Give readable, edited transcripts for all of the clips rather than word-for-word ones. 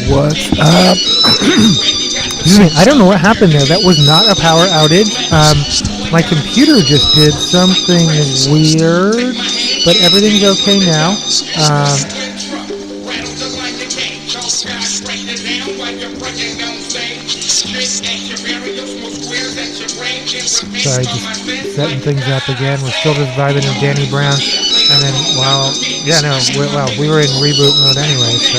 What's up? Excuse me. I don't know what happened there. That was not a power outage. My computer just did something weird, but everything's okay now. Sorry, just setting things up again. We're still just vibing with Danny Brown. And then, we were in reboot mode anyway, so.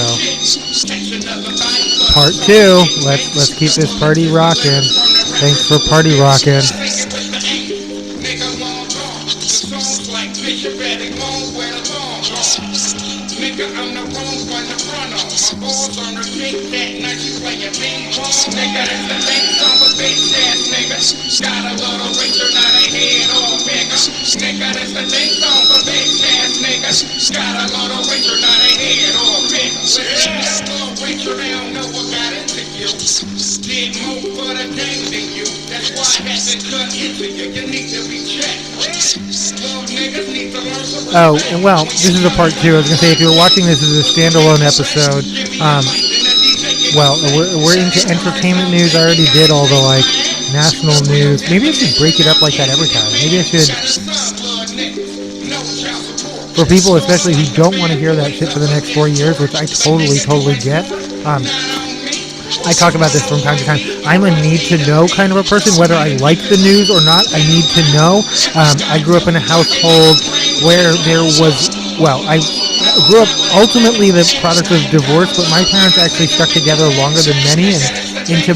Part 2. Let's keep this party rocking. Thanks for party rocking. Oh, and well, this is a part 2. I was going to say, if you're watching this as a standalone episode, we're into entertainment news. I already did all the, national news. Maybe I should break it up like that every time. Maybe I should, for people especially who don't want to hear that shit for the next 4 years, which I totally get. I talk about this from time to time. I'm a need-to-know kind of a person, whether I like the news or not. I need to know. I grew up in a household where there was, I grew up ultimately the product of divorce, but my parents actually stuck together longer than many, and into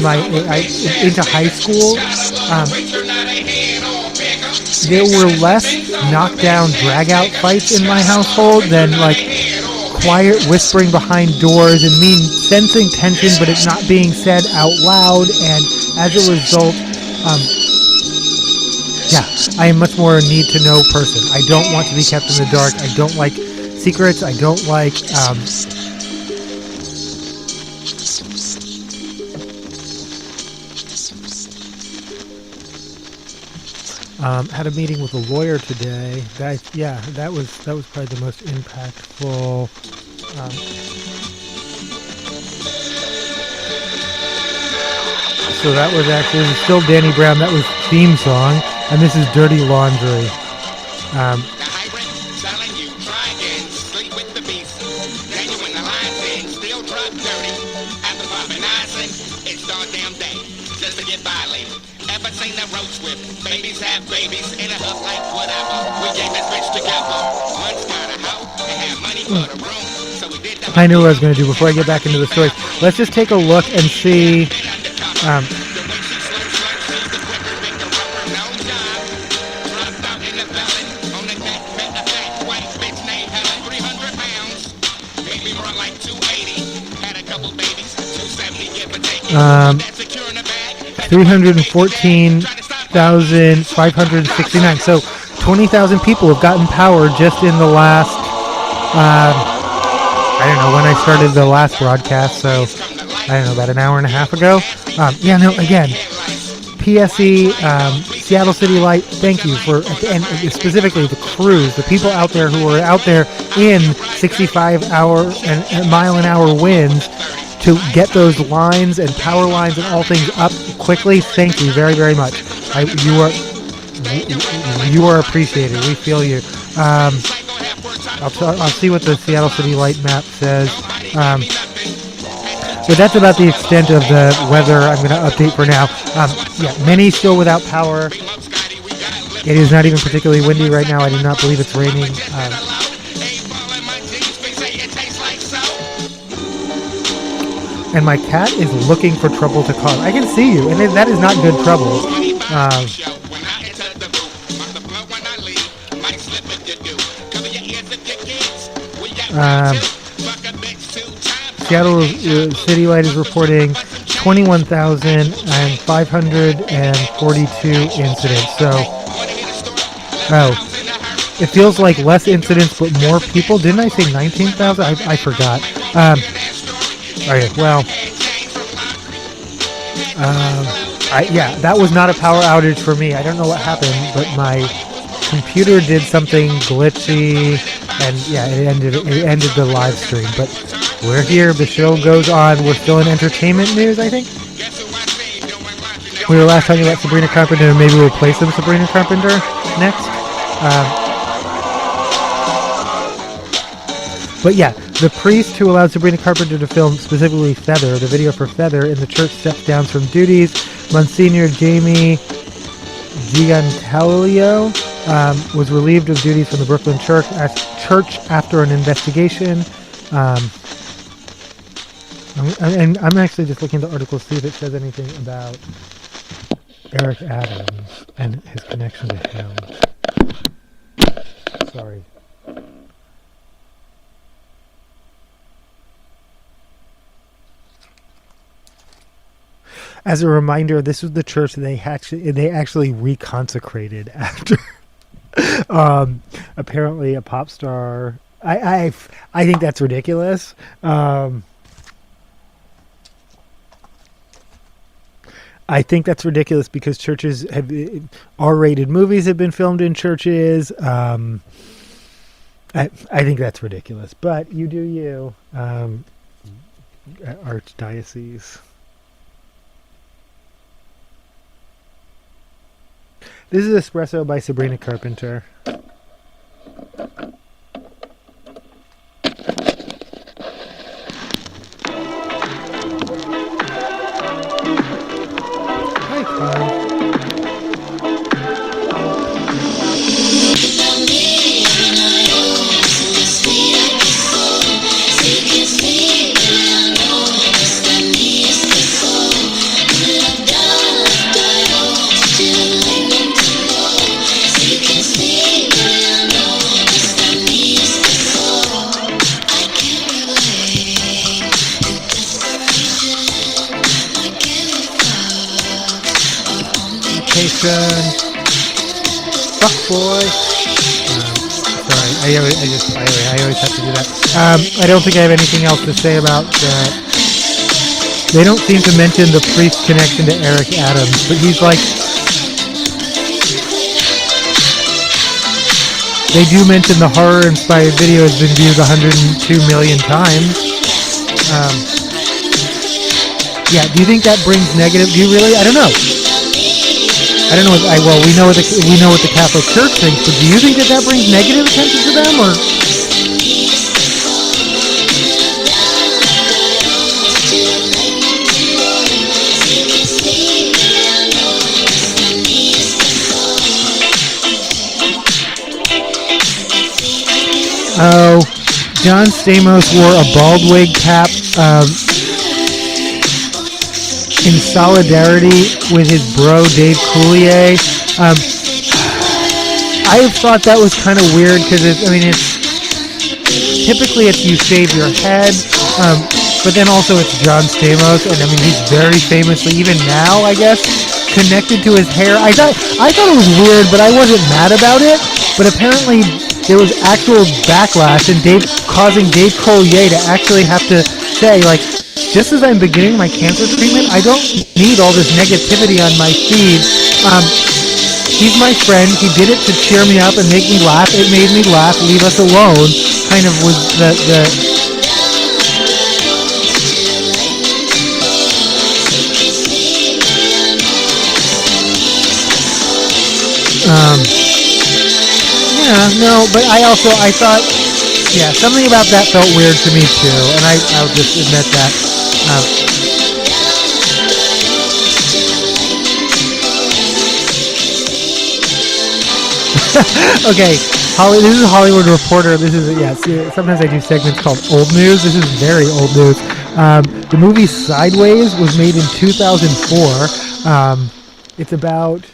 high school, there were less knockdown, drag-out fights in my household than quiet whispering behind doors and me sensing tension, but it's not being said out loud. And as a result, I am much more a need-to-know person. I don't want to be kept in the dark. I don't like secrets. I don't like had a meeting with a lawyer today. That was probably the most impactful. So that was actually still Danny Brown. That was theme song, and this is Dirty Laundry. I knew what I was going to do before I get back into the story. Let's just take a look and see. $314,569. So 20,000 people have gotten power just in the last, I don't know when I started the last broadcast, so I don't know, about an hour and a half ago. Again, PSE, Seattle City Light, thank you for, and specifically the crews, the people out there who are out there in 65-hour and mile-an-hour winds to get those lines and power lines and all things up quickly. Thank you very, very much. You are appreciated. We feel you. I'll see what the Seattle City Light map says. But that's about the extent of the weather I'm going to update for now. Many still without power. It is not even particularly windy right now. I do not believe it's raining. And my cat is looking for trouble to cause. I can see you, and that is not good trouble. Seattle City Light is reporting 21,542 incidents. So, it feels like less incidents but more people. Didn't I say 19,000? I forgot. That was not a power outage for me. I don't know what happened, but my computer did something glitchy, and yeah, it ended the live stream. But we're here. The show goes on. We're still in entertainment news, I think. We were last talking about Sabrina Carpenter, and maybe we'll play some Sabrina Carpenter next. But yeah, the priest who allowed Sabrina Carpenter to film specifically Feather, the video for Feather, in the church stepped down from duties. Monsignor Jamie Giantelio was relieved of duties from the Brooklyn church after an investigation. And I'm actually just looking at the article to see if it says anything about Eric Adams and his connection to him. Sorry. As a reminder, this was the church that they actually reconsecrated after apparently a pop star. I think that's ridiculous. I think that's ridiculous because churches have R-rated movies have been filmed in churches. I think that's ridiculous, but you do you, Archdiocese. This is Espresso by Sabrina Carpenter. Hi, Carl. Fuck boy. Sorry, I always have to do that. I don't think I have anything else to say about that. They don't seem to mention the priest connection to Eric Adams, but he's like. They do mention the horror-inspired video has been viewed 102 million times. Yeah, do you think that brings negative? Do you really? I don't know. I don't know. We know what the Catholic Church thinks, but do you think that brings negative attention to them, or? Oh, John Stamos wore a bald wig cap in solidarity with his bro Dave Coulier. I thought that was kind of weird because typically it's you shave your head, but then also it's John Stamos, and he's very famously, even now I guess, connected to his hair. I thought it was weird, but I wasn't mad about it. But apparently there was actual backlash, and causing Dave Coulier to actually have to say, like, just as I'm beginning my cancer treatment, I don't need all this negativity on my feed. He's my friend. He did it to cheer me up and make me laugh. It made me laugh. Leave us alone. Kind of was the but I thought, yeah, something about that felt weird to me too, and I'll just admit that. Okay, this is Hollywood Reporter. This is, sometimes I do segments called Old News. This is very old news. The movie Sideways was made in 2004. It's about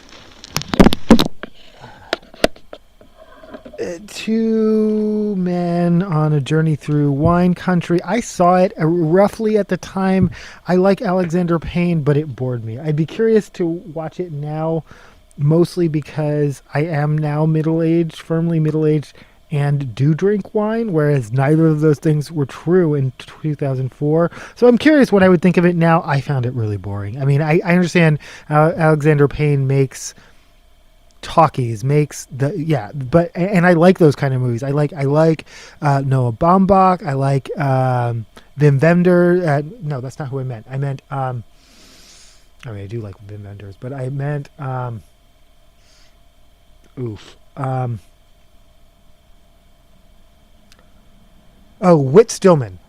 two men on a journey through wine country. I saw it roughly at the time. I like Alexander Payne, but it bored me. I'd be curious to watch it now, mostly because I am now firmly middle-aged, and do drink wine, whereas neither of those things were true in 2004. So I'm curious what I would think of it now. I found it really boring. I understand Alexander Payne makes talkies, makes but and I like those kind of movies. I like Noah Baumbach. I like Wim Wenders. No, that's not who I meant. I meant I do like Wim Wenders, but I meant Whit Stillman.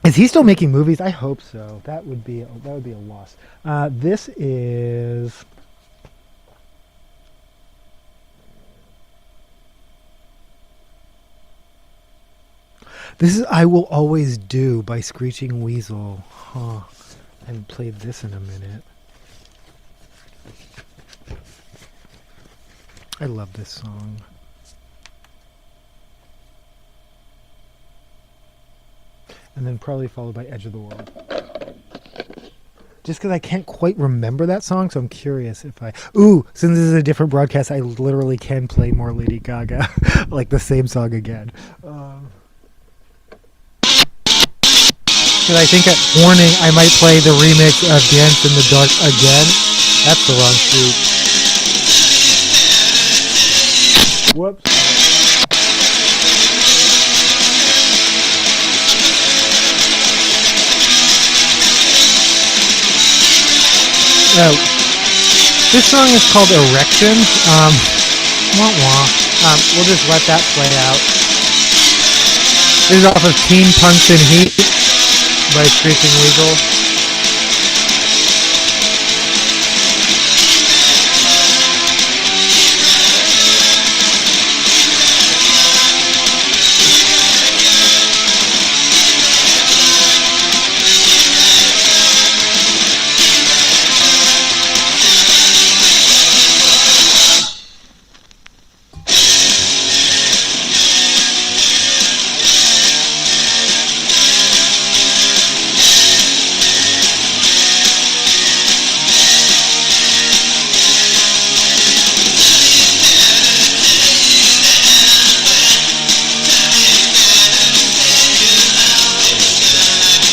Is he still making movies? I hope so. That would be a loss. This is I Will Always Do by Screeching Weasel. Huh. I haven't played this in a minute. I love this song. And then probably followed by Edge of the World. Just because I can't quite remember that song, so I'm curious if since this is a different broadcast, I literally can play more Lady Gaga, like the same song again. Because I think at Warning, I might play the remix of Dance in the Dark again. That's the wrong street. Whoops. Oh, this song is called Erection. Wah wah. We'll just let that play out. This is off of Teen Punks in Heat by Screeching Weasel.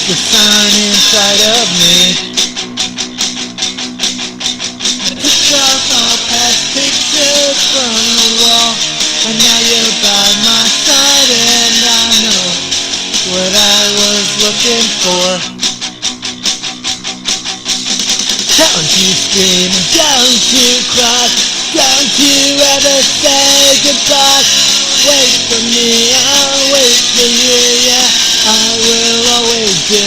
The sun inside of me. Took off all past pictures from the wall, and now you're by my side, and I know what I was looking for. Don't you scream, don't you cry, don't you ever say goodbye. Wait for me, I'll wait for you, yeah, I will always do.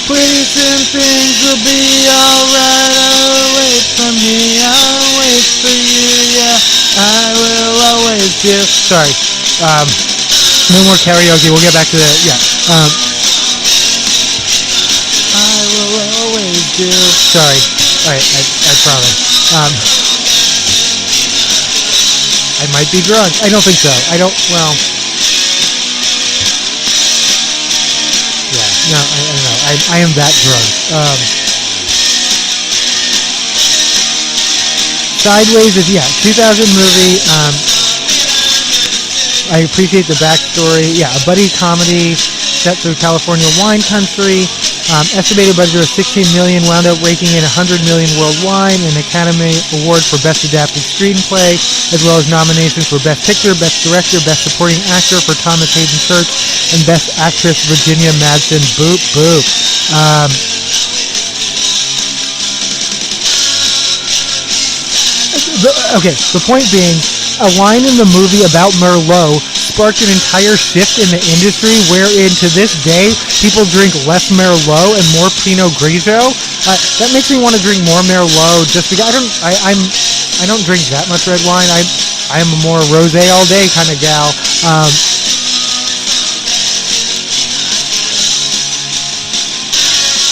Pretty soon things will be alright, I'll wait for me, I'll wait for you, yeah, I will always do. Sorry, no more karaoke, we'll get back to that, I will always do. Sorry, alright, I promise. I might be drunk. I don't think so. Yeah, no, I don't know. I am that drunk. Sideways is, 2000 movie. I appreciate the backstory. Yeah, a buddy comedy set through California wine country. Estimated budget of $16 million, wound up raking in $100 million worldwide, an Academy Award for Best Adapted Screenplay, as well as nominations for Best Picture, Best Director, Best Supporting Actor for Thomas Hayden Church, and Best Actress Virginia Madsen. Boop, boop. The point being, a line in the movie about Merlot sparked an entire shift in the industry wherein to this day people drink less Merlot and more Pinot Grigio. That makes me want to drink more Merlot just because I don't drink that much red wine. I am a more rosé all day kind of gal.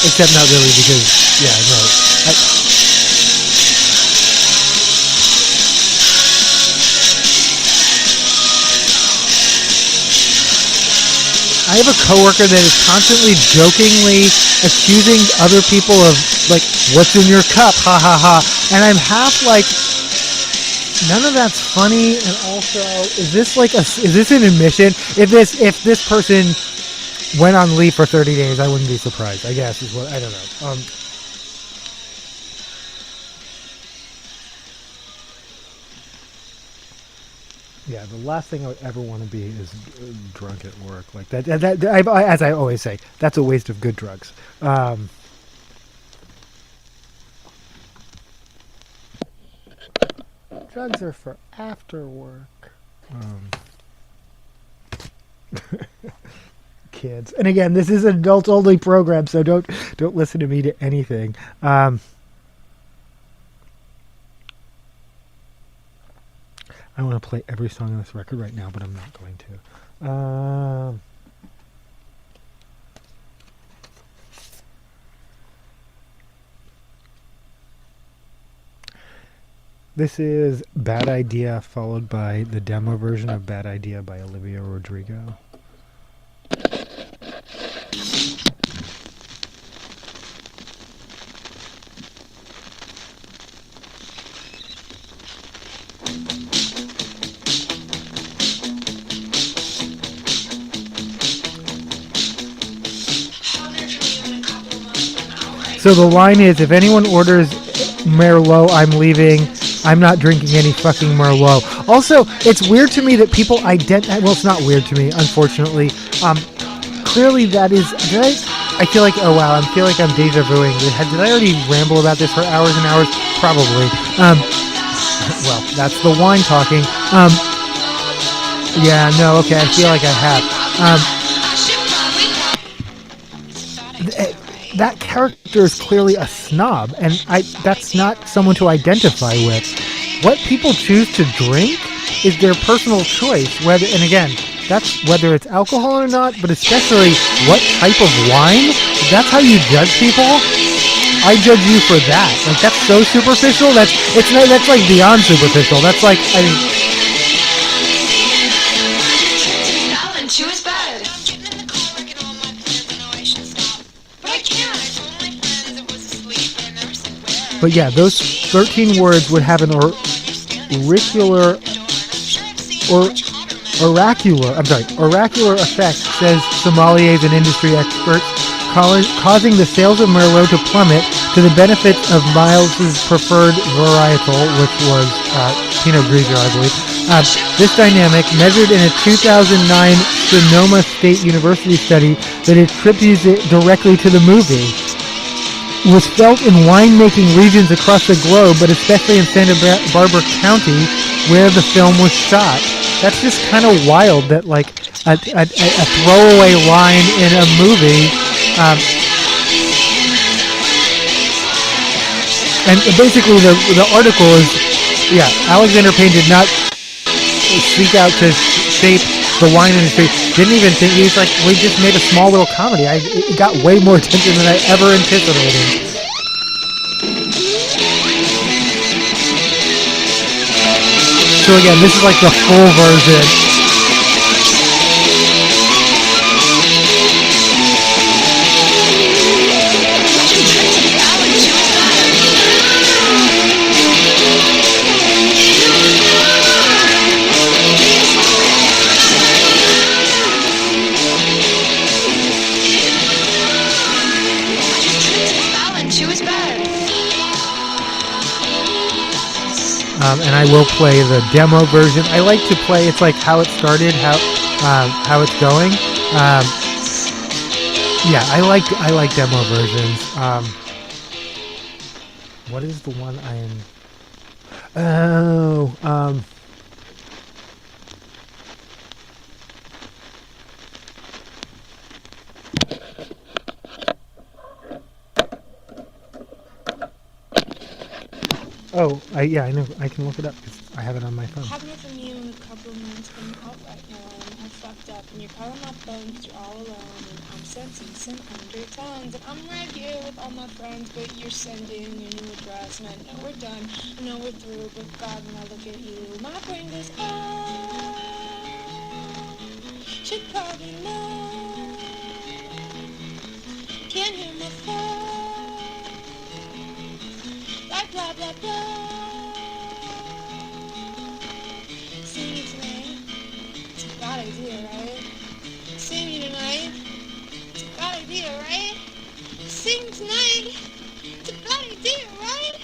Except not really because I have a coworker that is constantly jokingly accusing other people of, like, what's in your cup, ha ha ha. And I'm half like, none of that's funny. And also, is this an admission? If this person went on leave for 30 days, I wouldn't be surprised. I guess is what I don't know. Yeah, the last thing I would ever want to be is drunk at work. Like as I always say, that's a waste of good drugs. Drugs are for after work. Kids, and again, this is an adult-only program, so don't listen to me to anything. I want to play every song on this record right now, but I'm not going to. This is Bad Idea, followed by the demo version of Bad Idea by Olivia Rodrigo. So the line is, if anyone orders Merlot, I'm leaving. I'm not drinking any fucking Merlot. Also, it's weird to me that people identify... Well, it's not weird to me, unfortunately. Clearly that is... I feel like... Oh, wow. I feel like I'm deja vuing. Did I already ramble about this for hours and hours? Probably. Well, that's the wine talking. Yeah, no, okay. I feel like I have. That character is clearly a snob, and that's not someone to identify with. What people choose to drink is their personal choice, and again, that's whether it's alcohol or not, but especially what type of wine. That's how you judge people. I judge you for that. Like, that's so superficial. That's like beyond superficial. That's like, I mean... But yeah, those 13 words would have an oracular effect, says sommeliers and industry experts, causing the sales of Merlot to plummet to the benefit of Miles's preferred varietal, which was Pinot Grigio, I believe. This dynamic, measured in a 2009 Sonoma State University study that attributes it directly to the movie, was felt in winemaking regions across the globe, but especially in Santa Barbara County, where the film was shot. That's just kind of wild that, like, a throwaway line in a movie, and basically the article is, yeah, Alexander Payne did not seek out to shape the wine industry. Didn't even think, he's like, we just made a small little comedy. It got way more attention than I ever anticipated. So again, this is like the full version. And I will play the demo version. I like to play, it's like how it started, how it's going. Yeah, I like demo versions. What is the one I am? Yeah, I know. I can look it up because I have it on my phone. Haven't heard from you in a couple of months. I'm out right now and I'm fucked up. And you're calling my phone because you're all alone. And I'm sensing some undertones. And I'm right here with all my friends, but you're sending your new address. And I know we're done. I know we're through. But God, when I look at you, my brain goes, oh, should probably know. Can't hear my phone. Like blah, blah, blah. Seeing you tonight, it's a bad idea, right? Seeing you tonight, idea, right? Sing tonight. It's a bad idea, right?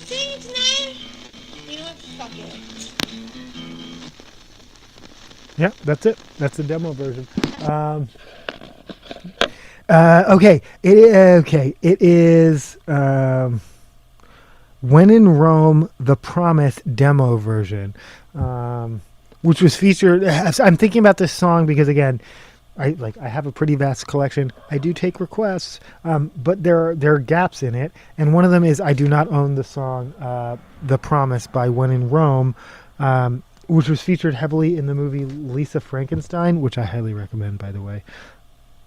Sing tonight. You know what? Fuck it. Yeah, that's it. That's the demo version. Okay. It is When in Rome, the Promise demo version, which was featured. I'm thinking about this song because again, I have a pretty vast collection. I do take requests, but there are gaps in it, and one of them is I do not own the song "The Promise" by When in Rome, which was featured heavily in the movie Lisa Frankenstein, which I highly recommend, by the way.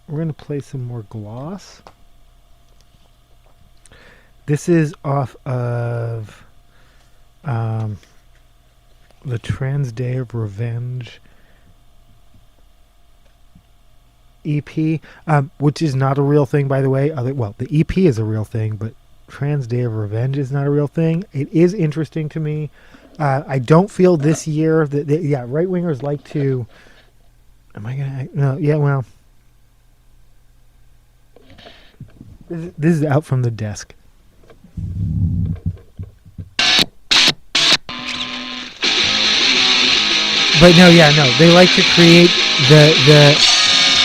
We're gonna play some more Gloss. This is off of the Trans Day of Revenge EP, which is not a real thing, by the way. Well, the EP is a real thing, but Trans Day of Revenge is not a real thing. It is interesting to me. I don't feel this year that right wingers like to. Am I gonna? No, yeah, well, this is out from the desk. But no, they like to create the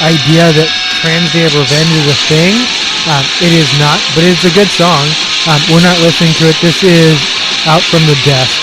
idea that Trans Day of Revenge is a thing. It is not, but it's a good song. We're not listening to it. This is Out from the Desk.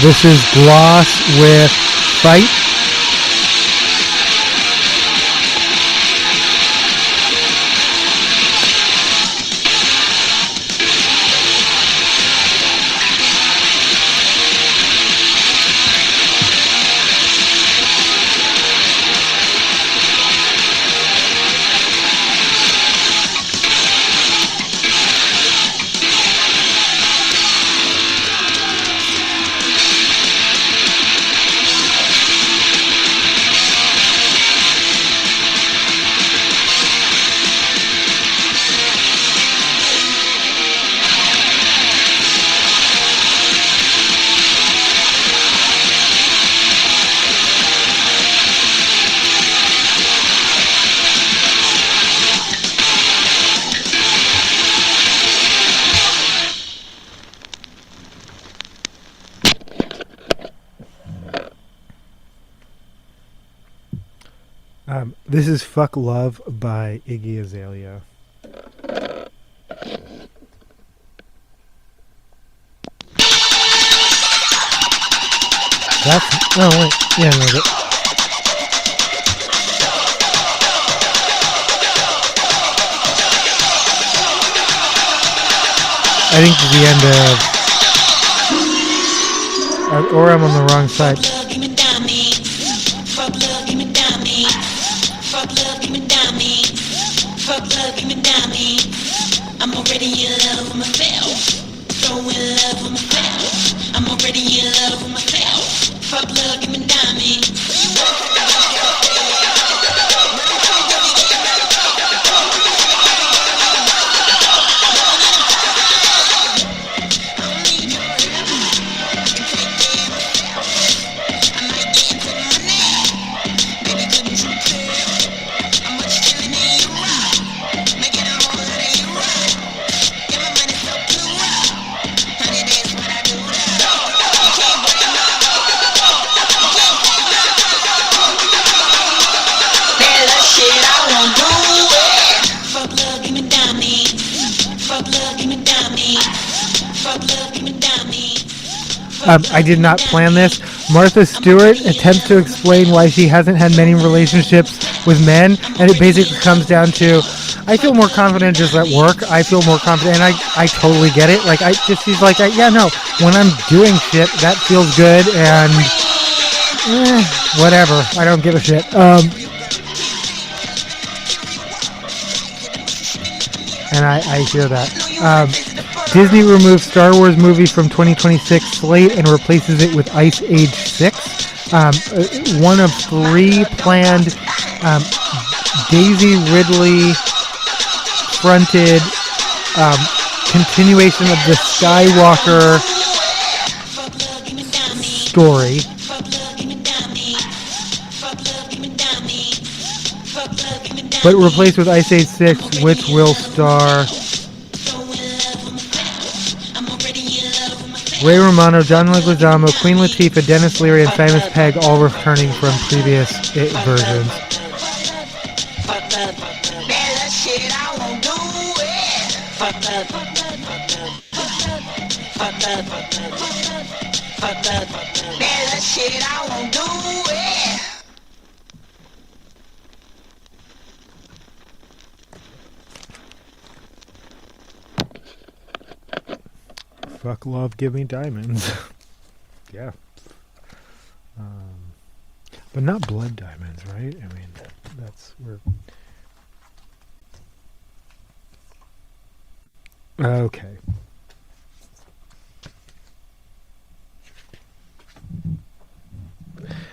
This is Gloss with Fight. This is Fuck Love by Iggy Azalea. That's... Oh, wait. Yeah, no, I think the end of... Or I'm on the wrong side. I'm already in love with myself. So in love with myself. I'm already in love with myself. Fuck love, give me diamond. I did not plan this. Martha Stewart attempts to explain why she hasn't had many relationships with men, and it basically comes down to, I feel more confident just at work. I feel more confident, and I totally get it. Like, she's like, yeah, no, when I'm doing shit, that feels good, and whatever. I don't give a shit. And I hear that. Disney removed Star Wars movie from 2026 slate and replaces it with Ice Age 6. One of 3 planned Daisy Ridley fronted continuation of the Skywalker story. But replaced with Ice Age 6, which will star Ray Romano, John Leguizamo, Queen Latifah, Dennis Leary, and Famous Peg, all returning from previous versions. Fuck love, give me diamonds. Yeah. But not blood diamonds, right? I mean, that's where... Okay.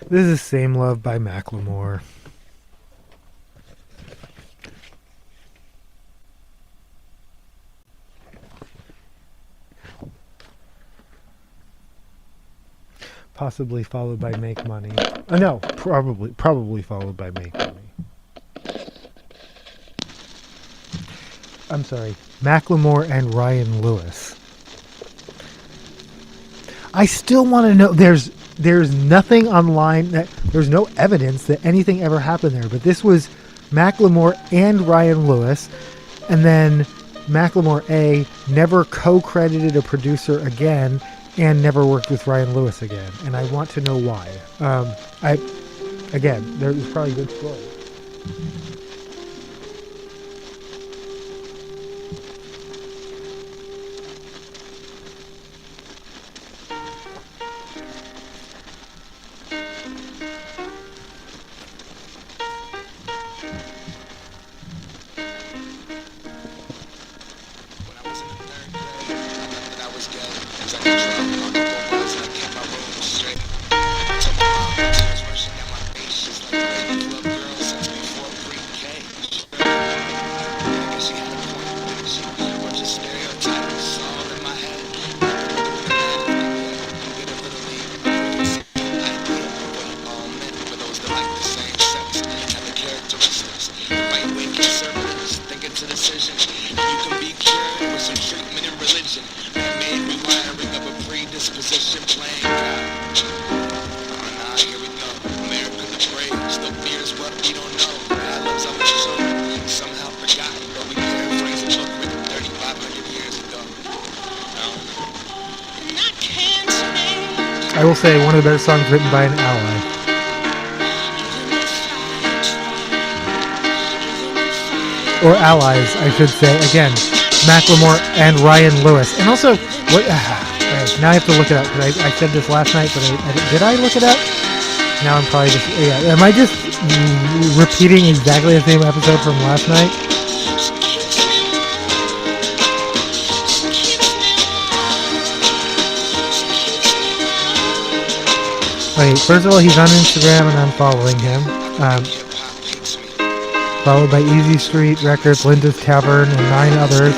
This is Same Love by Macklemore. Possibly followed by Make Money. No, probably followed by Make Money. I'm sorry, Macklemore and Ryan Lewis. I still want to know. There's nothing online there's no evidence that anything ever happened there. But this was Macklemore and Ryan Lewis, and then Macklemore A never co-credited a producer again. And never worked with Ryan Lewis again, and I want to know why. There's probably a good story. I will say one of the better songs written by an ally. Or allies, I should say. Again, Macklemore and Ryan Lewis. And also, what? Now I have to look it up, because I said this last night, but did I look it up? Now I'm probably just... Yeah, am I just repeating exactly the same episode from last night? Wait, first of all, he's on Instagram and I'm following him. Followed by Easy Street Records, Linda's Tavern, and 9 others.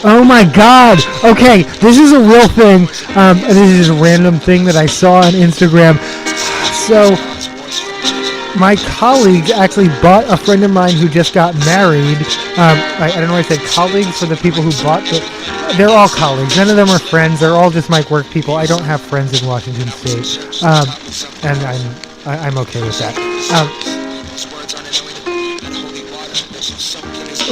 Oh my god! Okay, this is a real thing. This is a random thing that I saw on Instagram. So, my colleagues actually bought a friend of mine who just got married. I don't know why I said colleagues for the people who bought the... They're all colleagues. None of them are friends. They're all just my work people. I don't have friends in Washington State. And I'm okay with that.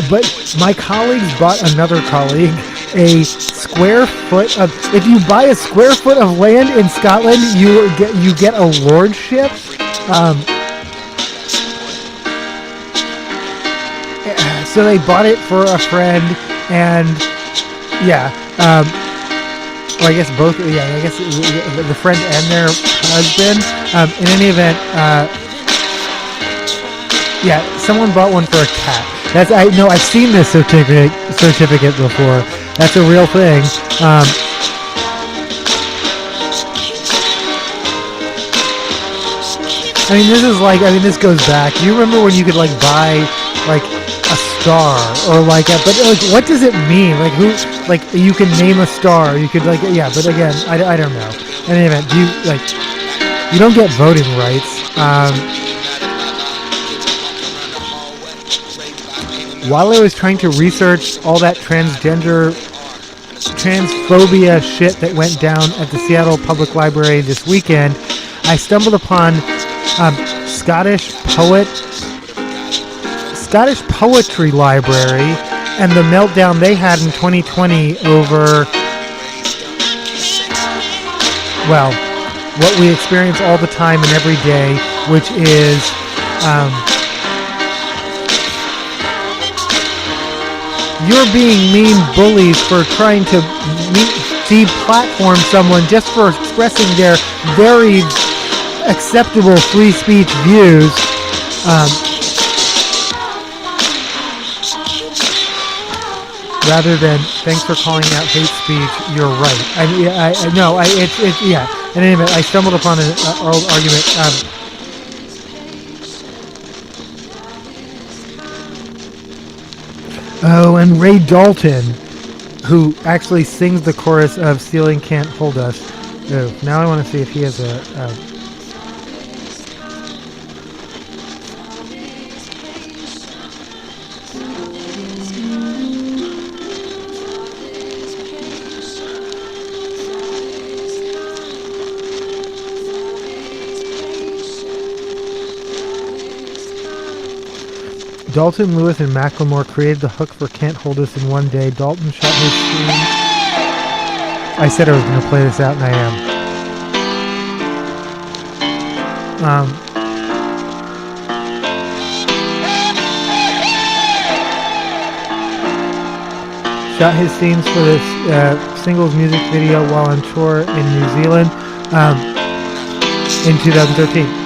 but my colleagues bought another colleague a square foot of. If you buy a square foot of land in Scotland, you get a lordship. So they bought it for a friend, and yeah. Well, I guess both. Yeah, I guess the friend and their husband. In any event, yeah, someone bought one for a cat. I've seen this certificate before. That's a real thing. This goes back. Do you remember when you could buy a star or what does it mean? You can name a star. You could yeah, but again, I don't know. In any event, you don't get voting rights. While I was trying to research all that transphobia shit that went down at the Seattle Public Library this weekend, I stumbled upon Scottish Poetry Library and the meltdown they had in 2020 over, well, what we experience all the time and every day, which is you're being mean bullies for trying to deplatform someone just for expressing their very acceptable free speech views. Rather than thanks for calling out hate speech, you're right. And anyway, I stumbled upon an old argument. And Ray Dalton, who actually sings the chorus of "Stealing Can't Hold Us." Oh, now I want to see if he has a Dalton, Lewis, and Macklemore created the hook for Can't Hold Us in one day. Dalton shot his scene. I said I was going to play this out, and I am. Shot his scenes for this singles music video while on tour in New Zealand in 2013.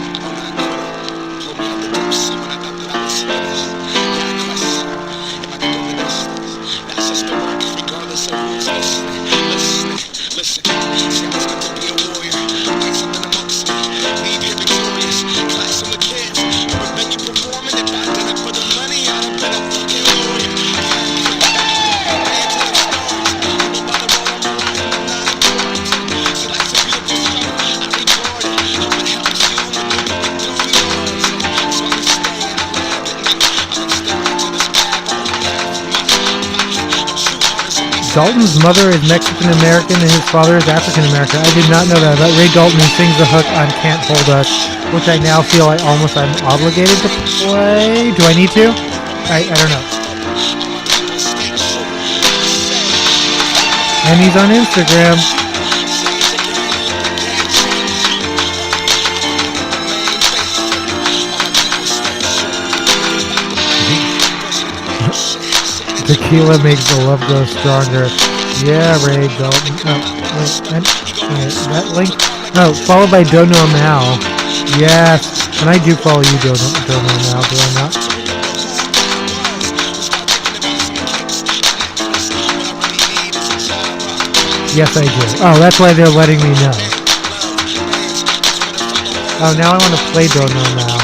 Dalton's mother is Mexican American and his father is African American. I did not know that about Ray Dalton, who sings the hook on Can't Hold Us, which I now feel I'm obligated to play. Do I need to? I don't know. And he's on Instagram. Tequila makes the love go stronger. Yeah, Ray Dalton. That link. Oh, followed by Don't Know Now. Yes, and I do follow you, Don't Know Now. Do I not? Yes, I do. Oh, that's why they're letting me know. Oh, now I want to play Don't Know Now.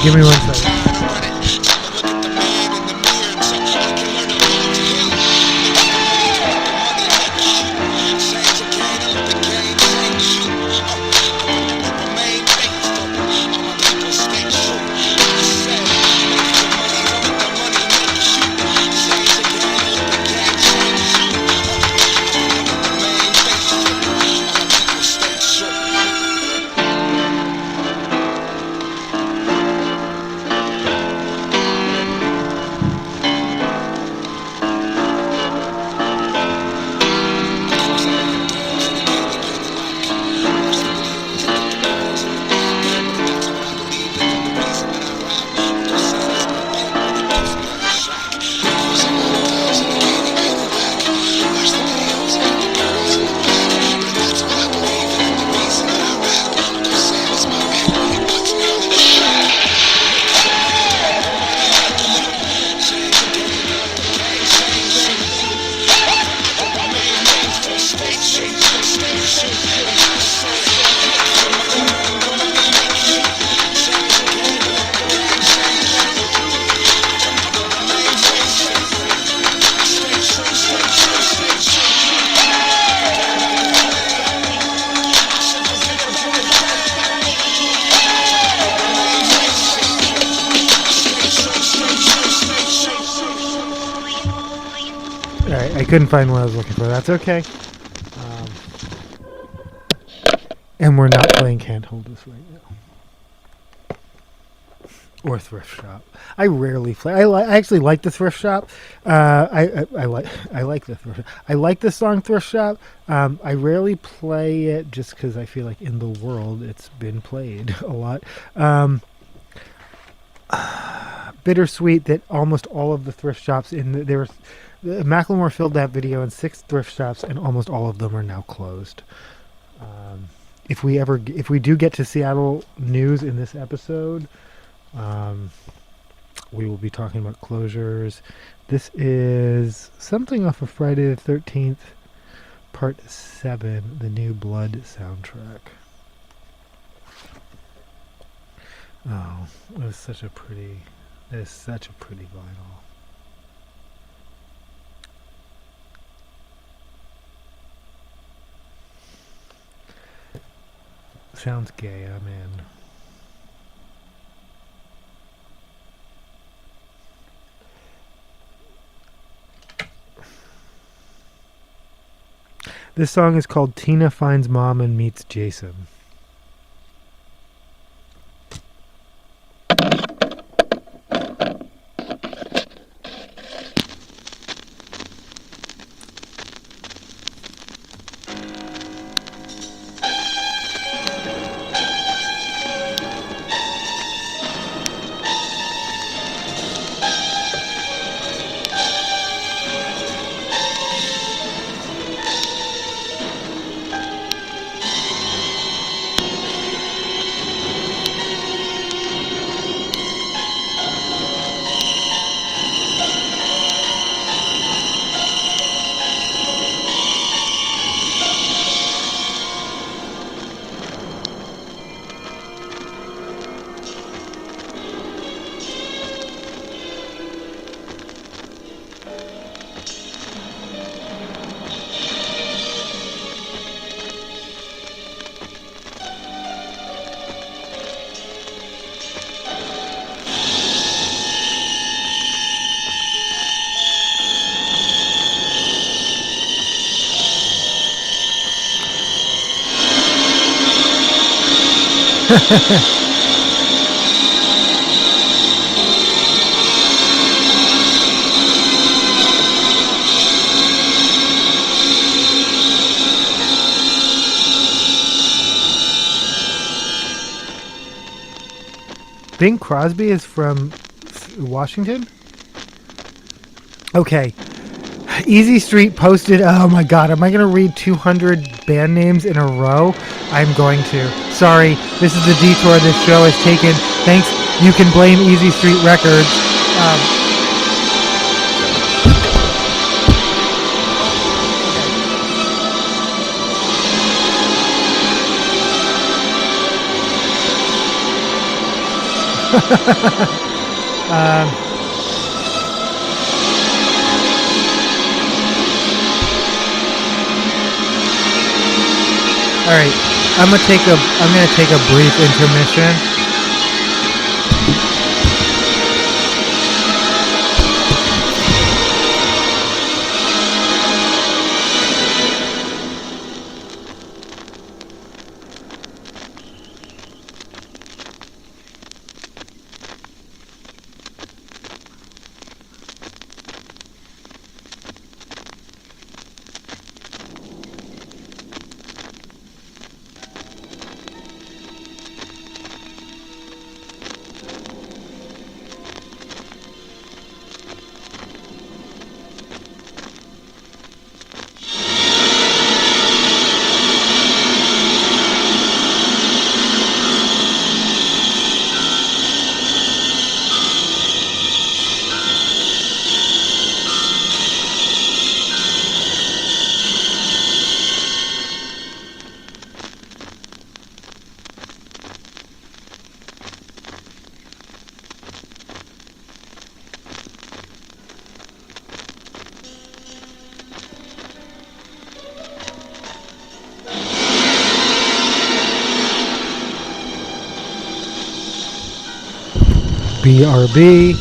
Give me 1 second. Alright, I couldn't find what I was looking for. That's okay. Um, and we're not playing Can't Hold Us right now. Or Thrift Shop. I rarely play. I actually like the Thrift Shop. I like the Thrift Shop. I like the song Thrift Shop. I rarely play it just because I feel like in the world it's been played a lot. Bittersweet that almost all of the thrift shops Macklemore filled that video in 6 thrift shops, and almost all of them are now closed. If we do get to Seattle news in this episode, we will be talking about closures. This is something off of Friday the 13th, Part 7, the new Blood soundtrack. Oh, that is such a pretty vinyl. Sounds gay, I'm in. This song is called Tina Finds Mom and Meets Jason. Bing Crosby is from Washington? Okay. Easy Street posted, oh my god, am I going to read 200 band names in a row? I'm going to. Sorry, this is the detour this show has taken. Thanks. You can blame Easy Street Records. All right, I'm gonna take a brief intermission. BRB.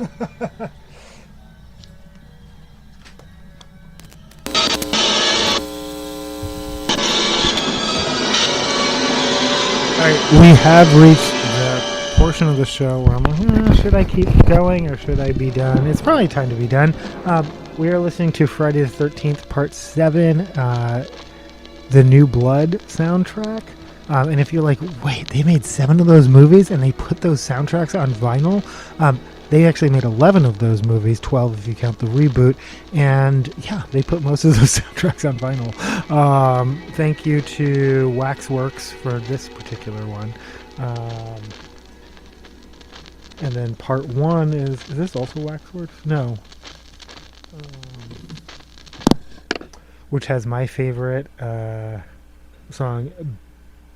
Alright, we have reached the portion of the show where I'm like, should I keep going or should I be done? It's probably time to be done. We are listening to Friday the 13th, Part 7, the New Blood soundtrack. And if you're like, wait, they made 7 of those movies and they put those soundtracks on vinyl? They actually made 11 of those movies, 12 if you count the reboot. And yeah, they put most of those soundtracks on vinyl. Thank you to Waxworks for this particular one. And then part 1 is this also Waxworks? No. Which has my favorite song,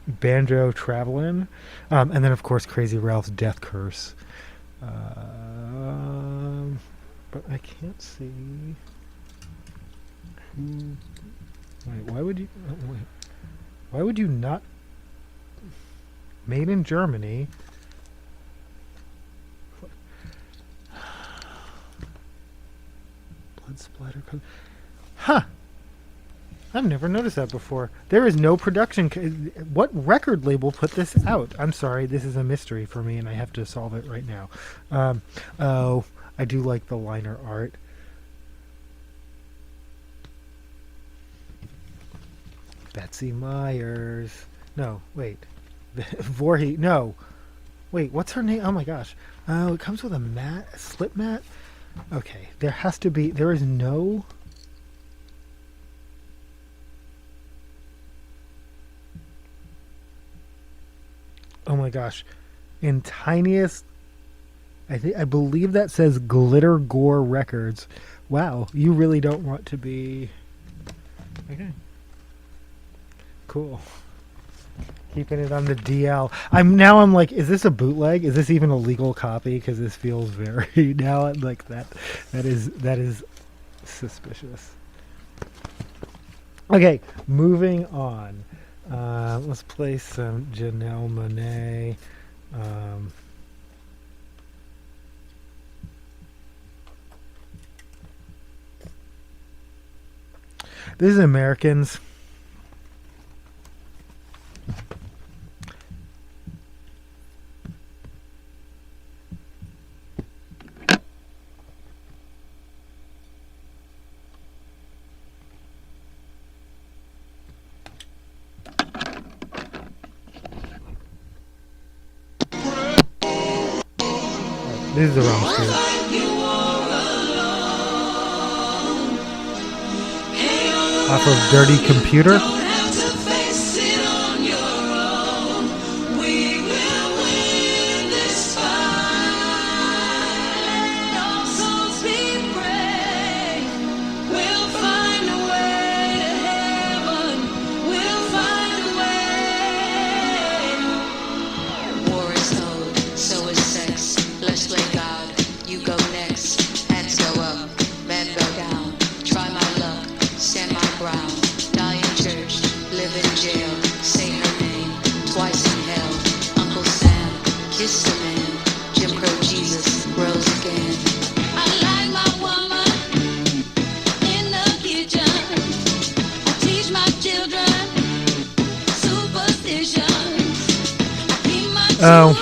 Banjo Travelin'. And then, of course, Crazy Ralph's Death Curse. But I can't see who. Wait, why would you? Wait, why would you not? Made in Germany. Blood splatter. Huh. I've never noticed that before. There is no production. What record label put this out? I'm sorry, this is a mystery for me, and I have to solve it right now. Oh, I do like the liner art. Betsy Myers. No, wait. Voorhees. No. Wait, what's her name? Oh my gosh. Oh, it comes with a mat, slip mat. Okay, there has to be. There is no. Oh my gosh. In tiniest, I believe that says Glitter Gore Records. Wow, you really don't want to be. Okay. Cool. Keeping it on the DL. I'm like, is this a bootleg? Is this even a legal copy? Because this feels very now like that. That is suspicious. Okay, moving on. Let's play some Janelle Monáe. This is Americans. This is the wrong script. Off of Dirty Computer. Oh,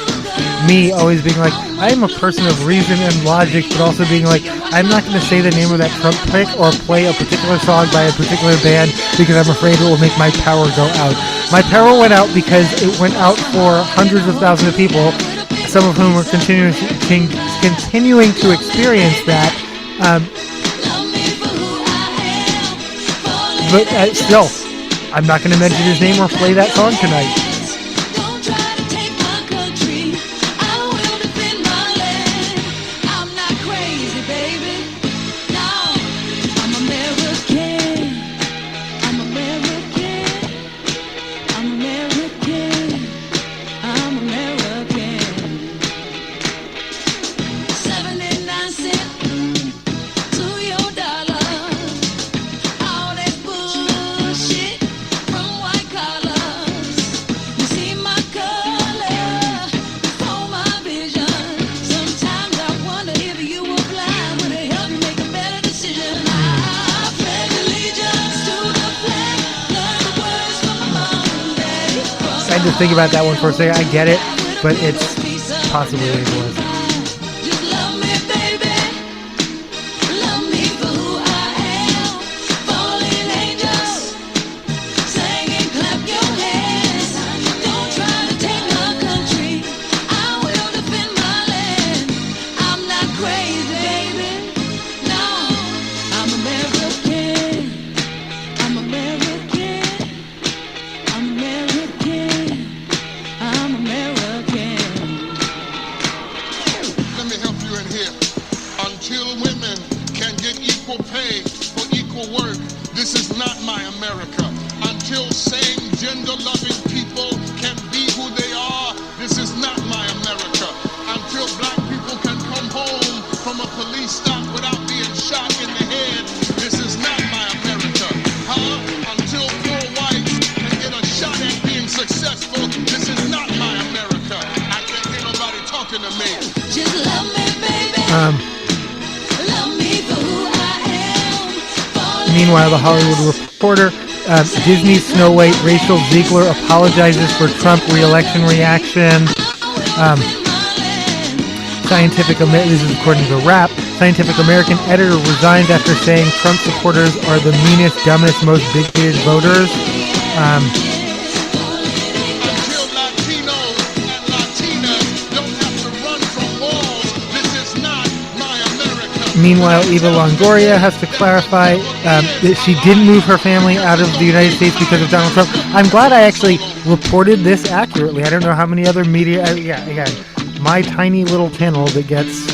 me always being like, I am a person of reason and logic, but also being like, I'm not going to say the name of that Trump pick or play a particular song by a particular band because I'm afraid it will make my power go out. My power went out because it went out for hundreds of thousands of people, some of whom are continuing to experience that. But still, I'm not going to mention his name or play that song tonight. I had to think about that one for a second. I get it, but it's possibly ableist. Just love me, baby. Love me for who I am. Fallen angels, sing and clap your hands. Don't try to take my country. I will defend my land. I'm not crazy, baby. No, I'm American. I'm American. I'm American. I'm American. Let me help you in here. Until women can get equal pay for equal work, this is not my America. Until same gender-loving people can be who they are, this is not my America. Until black people can come home from a police stop without being shot in the head, this is not my America. Until poor whites can get a shot at being successful, this is not my America. I can't hear nobody talking to me. Just love me, baby. Love me for who I am. Fallen Meanwhile, the Hollywood Reporter, Disney's Snow White, Rachel Ziegler apologizes for Trump re-election reaction. Scientific American, this is according to Rap, Scientific American editor resigns after saying Trump supporters are the meanest, dumbest, most bigoted voters. Until Latinos and Latinas don't have to run from walls, this is not my America. Meanwhile, Eva Longoria has to clarify that she didn't move her family out of the United States because of Donald Trump. I'm glad I actually reported this accurately. I don't know how many other media... again, my tiny little channel that gets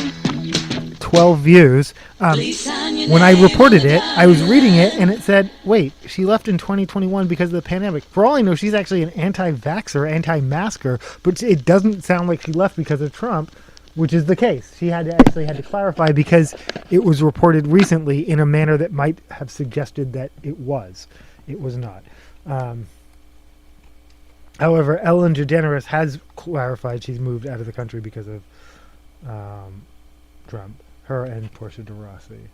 12 views. When I reported it, I was reading it, and it said, wait, she left in 2021 because of the pandemic. For all I know, she's actually an anti-vaxxer, anti-masker, but it doesn't sound like she left because of Trump, which is the case. She had to clarify because it was reported recently in a manner that might have suggested that it was. It was not. However, Ellen DeGeneres has clarified she's moved out of the country because of Trump. Her and Portia de Rossi.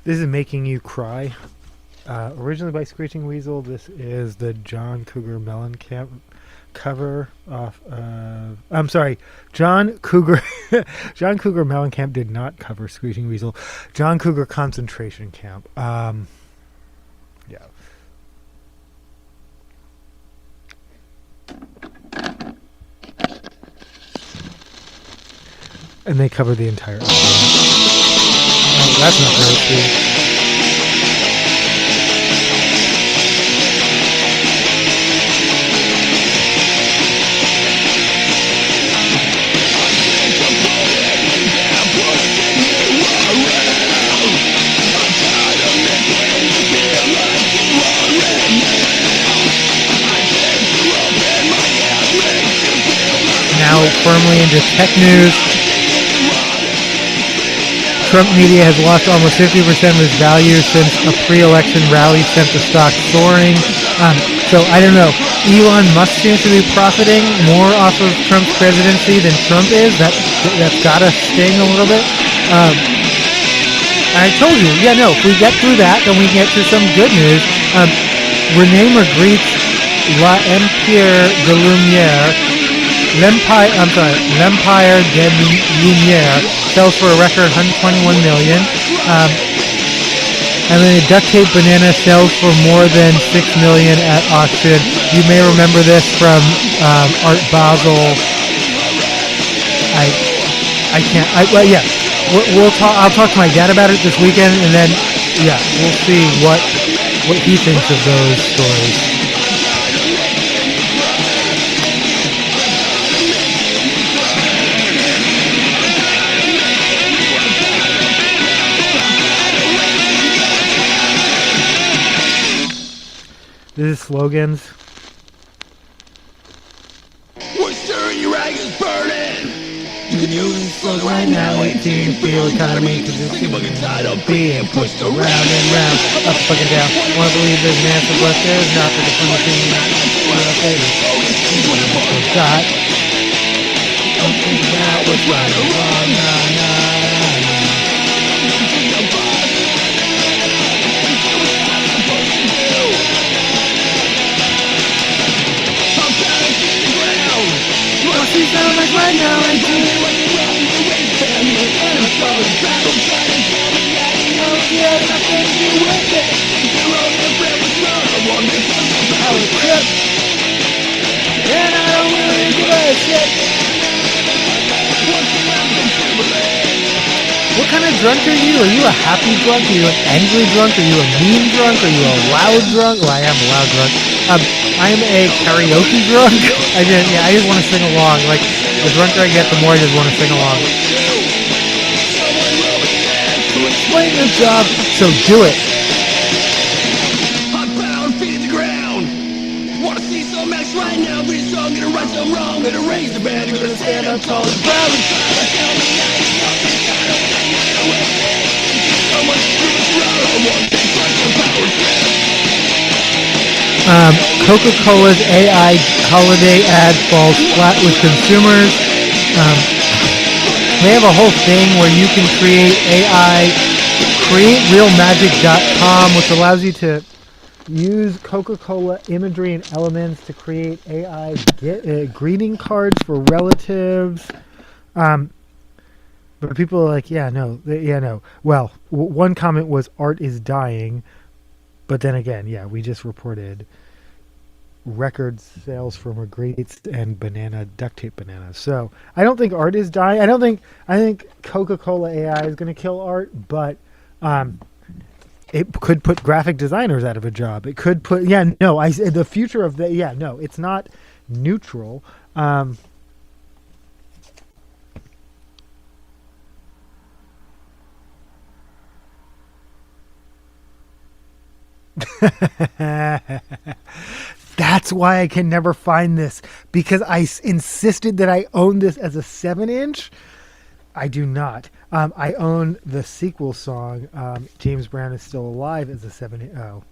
This is Making You Cry. Originally by Screeching Weasel, this is the John Cougar Mellencamp cover off of... I'm sorry, John Cougar Mellencamp did not cover Screeching Weasel. John Cougar Concentration Camp. Yeah. And they cover the entire album. Oh, that's not very cool. Now firmly into tech news. Trump media has lost almost 50% of its value since a pre-election rally sent the stock soaring. So I don't know. Elon Musk seems to be profiting more off of Trump's presidency than Trump is. That's gotta sting a little bit. I told you, yeah, no. If we get through that, then we get to some good news. René Magritte's La Empire de Lumière. L'Empire de Lumière sells for a record $121 million. And then a duct tape banana sells for more than $6 million at auction. You may remember this from Art Basel. Yeah. I'll talk to my dad about it this weekend, and then yeah, we'll see what he thinks of those stories. This is slogans. We're stirring your rag is burning. You can use these slogans right now, 18 to feel economy, because it's Fucking tired of being pushed around and round, up fucking down. Wanna believe there's an answer, but there's not for the funny thing. Got something about what's right or wrong, nah. that shit. What kind of drunk are you? Are you a happy drunk? Are you an angry drunk? Are you a mean drunk? Are you a loud drunk? Well, I am a loud drunk. I am a karaoke drunk. I just want to sing along. Like, the drunker I get, the more I just want to sing along. To explain the job, so do it. Hot feet to the ground. Wanna see some action right now? Be strong, gonna right some wrong. Gonna raise the band, gonna stand up tall and proud and try to tell me I ain't nothing. I don't think I know anything. So much truth around. I want to fight for power. Coca-Cola's AI holiday ad falls flat with consumers. They have a whole thing where you can create AI, createrealmagic.com, which allows you to use Coca-Cola imagery and elements to create AI greeting cards for relatives. But people are like, no. Well, one comment was art is dying. But then again, we just reported record sales for Marguerite's and banana duct tape bananas. So I don't think art is dying. I think Coca-Cola AI is going to kill art, but it could put graphic designers out of a job. It could put the future of it's not neutral. That's why I can never find this, because I insisted that I own this as a 7-inch. I do not. I own the sequel song, James Brown is Still Alive, as a 7-inch. Oh,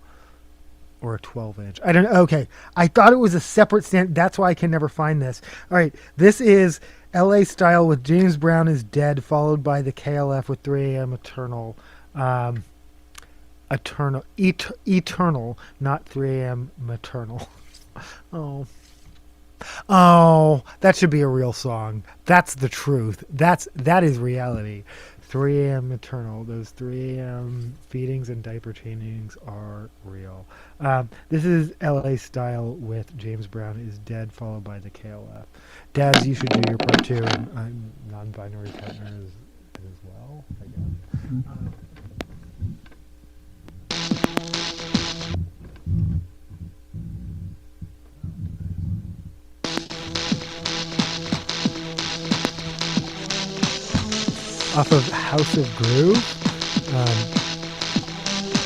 or a 12-inch. I don't know. Okay. I thought it was a separate stand. That's why I can never find this. All right. This is LA Style with James Brown is Dead, followed by the KLF with 3 AM Eternal. Eternal, not 3 AM maternal. Oh, that should be a real song. That's the truth. That is reality. 3 AM maternal. Those 3 AM feedings and diaper changings are real. This is LA Style with James Brown is Dead, followed by the KLF. Daz, you should do your part too. And non-binary partners as well, I guess. Off of House of Groove,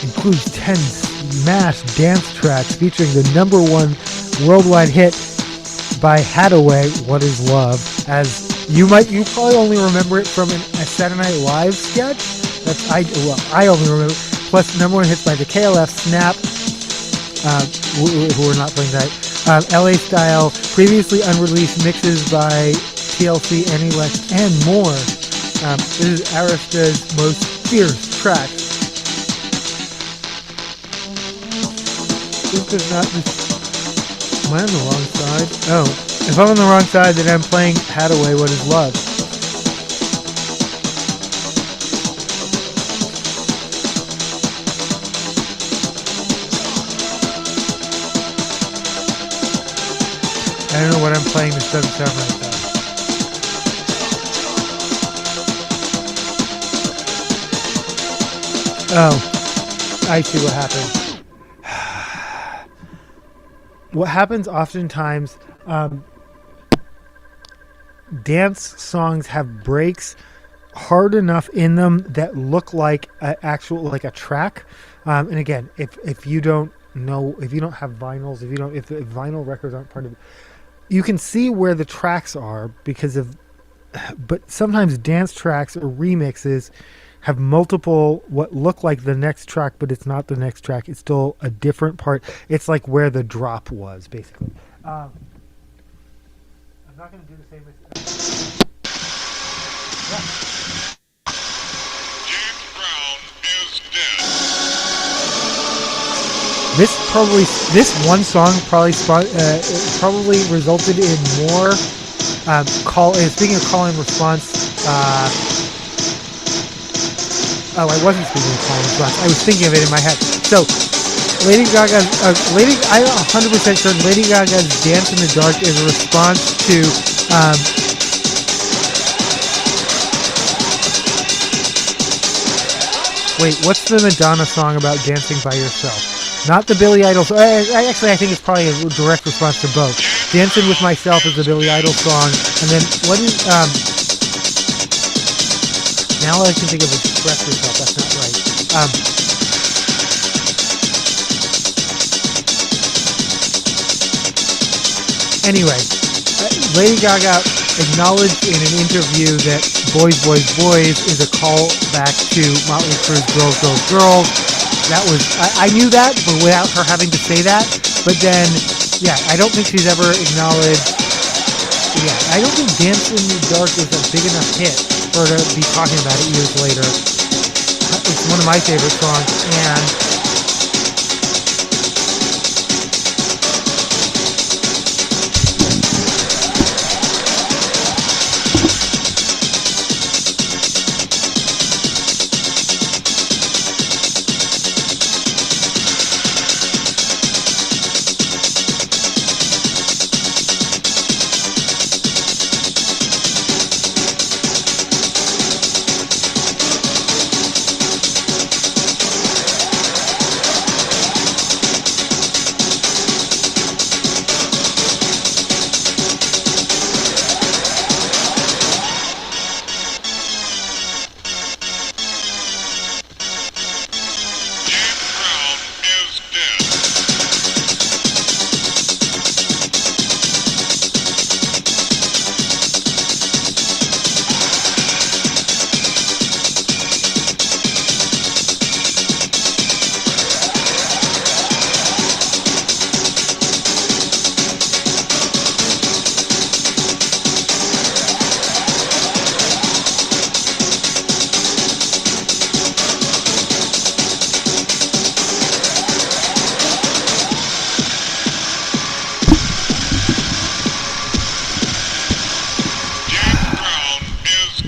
includes 10 smash dance tracks featuring the #1 worldwide hit by Hathaway, What Is Love. As you probably only remember it from a Saturday Night Live sketch. I only remember. Plus #1 hits by the KLF, Snap, who are not playing tonight. LA Style, previously unreleased mixes by TLC, Anylex, and more. This is Arista's most fierce track. This does not. Am I on the wrong side? Oh, if I'm on the wrong side, then I'm playing Hathaway, What Is Love. I don't know what I'm playing. This doesn't sound right. Oh, I see what happened. What happens oftentimes, dance songs have breaks hard enough in them that look like a track. And again, if you don't know, if you don't have vinyls, if vinyl records aren't part of it, you can see where the tracks are but sometimes dance tracks or remixes have multiple what look like the next track, but it's not the next track. It's still a different part. It's like where the drop was, basically. I'm not going to do the same as... James Brown is dead. This one song probably resulted in more speaking of call and response, I wasn't speaking of call and response. I was thinking of it in my head. So I'm 100% certain Lady Gaga's Dance in the Dark is a response to, wait, what's the Madonna song about dancing by yourself? Not the Billy Idol song. Actually, I think it's probably a direct response to both. Dancing with Myself is the Billy Idol song, and then what is, now I can think of Express Yourself, that's not right. Anyway, Lady Gaga acknowledged in an interview that Boys, Boys, Boys is a call back to Motley Crue's Girls, Girls, Girls. That was, I knew that, but without her having to say that. But then, yeah, I don't think she's ever acknowledged, I don't think Dance in the Dark is a big enough hit for her to be talking about it years later. It's one of my favorite songs, and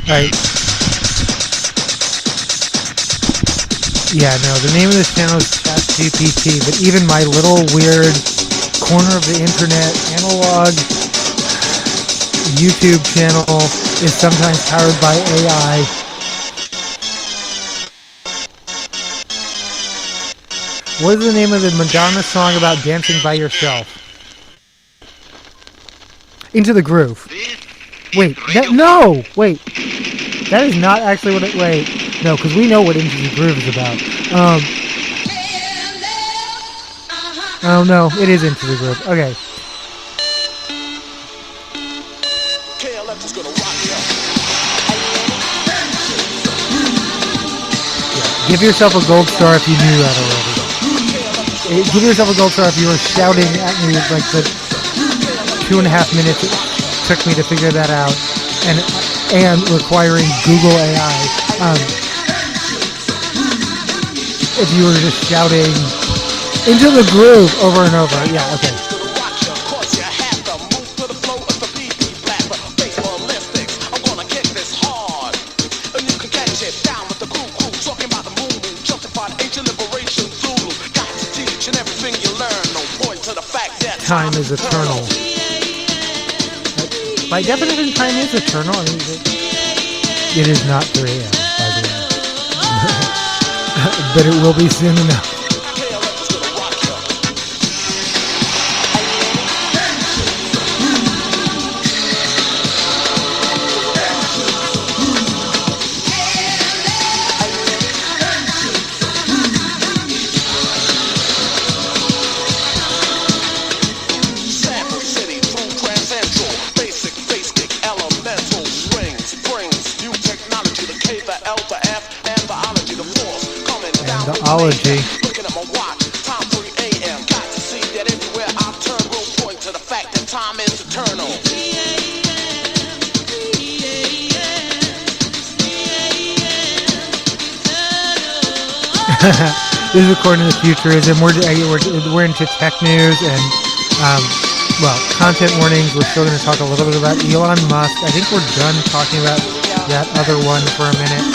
right. Yeah, no, the name of this channel is ChatGPT, but even my little weird corner of the internet analog YouTube channel is sometimes powered by AI. What is the name of the Madonna song about dancing by yourself? Into the Groove. Wait, no! Wait. That is not actually what it... Wait. No, because we know what Into the Groove is about. Oh, no. It is Into the Groove. Okay. Yeah. Give yourself a gold star if you knew that already. Give yourself a gold star if you were shouting at me like the 2.5 minutes it took me to figure that out, and requiring Google AI. If you were just shouting Into the Groove over and over. Yeah, okay. Time is eternal. By definition, time is eternal. I mean, it is not 3 a.m., by the way. But it will be soon enough. Ology. This is according to the futurism. We're into tech news and content warnings. We're still going to talk a little bit about Elon Musk. I think we're done talking about that other one for a minute.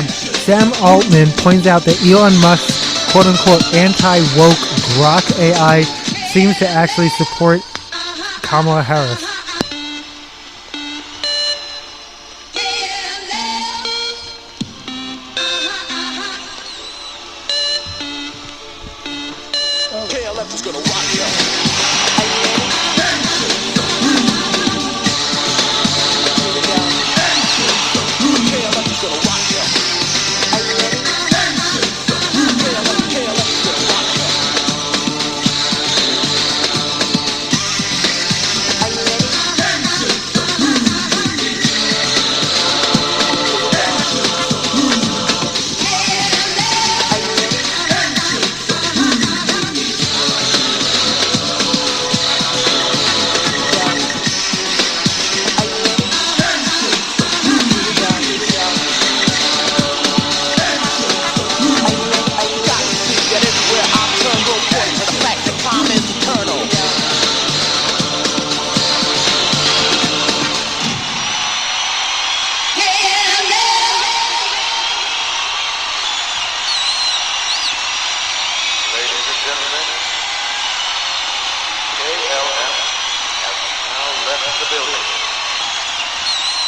Sam Altman points out that Elon Musk's quote-unquote anti-woke Grok AI seems to actually support Kamala Harris. KLF is gonna rock you.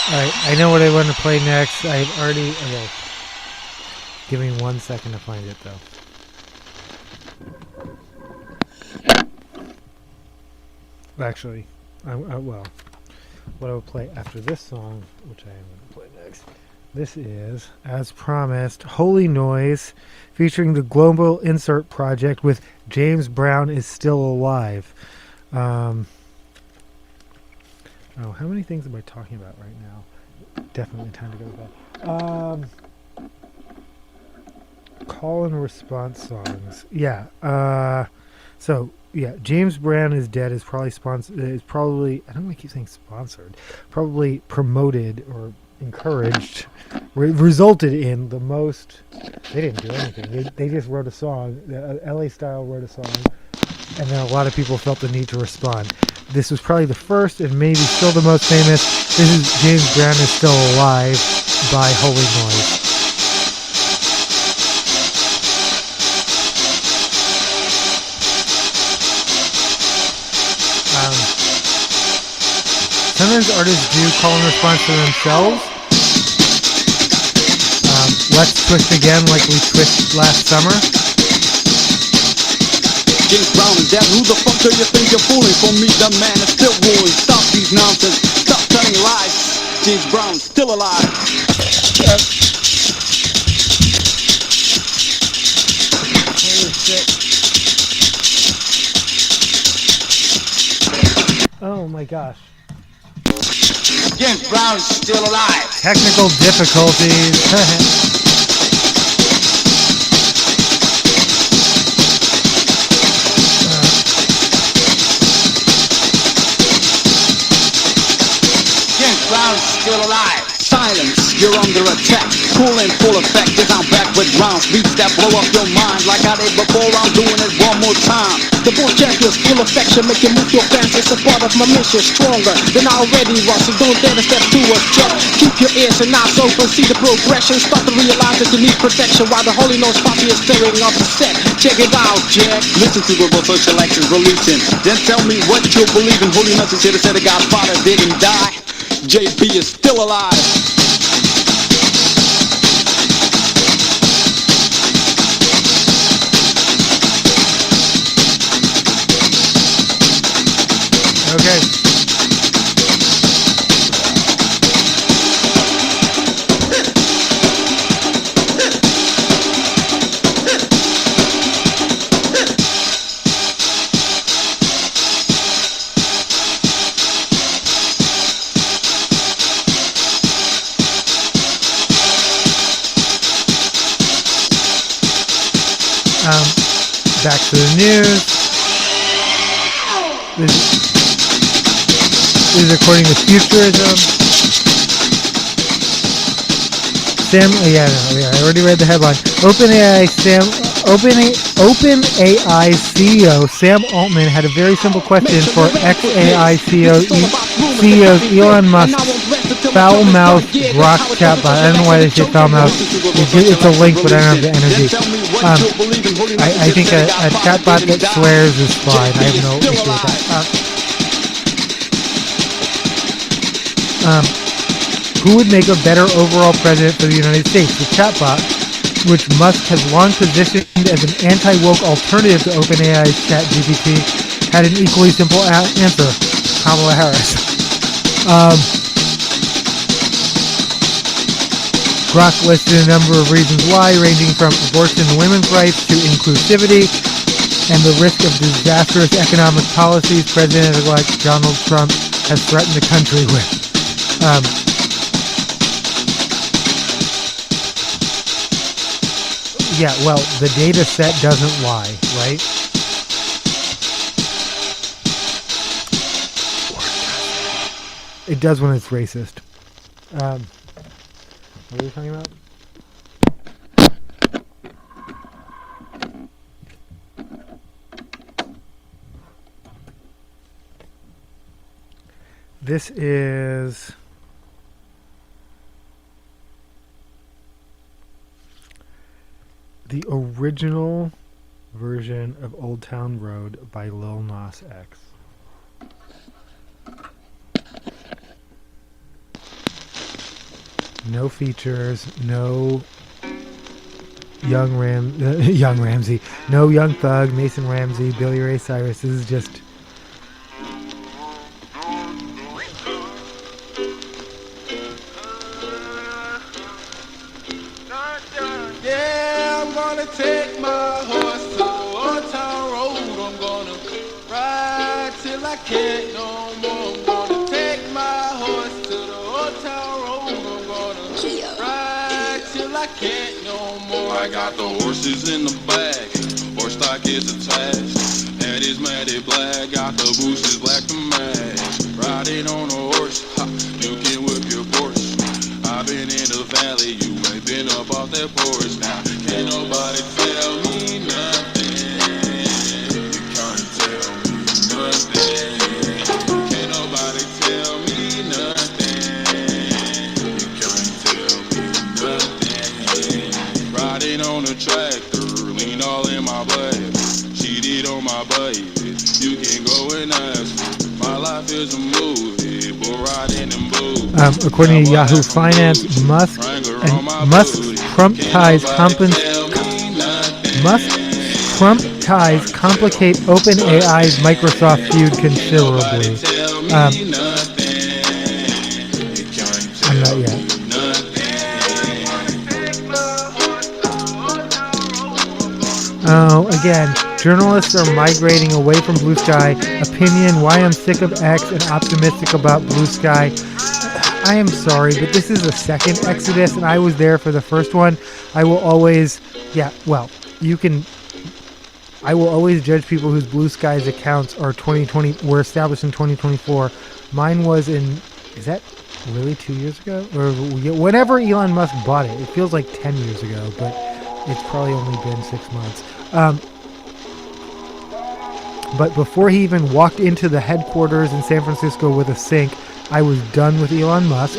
Alright, I know what I want to play next. I've already... Okay. Give me 1 second to find it, though. Actually, well, what I will play after this song, which I am going to play next, this is, as promised, Holy Noise, featuring the Global Insert Project with James Brown is Still Alive. Oh, how many things am I talking about right now? Definitely time to go to bed. Call and response songs. Yeah. So yeah, James Brown is Dead is probably I don't want to keep saying sponsored. Probably promoted or encouraged, resulted in the most. They didn't do anything. They just wrote a song. LA Style wrote a song, and then a lot of people felt the need to respond. This was probably the first and maybe still the most famous. This is James Brown is Still Alive by Holy Noise. Sometimes artists do call and response to themselves. Let's twist again like we twist last summer. James Brown is dead. Who the fuck do you think you're fooling? For me, the man is still ruling. Stop these nonsense. Stop telling lies. James Brown still alive. Oh my gosh. James Brown is still alive. Technical difficulties. Brown's still alive. Silence, you're under attack. Cool in full effect, cause I'm back with rounds. Beats that blow up your mind like I did before. I'm doing it one more time. The voice check is full affection, make you move your fancy. It's a part of my mission, stronger than I already was. So don't dare to step to us, Chuck. Keep your ears and eyes open, see the progression. Start to realize that you need protection while the Holy Nose Posse is stirring up the set. Check it out, Jack. Listen to the voice selections releasing. Then tell me what you believe in. Holy Nose is here to say the Godfather didn't die. JB is still alive. Okay. Back to the news. This is according to Futurism. I already read the headline. OpenAI CEO Sam Altman had a very simple question for ex-AI CEO Elon Musk. foul mouth Grok chatbot. I don't know why they say foul mouth. It's a link, but I don't have the energy. I think a chatbot that swears is fine. I have no issue with that. Who would make a better overall president for the United States? The chatbot, which Musk has long positioned as an anti-woke alternative to OpenAI's ChatGPT, had an equally simple answer: Kamala Harris. Grok listed a number of reasons why, ranging from abortion and women's rights to inclusivity and the risk of disastrous economic policies President-elect Donald Trump has threatened the country with. Yeah, well, the data set doesn't lie, right? It does when it's racist. What are we talking about? This is the original version of Old Town Road by Lil Nas X. No features, no Young Ramsey, no Young Thug, Mason Ramsey, Billy Ray Cyrus. This is just take my horse to Old Town Road. I'm gonna ride till I can't no more. I'm gonna take my horse to the Old Town Road. I'm gonna ride till I can't no more. I got the horses in the bag, horse stock is attached, and it's matted black, got the boosters black to match. Riding on a horse, ha, you can whip your Porsche. I've been in the valley, you ain't been up off that porch now. Can't nobody tell me nothing. You can't tell me nothing. Can't nobody tell me nothing. You can't tell me nothing. Riding on a tractor, lean all in my blood. Cheated on my baby, you can go and ask me. My life is a movie, but riding in boots. According to Yahoo Finance, Musk's Trump ties complicate OpenAI's Microsoft feud considerably. I'm not yet. Oh, again, journalists are migrating away from Blue Sky. Opinion, why I'm sick of X and optimistic about Blue Sky. I am sorry, but this is the second Exodus, and I was there for the first one. I will always, I will always judge people whose Blue Skies accounts were established in 2024. Mine was is that really 2 years ago? Or whenever Elon Musk bought it. It feels like 10 years ago, but it's probably only been 6 months. But before he even walked into the headquarters in San Francisco with a sink, I was done with Elon Musk.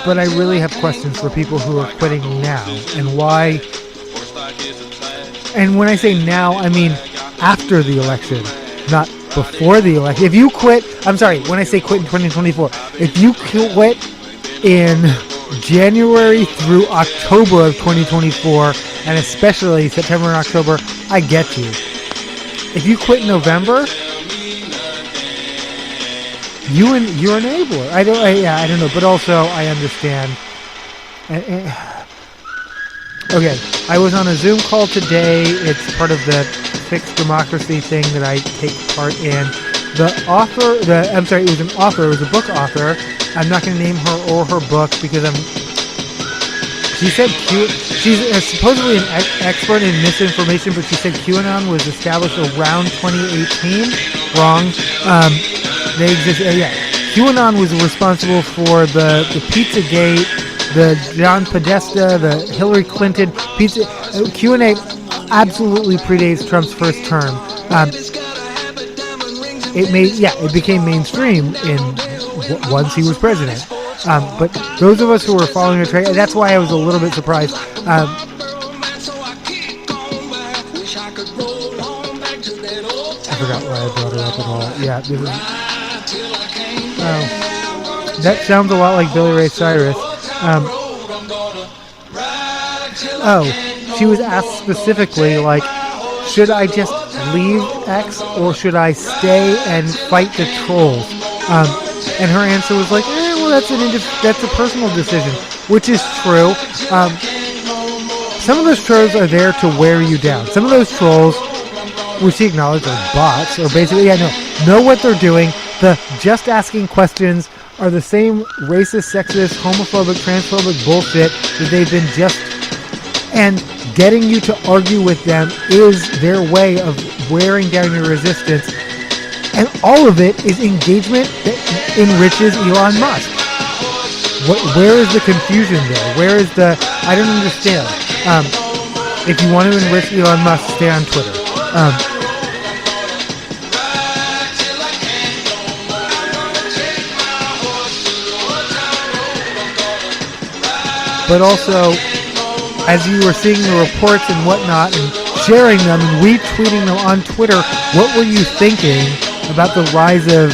But I really have questions for people who are quitting now and why. And when I say now, I mean after the election, not before the election. If you quit, I'm sorry, when I say quit in 2024, if you quit in January through October of 2024, and especially September and October, I get you. If you quit in November, you're an enabler. I don't know, but also I understand. Okay, I was on a Zoom call today. It's part of the Fixed Democracy thing that I take part in. It was an author, it was a book author. I'm not going to name her or her book because she said she's supposedly an expert in misinformation, but she said QAnon was established around 2018. Wrong. They exist. QAnon was responsible for the Pizzagate, the John Podesta, the Hillary Clinton pizza Q&A absolutely predates Trump's first term. It became mainstream once he was president. But those of us who were following the trade, that's why I was a little bit surprised. I forgot why I brought it up at all. Yeah, that sounds a lot like Billy Ray Cyrus. She was asked specifically, like, should I just leave X or should I stay and fight the trolls? And her answer was like, well, that's a personal decision, which is true. Some of those trolls are there to wear you down. Some of those trolls, which she acknowledged are bots, or basically, know what they're doing. The just asking questions are the same racist, sexist, homophobic, transphobic bullshit that they've been and getting you to argue with them is their way of wearing down your resistance. And all of it is engagement that enriches Elon Musk. Where is the confusion there? Where is I don't understand. If you want to enrich Elon Musk, stay on Twitter. But also, as you were seeing the reports and whatnot and sharing them and retweeting them on Twitter, what were you thinking about the rise of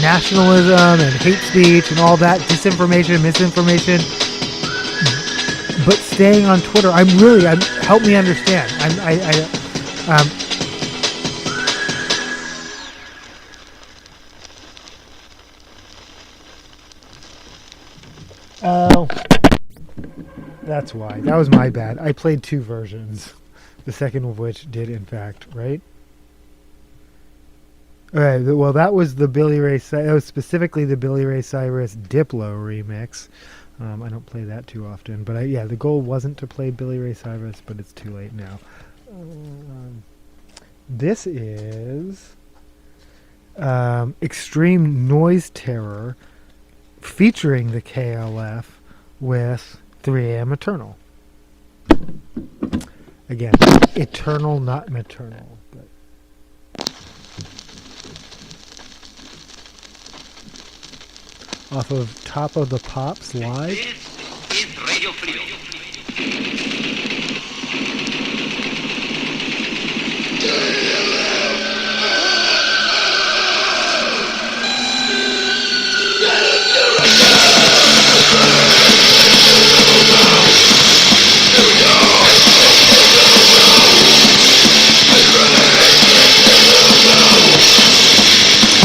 nationalism and hate speech and all that disinformation, misinformation? But staying on Twitter, help me understand. Oh, that's why. That was my bad. I played two versions. The second of which did, in fact, right? All right. Well, that was the Billy Ray. That was specifically the Billy Ray Cyrus Diplo remix. I don't play that too often, but the goal wasn't to play Billy Ray Cyrus, but it's too late now. This is Extreme Noise Terror featuring the KLF with 3AM Eternal. Again, eternal, not maternal. But off of Top of the Pops Live. This is Radio Freedom.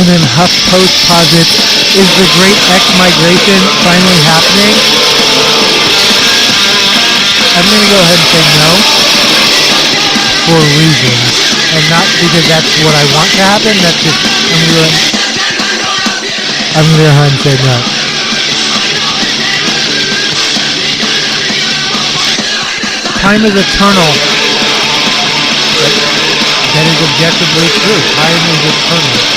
And then HuffPost posits, is the great X-migration finally happening? I'm going to go ahead and say no, for a reason. And not because that's what I want to happen, that's just, I'm going to go ahead and say no. Time is eternal. That is objectively true. Time is eternal.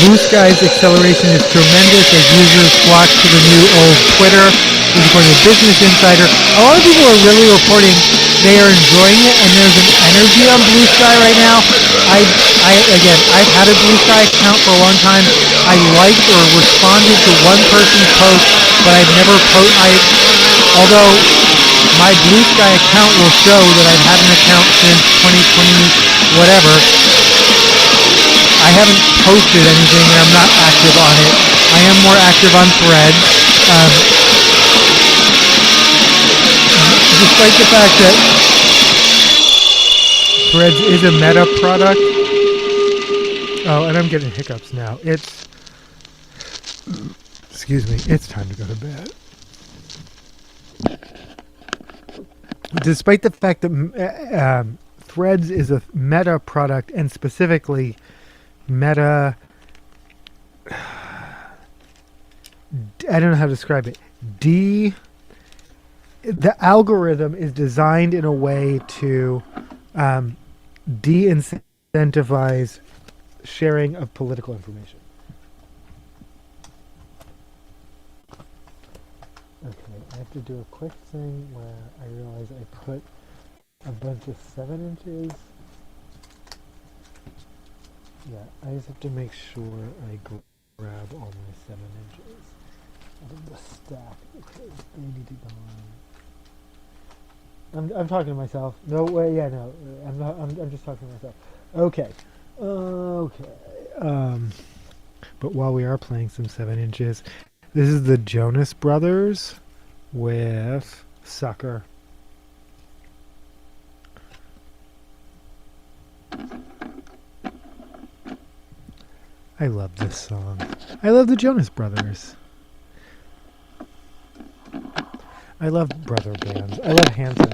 Blue Sky's acceleration is tremendous as users flock to the new old Twitter. This is according to Business Insider. A lot of people are really reporting they are enjoying it, and there's an energy on Blue Sky right now. I've had a Blue Sky account for a long time. I liked or responded to one person's post, but I've never although my Blue Sky account will show that I've had an account since 2020, whatever. I haven't posted anything, and I'm not active on it. I am more active on Threads. Despite the fact that Threads is a meta product. Oh, and I'm getting hiccups now. Excuse me, it's time to go to bed. Despite the fact that Threads is a meta product, and specifically meta, I don't know how to describe it. The algorithm is designed in a way to de-incentivize sharing of political information. Okay, I have to do a quick thing where I realize I put a bunch of 7 inches. Yeah, I just have to make sure I grab all my 7 inches out of the stack because they need to go on. I'm talking to myself. No way. Yeah, no. I'm not. I'm just talking to myself. Okay. But while we are playing some 7 inches, this is the Jonas Brothers with Sucker. I love this song. I love the Jonas Brothers. I love brother bands. I love Hanson.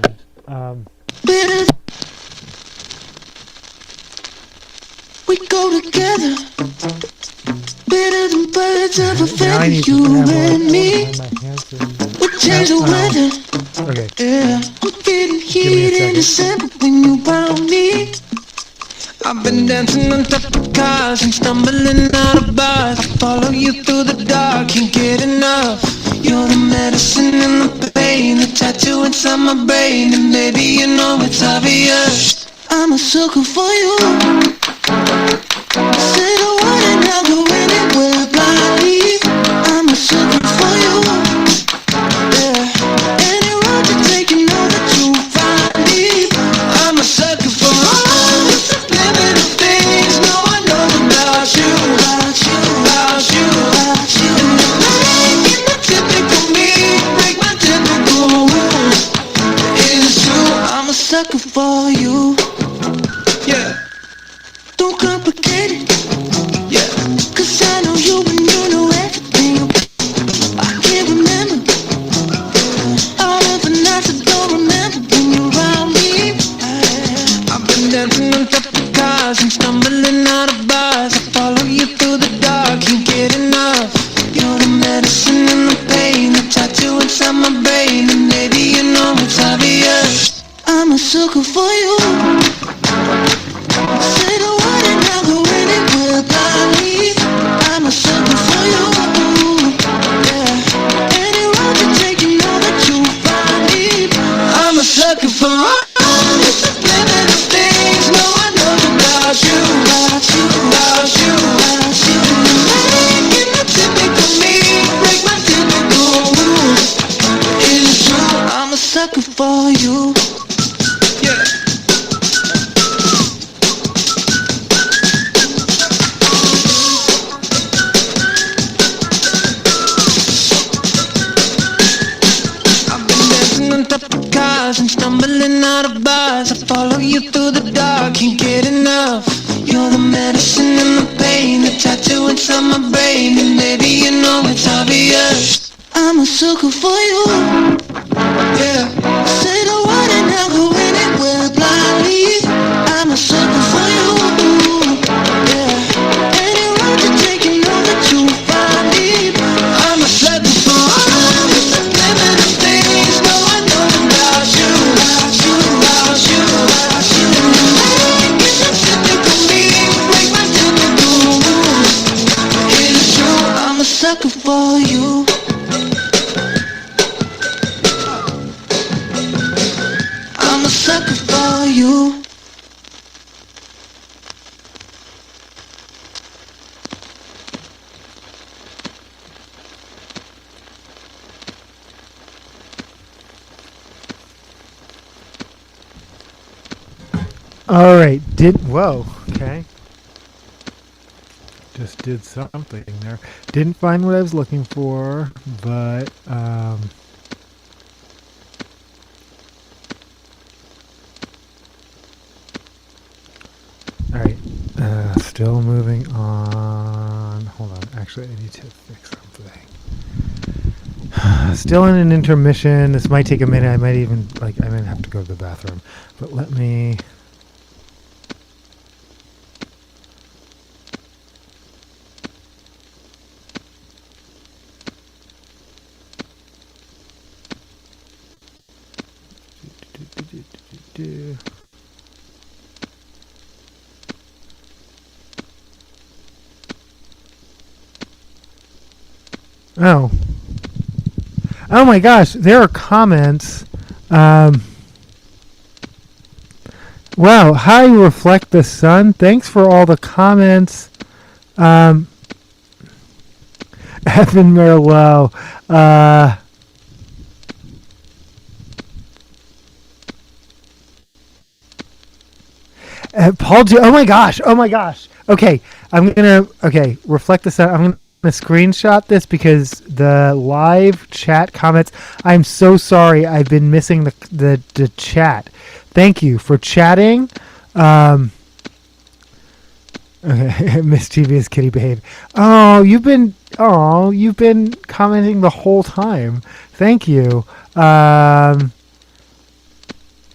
We go together, better than birds of a Now I feather, need to you grab and me. my Hanson. We change the weather, Okay. yeah. I'm getting me a heat in second. December when you found me. I've been dancing on top of cars and stumbling out of bars. I follow you through the dark, can't get enough. You're the medicine and the pain, the tattoo inside my brain, and maybe you know it's obvious. I'm a sucker for you. Say the word and I'll go anywhere blindly. I'm a sucker for you. Yeah. Any road you take, you know that you'll find me. I'm a sucker for all the subliminal things no one knows about you. About you, about you, about you. And you're making the typical me break my typical rules. It's true, I'm a sucker for you. Yeah. Don't complicate it. Yeah. Cause I know you and you know everything. I can't remember all of the nights I don't remember when you're around me. I've been dancing on top of cars and stumbling out of bars. I follow you through the dark, can't get enough. You're the medicine and the pain, the tattoo inside my brain, and maybe you know it's obvious. I'm a sucker for you. Say the word and I'll go anywhere blindly. I'm a sucker for you. Yeah. Any road you take, you know that you'll find me. I'm a sucker for all the subliminal things no one knows about you. About you, about you, about you. Making the typical me break my typical rules. It's true, I'm a sucker for you. Yeah. On top of cars and stumbling out of bars. I follow you through the dark, can't get enough. You're the medicine and the pain, the tattoo inside my brain, and maybe you know it's obvious. I'm a sucker for you. Yeah. Say the word and I'll go anywhere blindly. I'm a sucker for you. Yeah. Any road you take, you know that you'll find me. I'm a sucker for all the subliminal things no one knows about you. About you, about you, about you. Making the typical me break my typical rules. It's true, I'm a sucker for you. sucker for you. All right. Whoa. Okay. Just did something there. Didn't find what I was looking for, but all right. Still moving on. Hold on. Actually, I need to fix something. Still in an intermission. This might take a minute. I might have to go to the bathroom. But let me. Oh. Oh my gosh, there are comments. Wow, hi, Reflect the Sun. Thanks for all the comments. Evan Merlot. Paul G. Oh my gosh. Okay, Reflect the Sun. I'm gonna screenshot this because the live chat comments. I'm so sorry. I've been missing the chat. Thank you for chatting. Okay, mischievous kitty behave. Oh, you've been commenting the whole time. Thank you. And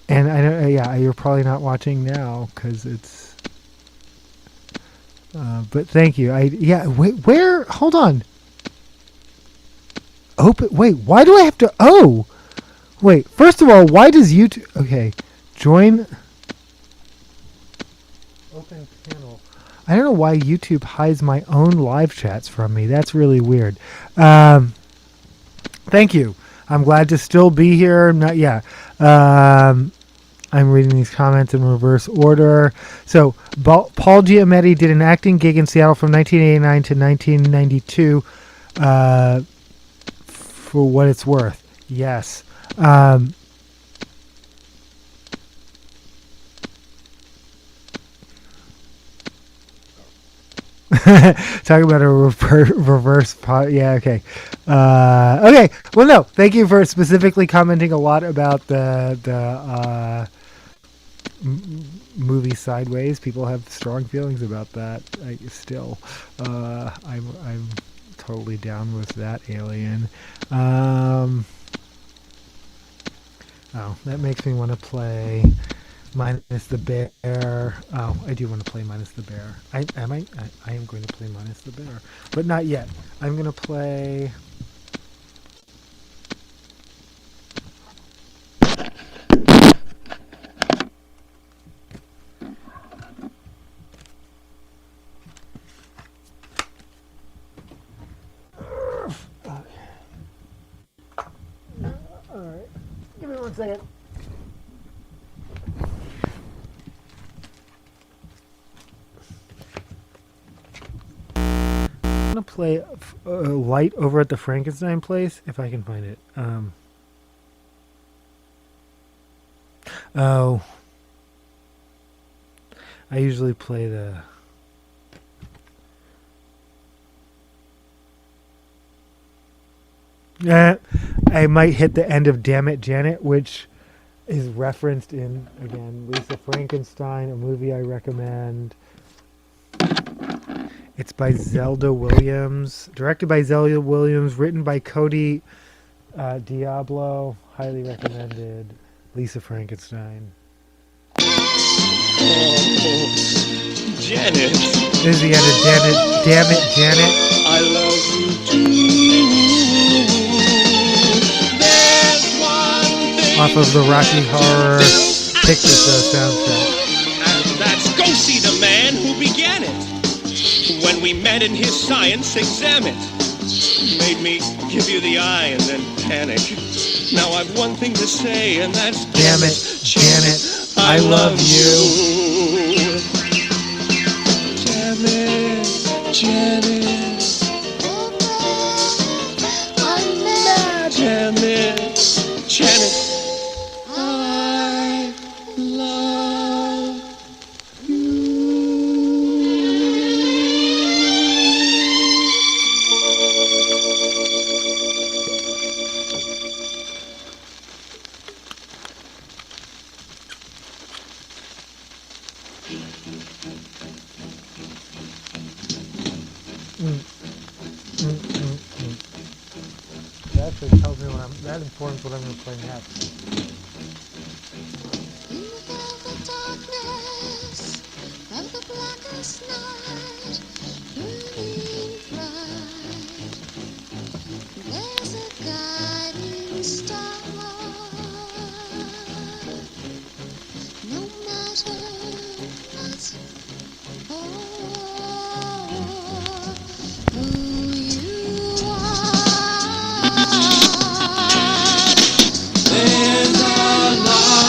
I know, yeah, you're probably not watching now because it's. But thank you. Where? Hold on. Open. Wait. Why do I have to? Oh. Wait. First of all, why does YouTube? Okay. Join. Open panel. I don't know why YouTube hides my own live chats from me. That's really weird. Thank you. I'm glad to still be here. I'm reading these comments in reverse order. So, Paul Giametti did an acting gig in Seattle from 1989 to 1992. For what it's worth, yes. Talk about a reverse yeah, okay. Okay, well, no, thank you for specifically commenting a lot about the movie Sideways. People have strong feelings about that. I'm totally down with that alien. Oh, that makes me want to play Minus the Bear. Oh, I do want to play Minus the Bear. I am going to play Minus the Bear, but not yet. I'm going to play. All right, give me 1 second. I'm gonna play Light over at the Frankenstein place if I can find it. Oh, I usually play the. I might hit the end of Damn It, Janet, which is referenced in, again, Lisa Frankenstein, a movie I recommend. It's by Zelda Williams, directed by Zelda Williams, written by Cody Diablo, highly recommended. Lisa Frankenstein. Janet. This is the end of Damn It, Janet. I love you too. There's one thing Off of the Rocky Horror Picture Show soundtrack. and that's go see the man who began it. When we met in his science exam, it made me give you the eye and then panic. Now I've one thing to say, and that's Damn it, Janet, I love you. Damn it, Janet. Damn it, Janet. I love That actually tells me that informs what I'm going to play next. There's a guiding star. No matter what or who you are, there's a light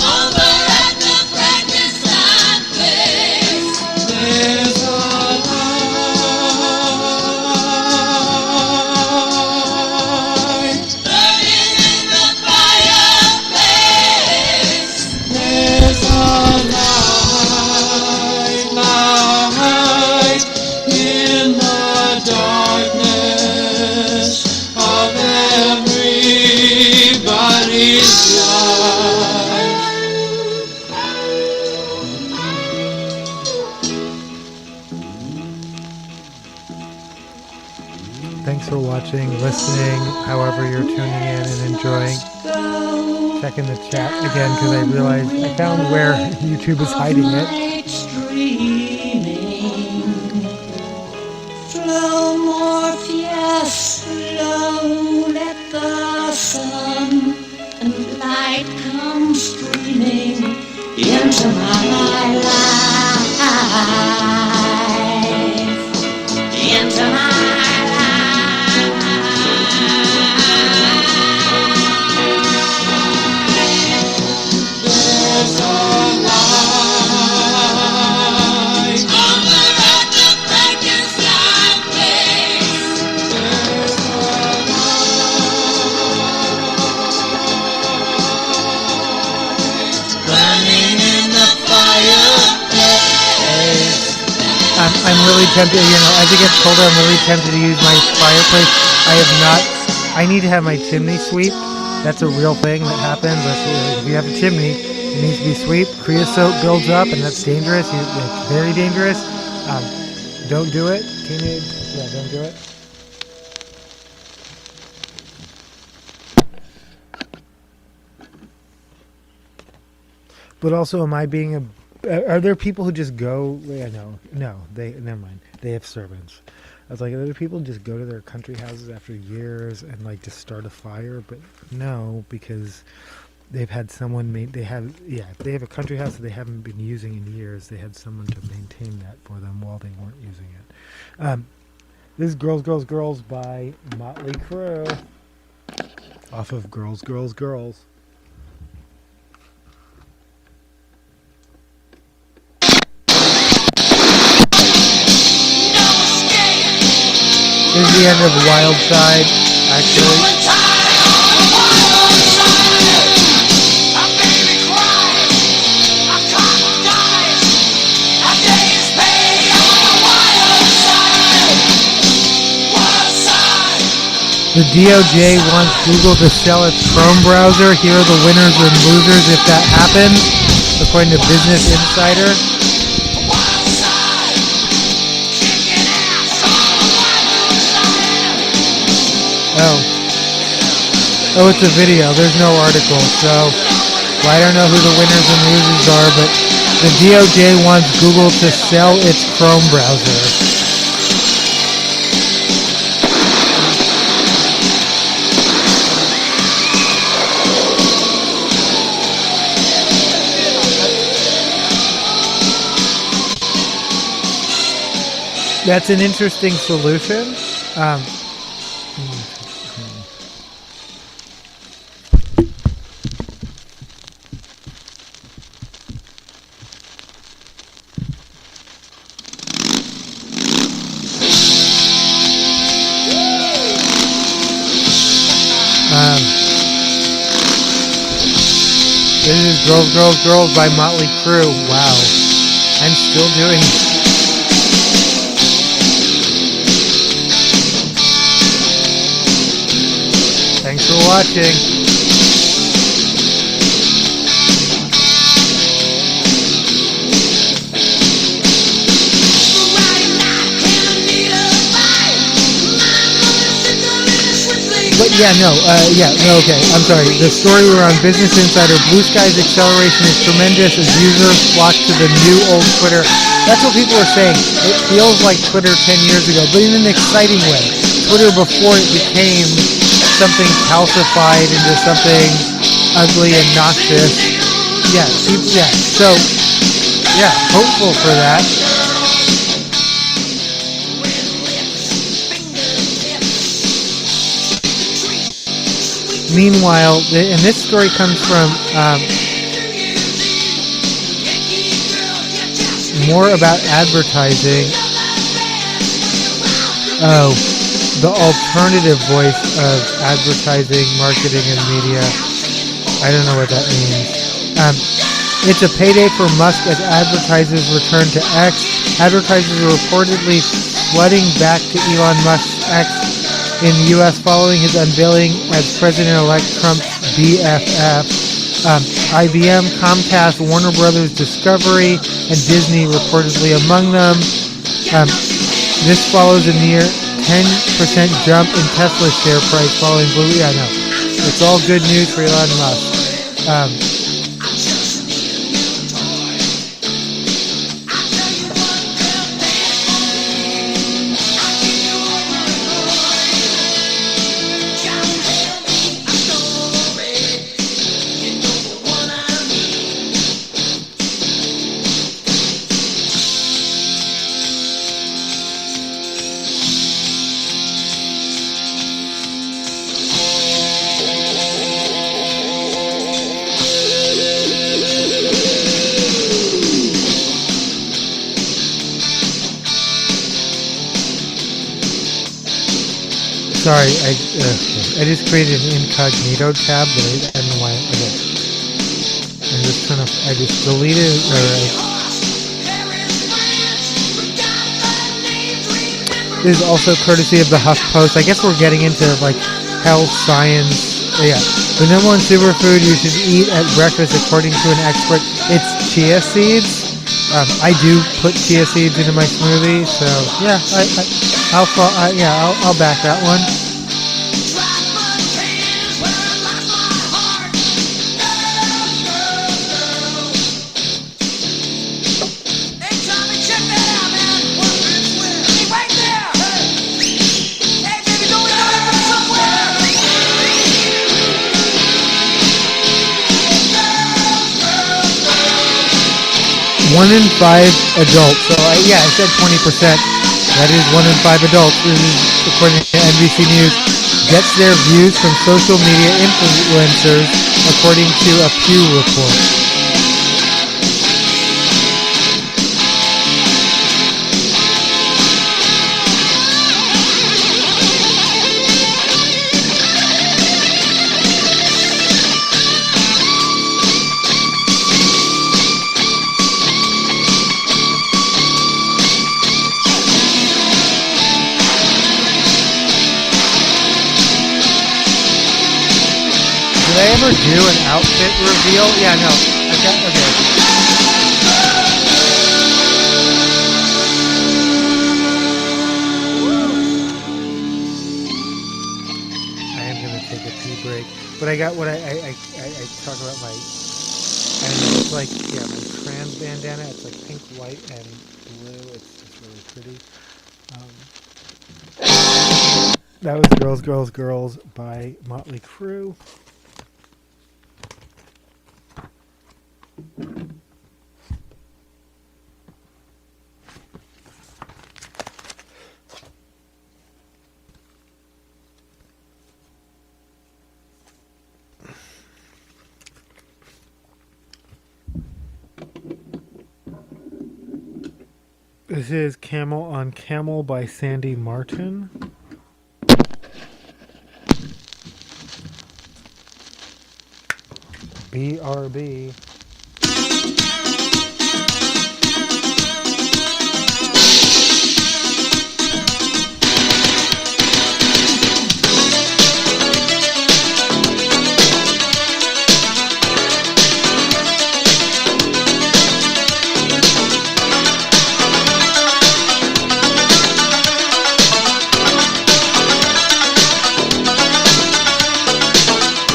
over at the Frankenstein place. There's a light burning in the fireplace. There's a light in the darkness of everybody's life. Thanks for watching, listening, however you're tuning in and enjoying. Checking the chat again because I realized I found where YouTube is hiding it. Flow, Morpheus, flow, let the sun and light come streaming into my life, into my life. There's a light over at the Frankenstein place. There's a light burning in the fireplace. I'm really tempted, as it gets colder, I'm really tempted to use my fireplace. I have not, I need to have my chimney sweep. That's a real thing that happens. If you have a chimney, it needs to be swept. Creosote builds up, and that's dangerous. It's very dangerous. Don't do it. Don't do it. But also, am I being are there people who just go? Yeah, no, never mind. They have servants. I was like, are there people who just go to their country houses after years and like just start a fire? But no, because they've had someone if they have a country house that they haven't been using in years, they had someone to maintain that for them while they weren't using it. This is Girls, Girls, Girls by Motley Crue off of Girls, Girls, Girls. This is the end of Wild Side, actually. The DOJ wants Google to sell its Chrome browser. Here are the winners and losers if that happens, according to Business Insider. Oh, it's a video. There's no article, so I don't know who the winners and losers are, but the DOJ wants Google to sell its Chrome browser. That's an interesting solution. This is Girls, Girls, Girls by Motley Crue. Wow. I'm still doing it. Thanks for watching. But okay. I'm sorry. The story we're on Business Insider. Blue Sky's acceleration is tremendous as users flock to the new old Twitter. That's what people are saying. It feels like Twitter 10 years ago, but in an exciting way. Twitter before it became something calcified into something ugly and noxious. So, hopeful for that. Meanwhile, and this story comes from more about advertising. Oh, the alternative voice of advertising, marketing, and media. I don't know what that means. It's a payday for Musk as advertisers return to X. Advertisers are reportedly flooding back to Elon Musk's X in the U.S. following his unveiling as President-elect Trump's BFF. IBM, Comcast, Warner Brothers, Discovery, and Disney reportedly among them. This follows a near 10% jump in Tesla's share price following Blue. Yeah, no. It's all good news for Elon Musk. Sorry, I just created an incognito tab, but I don't know why. Okay. I just deleted it. This is also courtesy of the HuffPost. I guess we're getting into like health, science. Yeah. The number one superfood you should eat at breakfast, according to an expert, it's chia seeds. I do put chia seeds into my smoothie, so yeah, I'll back that one. One in 5 adults. So I said 20%. That is 1 in 5 adults. This is according to NBC News. Gets their views from social media influencers, according to a Pew report. Did I ever do an outfit reveal? Yeah, no. Okay. I am gonna take a pee break. But I got what I talk about my. And it's like my trans bandana. It's like pink, white, and blue. It's just really pretty. That was Girls, Girls, Girls by Motley Crue. This is Camel on Camel by Sandy Martin. BRB.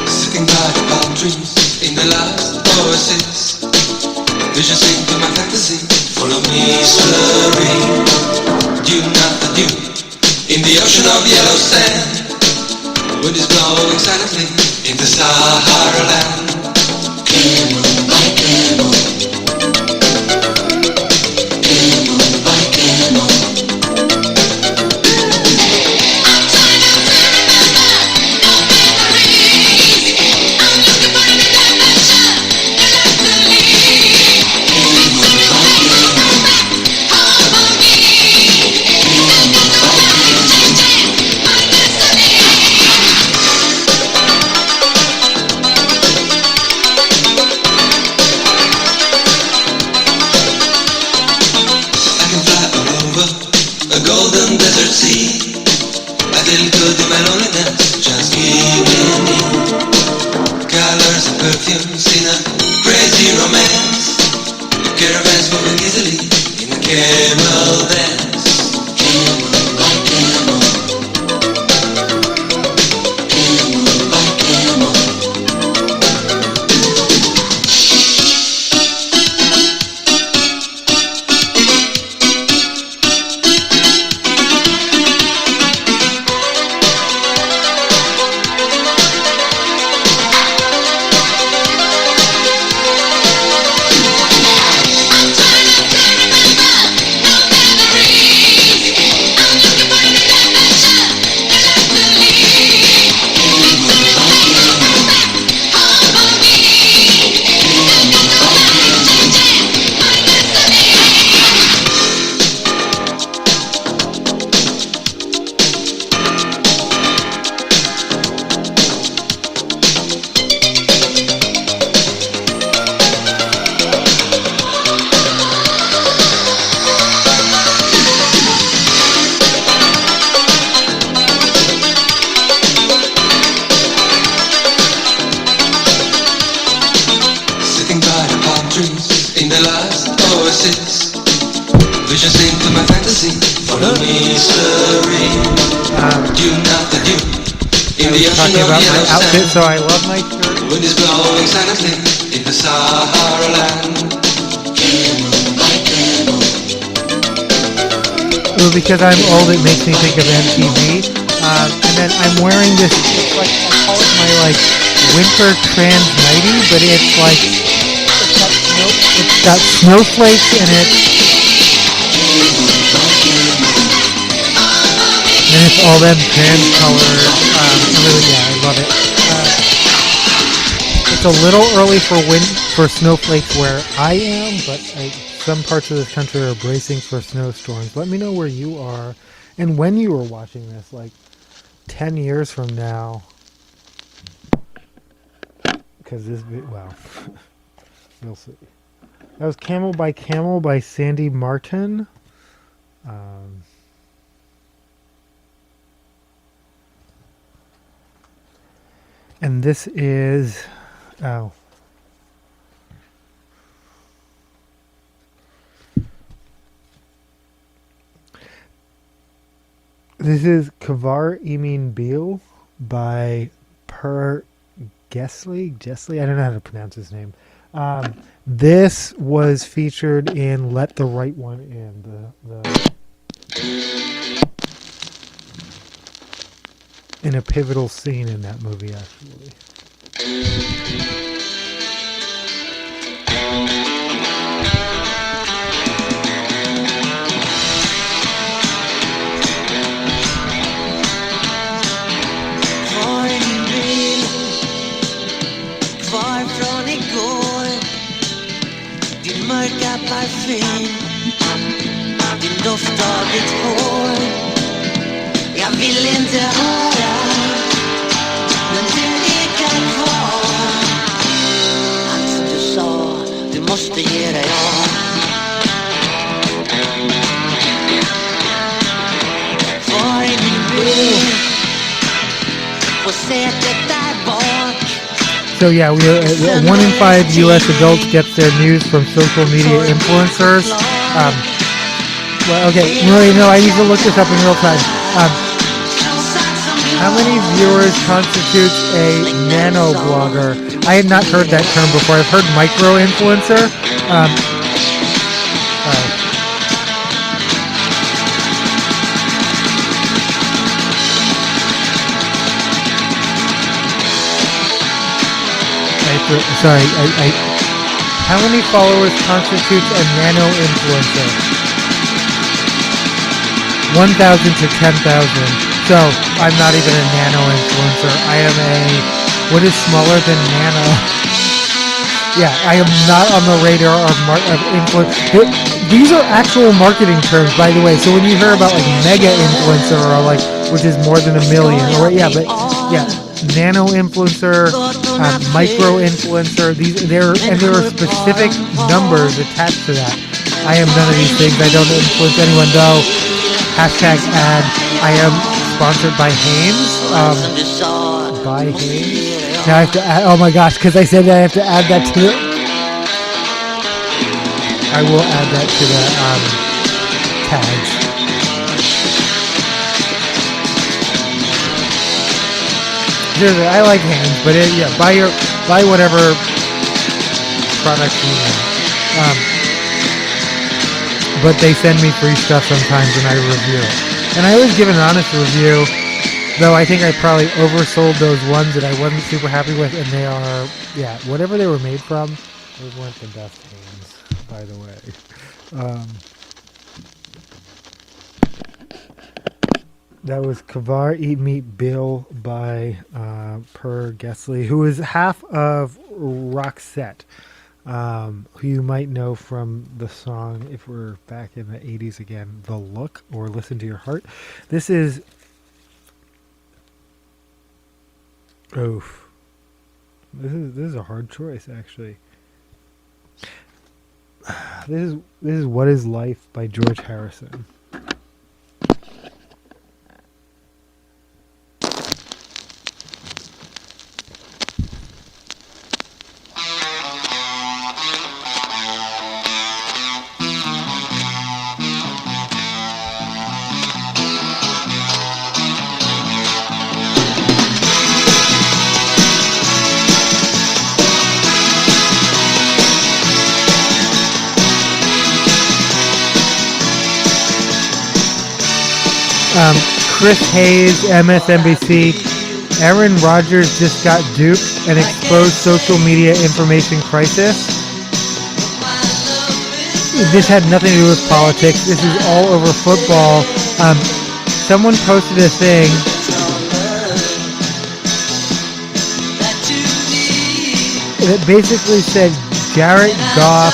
Sitting by the palm trees in the last oasis, vision sing to my fantasy, full of mystery. Dune after dune, in the ocean of yellow sand, wind is blowing silently in the Sahara land. Camel by camel, camel by camel. A golden desert sea, I feel good in my loneliness, just giving in colors and perfumes in a crazy romance. Caravans moving easily in a camel dance. Camel by camel, camel by camel. In the last oasis, vision sing to my fantasy, full of mystery. Dune after dune, in the ocean Talking of about my yellow outfit, sand, so I love my shirt. wind is blowing silently in the Sahara land. Camel by camel. Well, because I'm old, it makes me think of MTV. And then I'm wearing this, it's like, I call it my, like, winter trans nightie, but it's like, it's got snowflakes in it. And it's all them trans colors. Really, yeah, I love it. It's a little early for snowflakes where I am, but some parts of this country are bracing for snowstorms. Let me know where you are and when you were watching this, like 10 years from now. Because this, well, you'll see. That was Camel by Sandy Martin. And this is, this is Kavar Emin Beal by Per Gessly. I don't know how to pronounce his name. This was featured in Let the Right One In, in a pivotal scene in that movie, actually. Kvar från igår, din mörka parfym, din doft av ditt hår. Jag vill inte höra, men du ekar kvar. So yeah, 1 in 5 U.S. adults gets their news from social media influencers. Well, okay, no, I need to look this up in real time. How many viewers constitutes a nano blogger? I had not heard that term before. I've heard micro influencer. How many followers constitutes a nano influencer? 1,000 to 10,000. So I'm not even a nano influencer. I am what is smaller than nano? Yeah, I am not on the radar of influence. These are actual marketing terms, by the way. So when you hear about like mega influencer or like, which is more than 1 million, or nano influencer, micro influencer. There are specific numbers attached to that. I am none of these things. I don't influence anyone though. Hashtag ad. I am sponsored by Hanes. By Hanes. Now I have to add, oh my gosh, because I said that I have to add that to it. I will add that to the tags. Seriously, I like Hanes, but buy whatever product you want. But they send me free stuff sometimes and I review it. And I always give an honest review, though I think I probably oversold those ones that I wasn't super happy with, and they are, whatever they were made from, those weren't the best Hanes, by the way. That was Kavar Eat Meat Bill by Per Gessler, who is half of Roxette. Who you might know from the song, if we're back in the 80s again, The Look, or Listen to Your Heart. This is... Oof. This is a hard choice, actually. This is What Is Life by George Harrison. Chris Hayes, MSNBC. Aaron Rodgers just got duped and exposed social media information crisis. This had nothing to do with politics. This is all over football. Someone posted a thing. It basically said Jared Goff,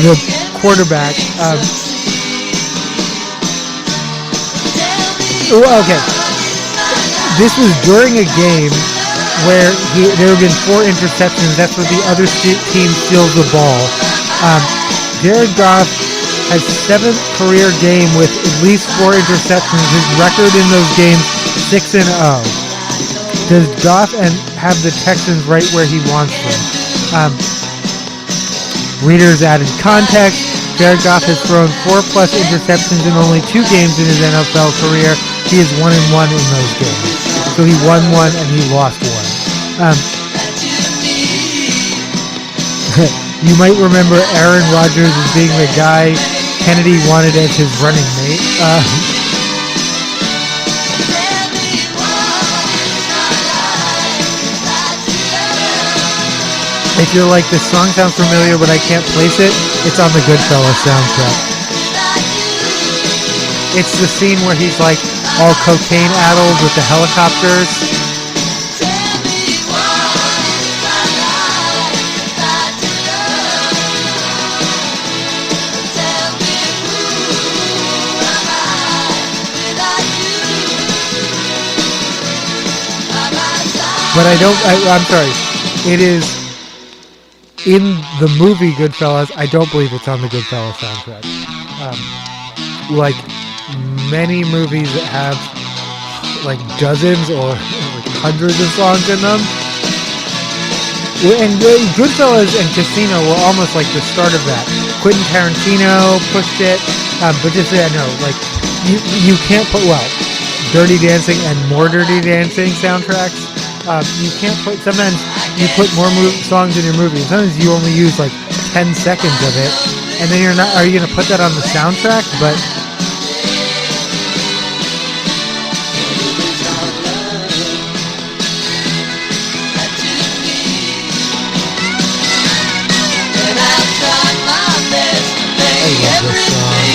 the quarterback. Okay. This was during a game where there have been 4 interceptions. That's where the other team steals the ball. Jared Goff has 7th career game with at least 4 interceptions. His record in those games, 6-0. Does Goff have the Texans right where he wants them? Readers added context. Jared Goff has thrown 4+ interceptions in only 2 games in his NFL career. He is 1-1 in those games. So he won 1 and he lost 1. You might remember Aaron Rodgers as being the guy Kennedy wanted as his running mate. If you're like, this song sounds familiar but I can't place it, it's on the Goodfellas soundtrack. It's the scene where he's like all cocaine-addled with the helicopters. But I'm sorry, it is in the movie Goodfellas. I don't believe it's on the Goodfellas soundtrack. Like many movies that have like dozens or like hundreds of songs in them, And Goodfellas and Casino were almost like the start of that. Quentin Tarantino pushed it, but just like you can't put Dirty Dancing and more Dirty Dancing soundtracks. You can't put. Sometimes you put more songs in your movie. Sometimes you only use like 10 seconds of it, and then you're not. Are you going to put that on the soundtrack? But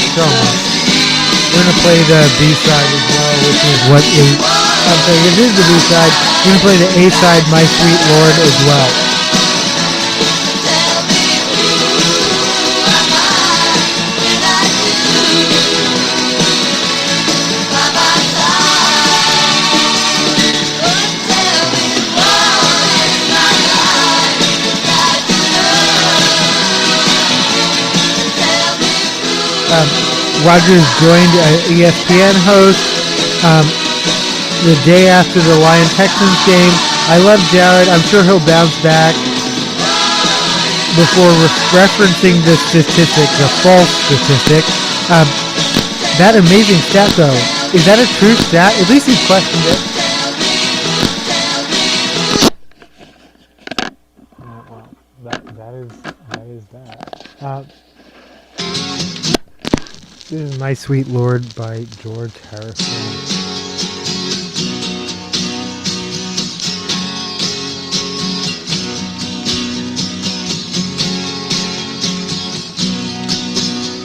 so much. We're going to play the B-side as well, which is what is... I'm saying it is the B-side. We're going to play the A-side, My Sweet Lord, as well. Rogers joined an ESPN host the day after the Lions-Texans game. I love Jared. I'm sure he'll bounce back. Before referencing the statistic, the false statistic, that amazing stat though, is that a true stat? At least he questioned it. That is that. This is My Sweet Lord by George Harrison.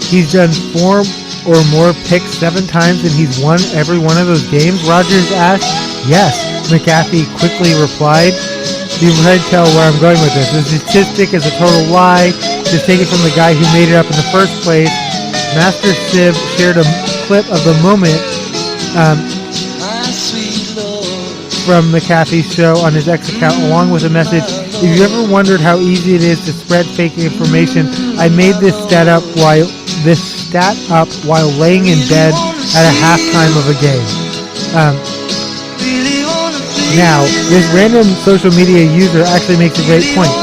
He's done 4 or more picks 7 times and he's won every one of those games? Rogers asked. Yes, McAfee quickly replied. You can already tell where I'm going with this. The statistic is a total lie. Just take it from the guy who made it up in the first place. Master Civ shared a clip of the moment from McAfee's show on his X account, along with a message. If you ever wondered how easy it is to spread fake information, I made this stat up while laying in bed at a halftime of a game. Now, this random social media user actually makes a great point.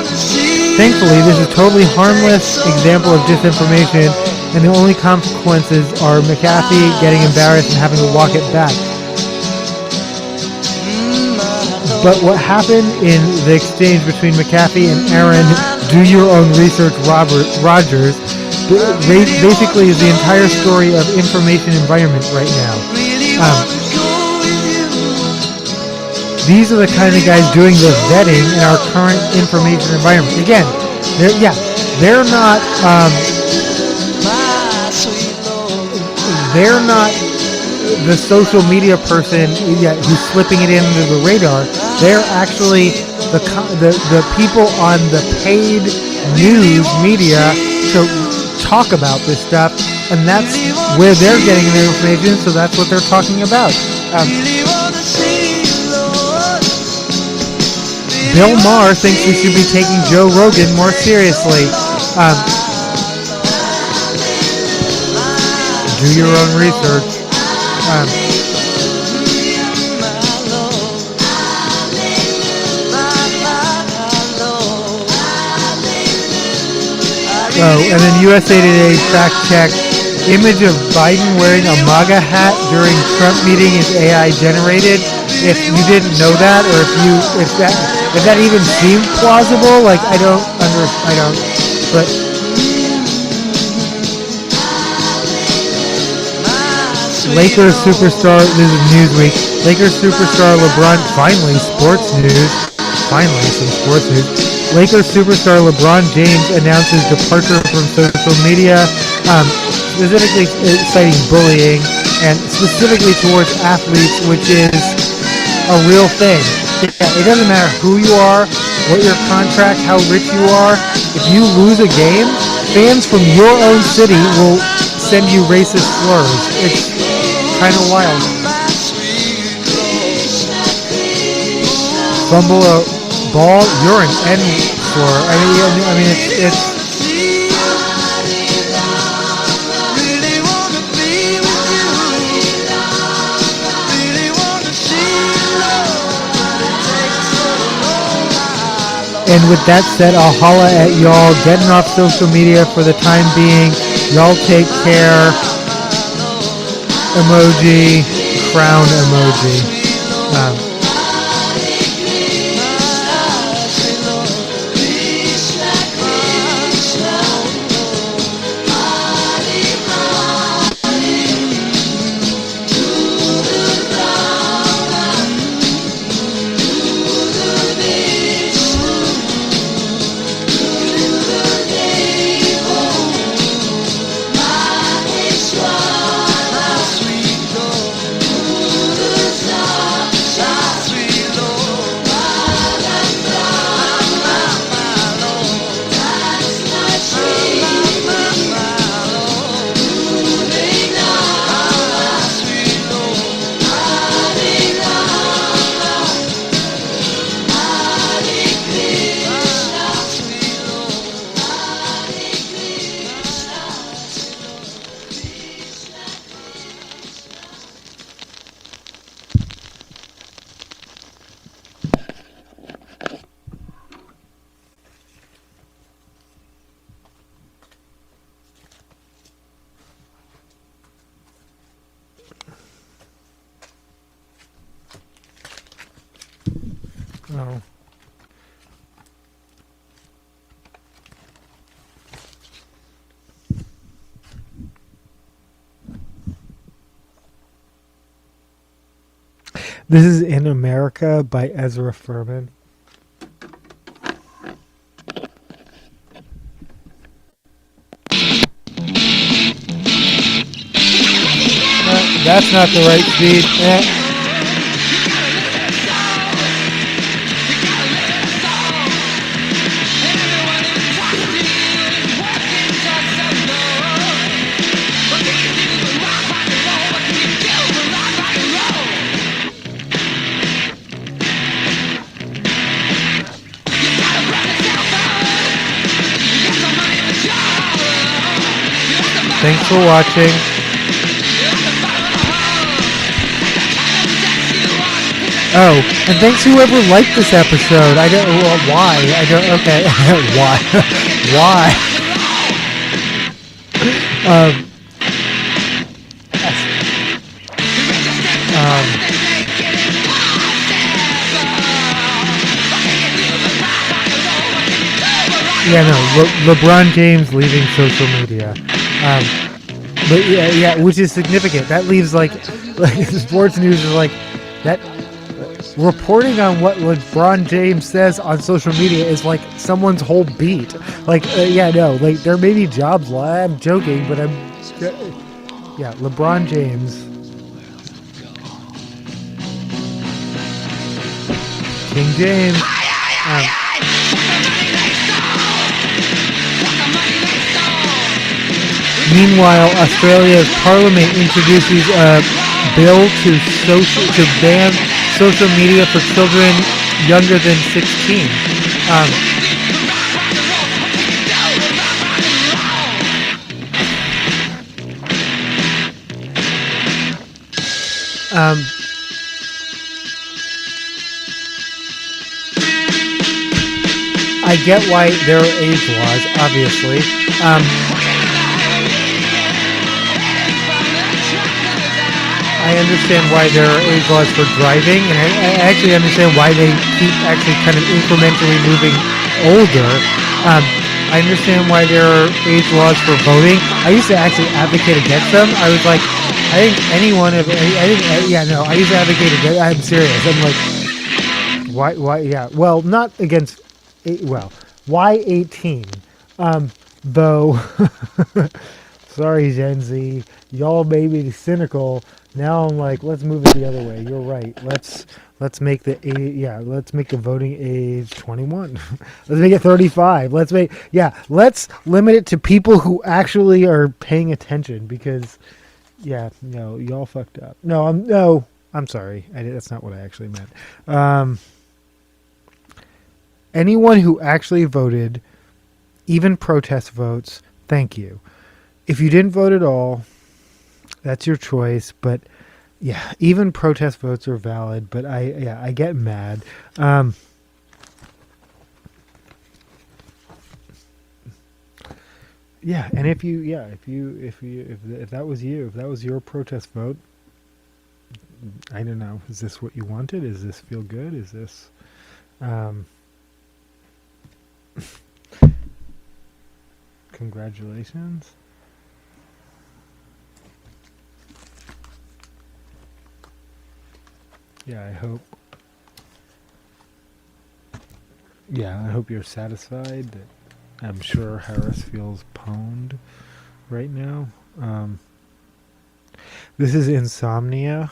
Thankfully, this is a totally harmless example of disinformation, and the only consequences are McAfee getting embarrassed and having to walk it back. But what happened in the exchange between McAfee and Aaron, do your own research, Rogers, basically is the entire story of information environment right now. These are the kind of guys doing the vetting in our current information environment. Again, they're not the social media person who's slipping it in under the radar. They're actually the people on the paid news media to talk about this stuff, and that's where they're getting their information, so that's what they're talking about. Bill Maher thinks we should be taking Joe Rogan more seriously. Do your own research. And then USA Today fact check. Image of Biden wearing a MAGA hat during Trump meeting is AI generated. If you didn't know that, or if that even seemed plausible, like I don't. But Lakers superstar. This is Newsweek. Lakers superstar LeBron. Finally, sports news. Finally, some sports news. Lakers superstar LeBron James announces departure from social media, specifically citing bullying and specifically towards athletes, which is a real thing. It doesn't matter who you are, what your contract, how rich you are. If you lose a game, fans from your own city will send you racist slurs. It's kind of wild. Fumble a ball, you're an N-slur. I mean, it's And with that said, I'll holla at y'all. Getting off social media for the time being. Y'all take care. Emoji, crown emoji. Oh. This is In America by Ezra Furman. That's not the right speed. Thanks for watching. Oh, and thanks whoever liked this episode. I don't why. I don't. Okay, why? Why? Yeah, no. LeBron James leaving social media. But yeah, which is significant. That leaves like sports news is like that. Reporting on what LeBron James says on social media is like someone's whole beat. Like, yeah, no, like there may be jobs. I'm joking, but yeah, LeBron James. King James. Meanwhile, Australia's parliament introduces a bill to ban social media for children younger than 16. I get why there are age laws, obviously. I understand why there are age laws for driving, and I actually understand why they keep actually kind of incrementally moving older. I understand why there are age laws for voting. I used to actually advocate against them. I was like, I think anyone of, I used to advocate against. I'm serious. I'm like, why? Yeah. Well, not against. Well, why 18? Though. Sorry, Gen Z. Y'all may be cynical. Now I'm like, let's move it the other way. You're right. Let's make the let's make the voting age 21. Let's make it 35. Let's limit it to people who actually are paying attention because no, y'all fucked up. No, I'm sorry. That's not what I actually meant. Anyone who actually voted, even protest votes, thank you. If you didn't vote at all, that's your choice, but yeah, even protest votes are valid, but I get mad. Yeah, and if that was you, if that was your protest vote, I don't know. Is this what you wanted? Is this feel good? Is this um, congratulations? Yeah, I hope. Yeah, I hope you're satisfied. I'm sure Harris feels pwned right now. This is Insomnia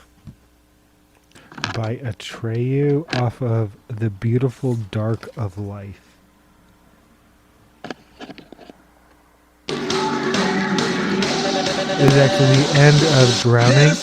by Atreyu off of The Beautiful Dark of Life. It is actually the end of Drowning.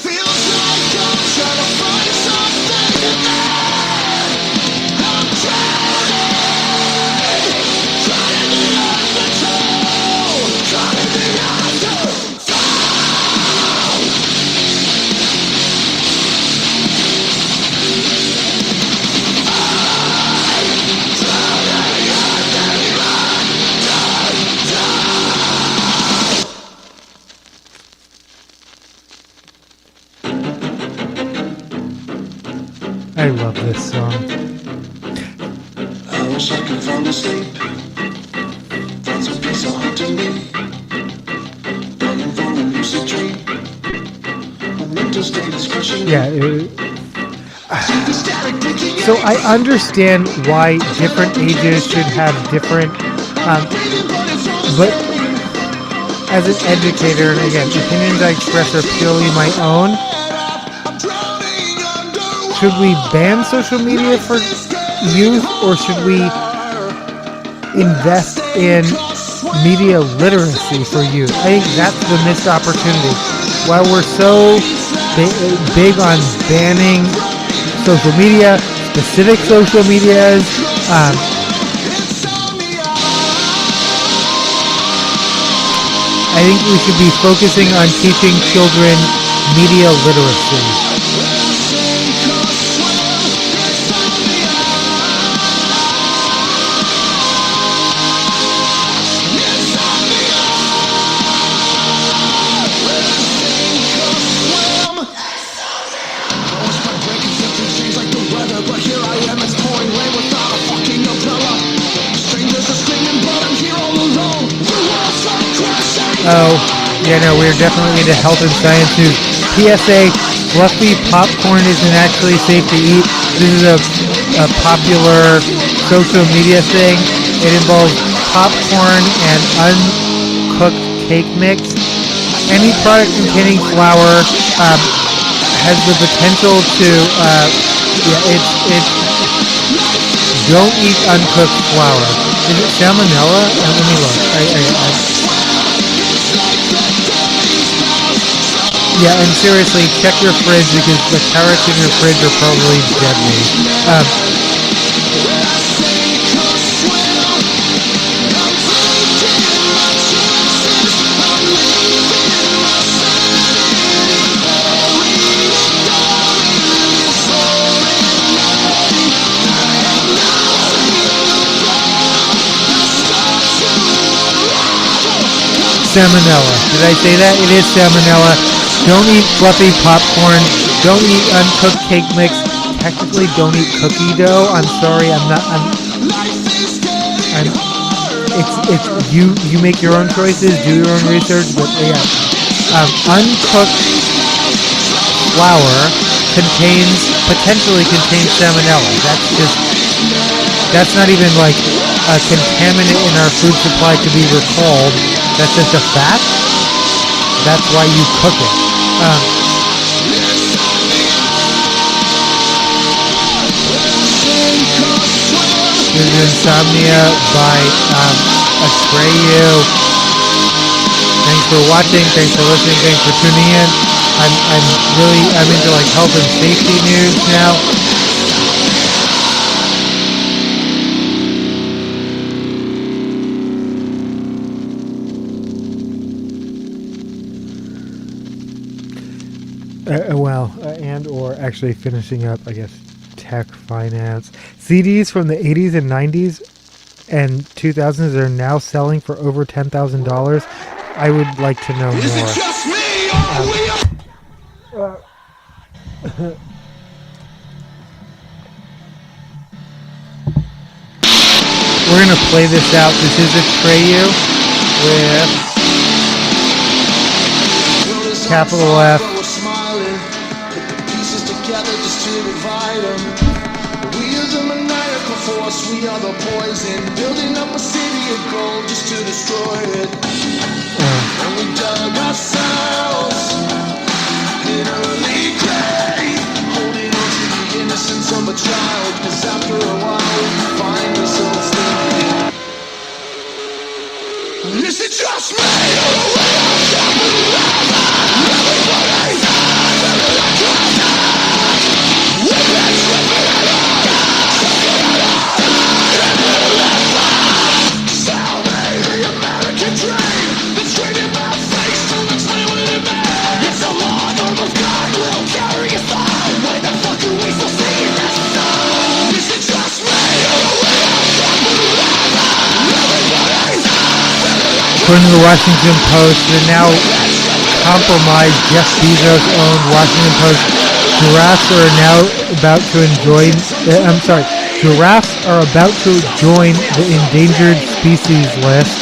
I love this song. I wish I could fall asleep. That's what peace ought to me. Praying for a lucid dream. My mental state is crushing. Yeah. So I understand why different ages should have different, but as an educator, and again, opinions I express are purely my own. Should we ban social media for youth, or should we invest in media literacy for youth? I think that's the missed opportunity. While we're so big on banning social media, specific social medias, I think we should be focusing on teaching children media literacy. Oh, yeah, no, we're definitely into health and science news. PSA, fluffy popcorn isn't actually safe to eat. This is a popular social media thing. It involves popcorn and uncooked cake mix. Any product containing flour has the potential to, don't eat uncooked flour. Is it salmonella? Let me look. Yeah, and seriously, check your fridge because the carrots in your fridge are probably deadly. Salmonella. Did I say that? It is salmonella. Don't eat fluffy popcorn. Don't eat uncooked cake mix. Technically, don't eat cookie dough. I'm sorry. It's you. You make your own choices. Do your own research. But yeah, uncooked flour potentially contains salmonella. That's not even like a contaminant in our food supply to be recalled. That's just a fact. That's why you cook it. This is Insomnia by Atreyu. Thanks for watching. Thanks for listening. Thanks for tuning in. I'm into like health and safety news now. And or actually finishing up, I guess, tech, finance, CDs from the 80s and 90s. and 2000s are now selling for over $10,000. I would like to know more. Just me or we are We're gonna play this out. This is Atreyu with capital F. We're smiling, put the pieces together just to divide them. We are the maniacal force, we are the poison, building up a city of gold just to destroy it. And we dug ourselves in early grave, holding on to the innocence of a child, 'cause after a while we find ourselves thinking, is it just me or we are According to the Washington Post, the now compromised Jeff Bezos-owned Washington Post, giraffes are now about to giraffes are about to join the endangered species list.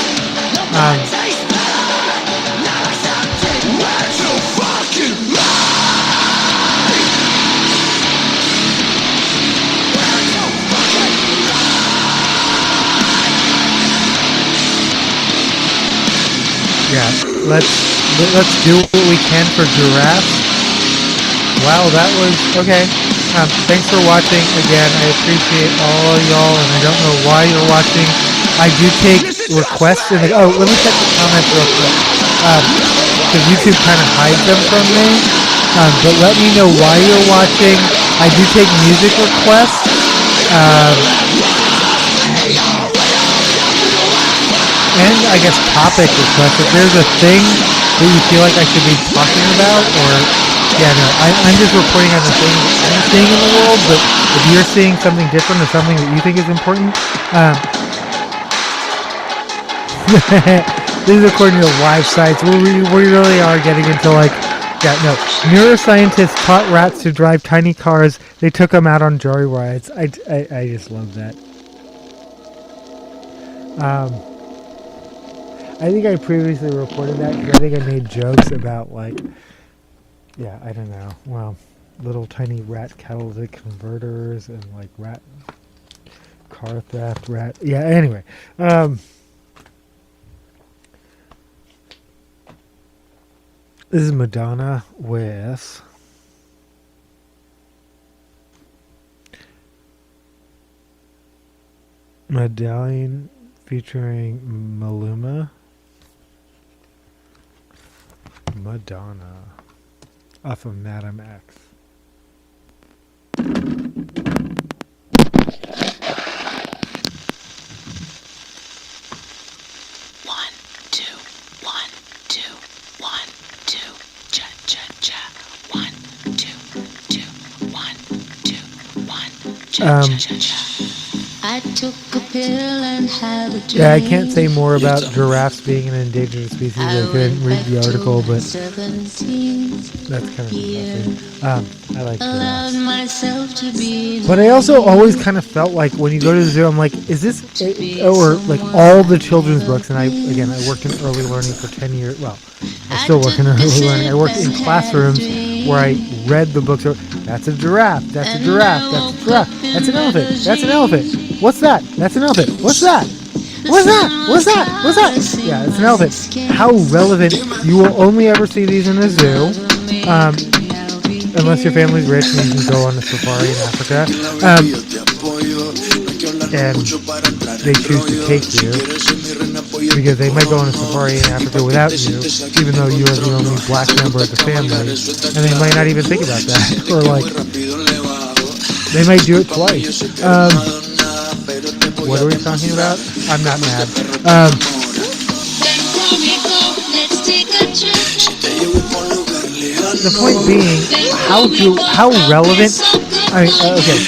Yeah, let's do what we can for giraffes. Wow, that was okay. Thanks for watching again. I appreciate all y'all, and I don't know why you're watching. I do take requests in the. Oh, let me check the comments real quick, because YouTube kind of hides them from me. But let me know why you're watching. I do take music requests. And I guess topic requests. If there's a thing that you feel like I should be talking about, or I'm just reporting on the things I'm seeing in the world. But if you're seeing something different or something that you think is important, this is according to live sites. We really are getting into neuroscientists taught rats to drive tiny cars. They took them out on joyrides. I just love that. I think I previously reported that because I think I made jokes about I don't know. Well, little tiny rat catalytic converters and rat car theft, rat. Yeah. Anyway, this is Madonna with Medallion featuring Maluma. Madonna off of Madam X. I took a pill and had a dream. Yeah, I can't say more about giraffes being an endangered species. I couldn't read the article, but that's kind of interesting. I like giraffes. But I also always kind of felt like when you go to the zoo, I'm like, is this, or all the children's books, and I worked in early learning for 10 years. Well, I still work in early learning. I worked in classrooms where I read the books. That's a giraffe. That's a giraffe. That's a giraffe. That's an elephant. That's an elephant. What's that? That's an elephant. What's that? What's that? What's that? What's that? Yeah, it's an elephant. How relevant. You will only ever see these in a zoo. Unless your family's rich and you can go on a safari in Africa. And they choose to take you. Because they might go on a safari in Africa without you, even though you are the only black member of the family. And they might not even think about that. Or they might do it twice. What are we talking about? I'm not mad. the point being, how relevant. Okay,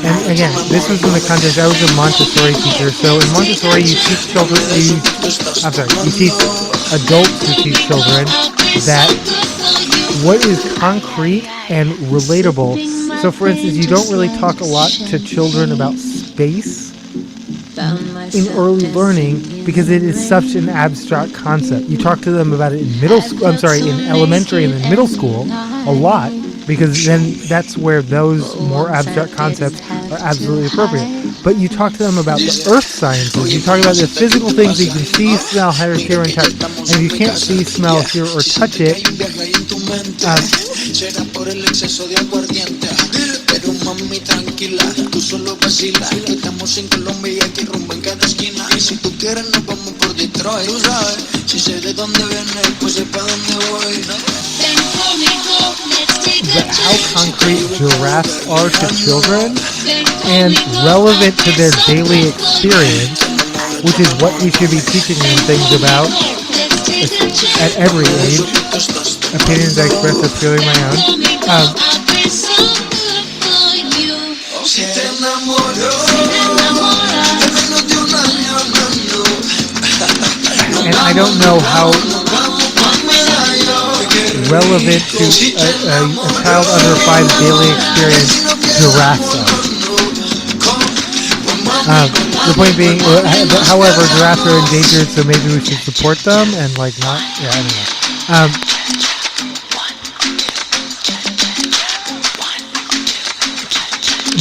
and again, this was in the context. I was a Montessori teacher, so in Montessori, you teach children. You teach adults who teach children that what is concrete and relatable. So, for instance, you don't really talk a lot to children about space in early learning because it is such an abstract concept. You talk to them about it in in elementary and in middle school a lot, because then that's where those more abstract concepts are absolutely appropriate. But you talk to them about the earth sciences. You talk about the physical things that you can see, smell, hear, and touch. And if you can't see, smell, hear, or touch it, será por el exceso de aguardiente. Pero mami tranquila, tú solo vacila. Que estamos en Colombia y aquí rumbo en cada esquina. Y si tú quieres nos vamos por Detroit. Tú sabes, si sé de dónde viene, pues sé pa' dónde voy. but how concrete giraffes are to children and relevant to their daily experience, which is what we should be teaching them things about at every age. Opinions I express are purely my own. Si te enamoró, de menos de un año, And I don't know how relevant to a child under 5's daily experience giraffes are. The point being, however, giraffes are endangered, so maybe we should support them and not. Yeah, I don't know.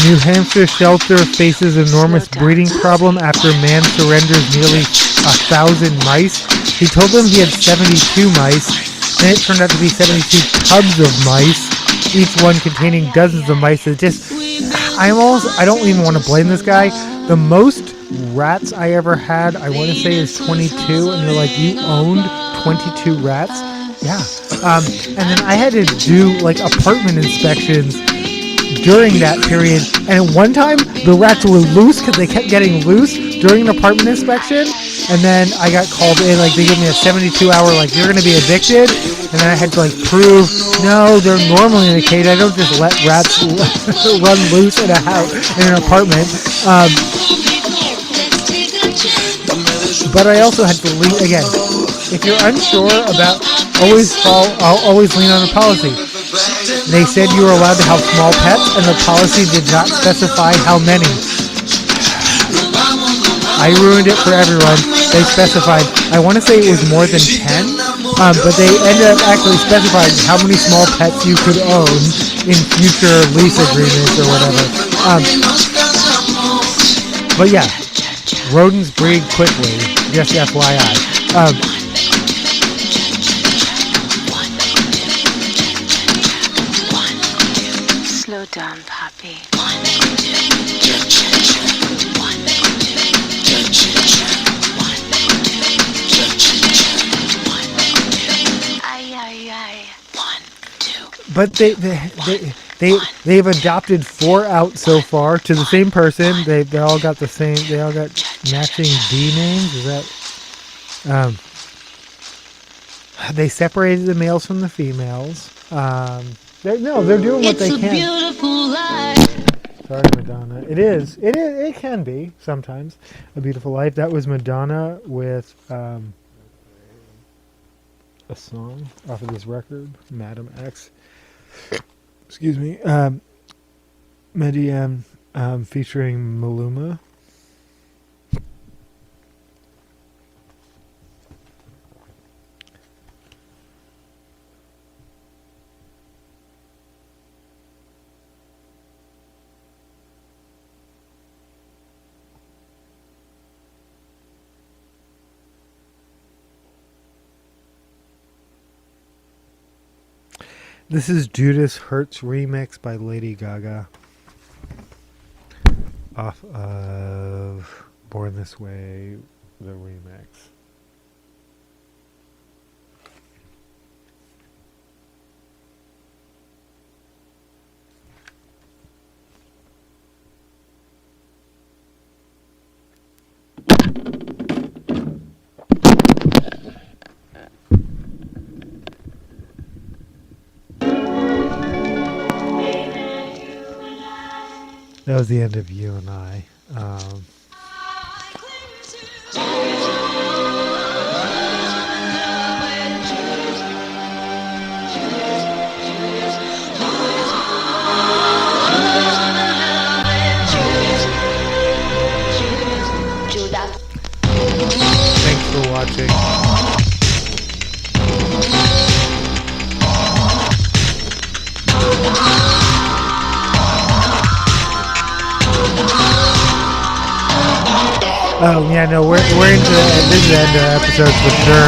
New Hampshire shelter faces enormous breeding problem after man surrenders nearly 1,000 mice. He told them he had 72 mice, then it turned out to be 72 tubs of mice, each one containing dozens of mice. I don't even want to blame this guy. The most rats I ever had, I want to say, is 22, and they're like, you owned 22 rats? Yeah. And then I had to do apartment inspections during that period, and at one time the rats were loose because they kept getting loose during an apartment inspection, and then I got called in, they gave me a 72-hour, you're going to be evicted, and then I had to prove, no, they're normally in a cage, I don't just let rats run loose in a house, in an apartment. But I also had to lean, again, if you're unsure about, I'll always lean on the policy. They said you were allowed to have small pets, and the policy did not specify how many. I ruined it for everyone. They specified, I want to say it was more than 10, but they ended up actually specifying how many small pets you could own in future lease agreements or whatever. But yeah, rodents breed quickly, just FYI. Slow down, puppy. But they've adopted 4 out so far to the same person. They all got the same. They all got matching D names. Is that? They separated the males from the females. They're doing what they can. Beautiful life. Sorry, Madonna. It is. It can be sometimes a beautiful life. That was Madonna with a song off of this record, Madam X. Excuse me. Mediem featuring Maluma. This is Judas Hertz remix by Lady Gaga off of Born This Way, the remix. That was the end of You and I. Thanks for watching. Oh yeah, no, we're into this is the end of episodes for sure.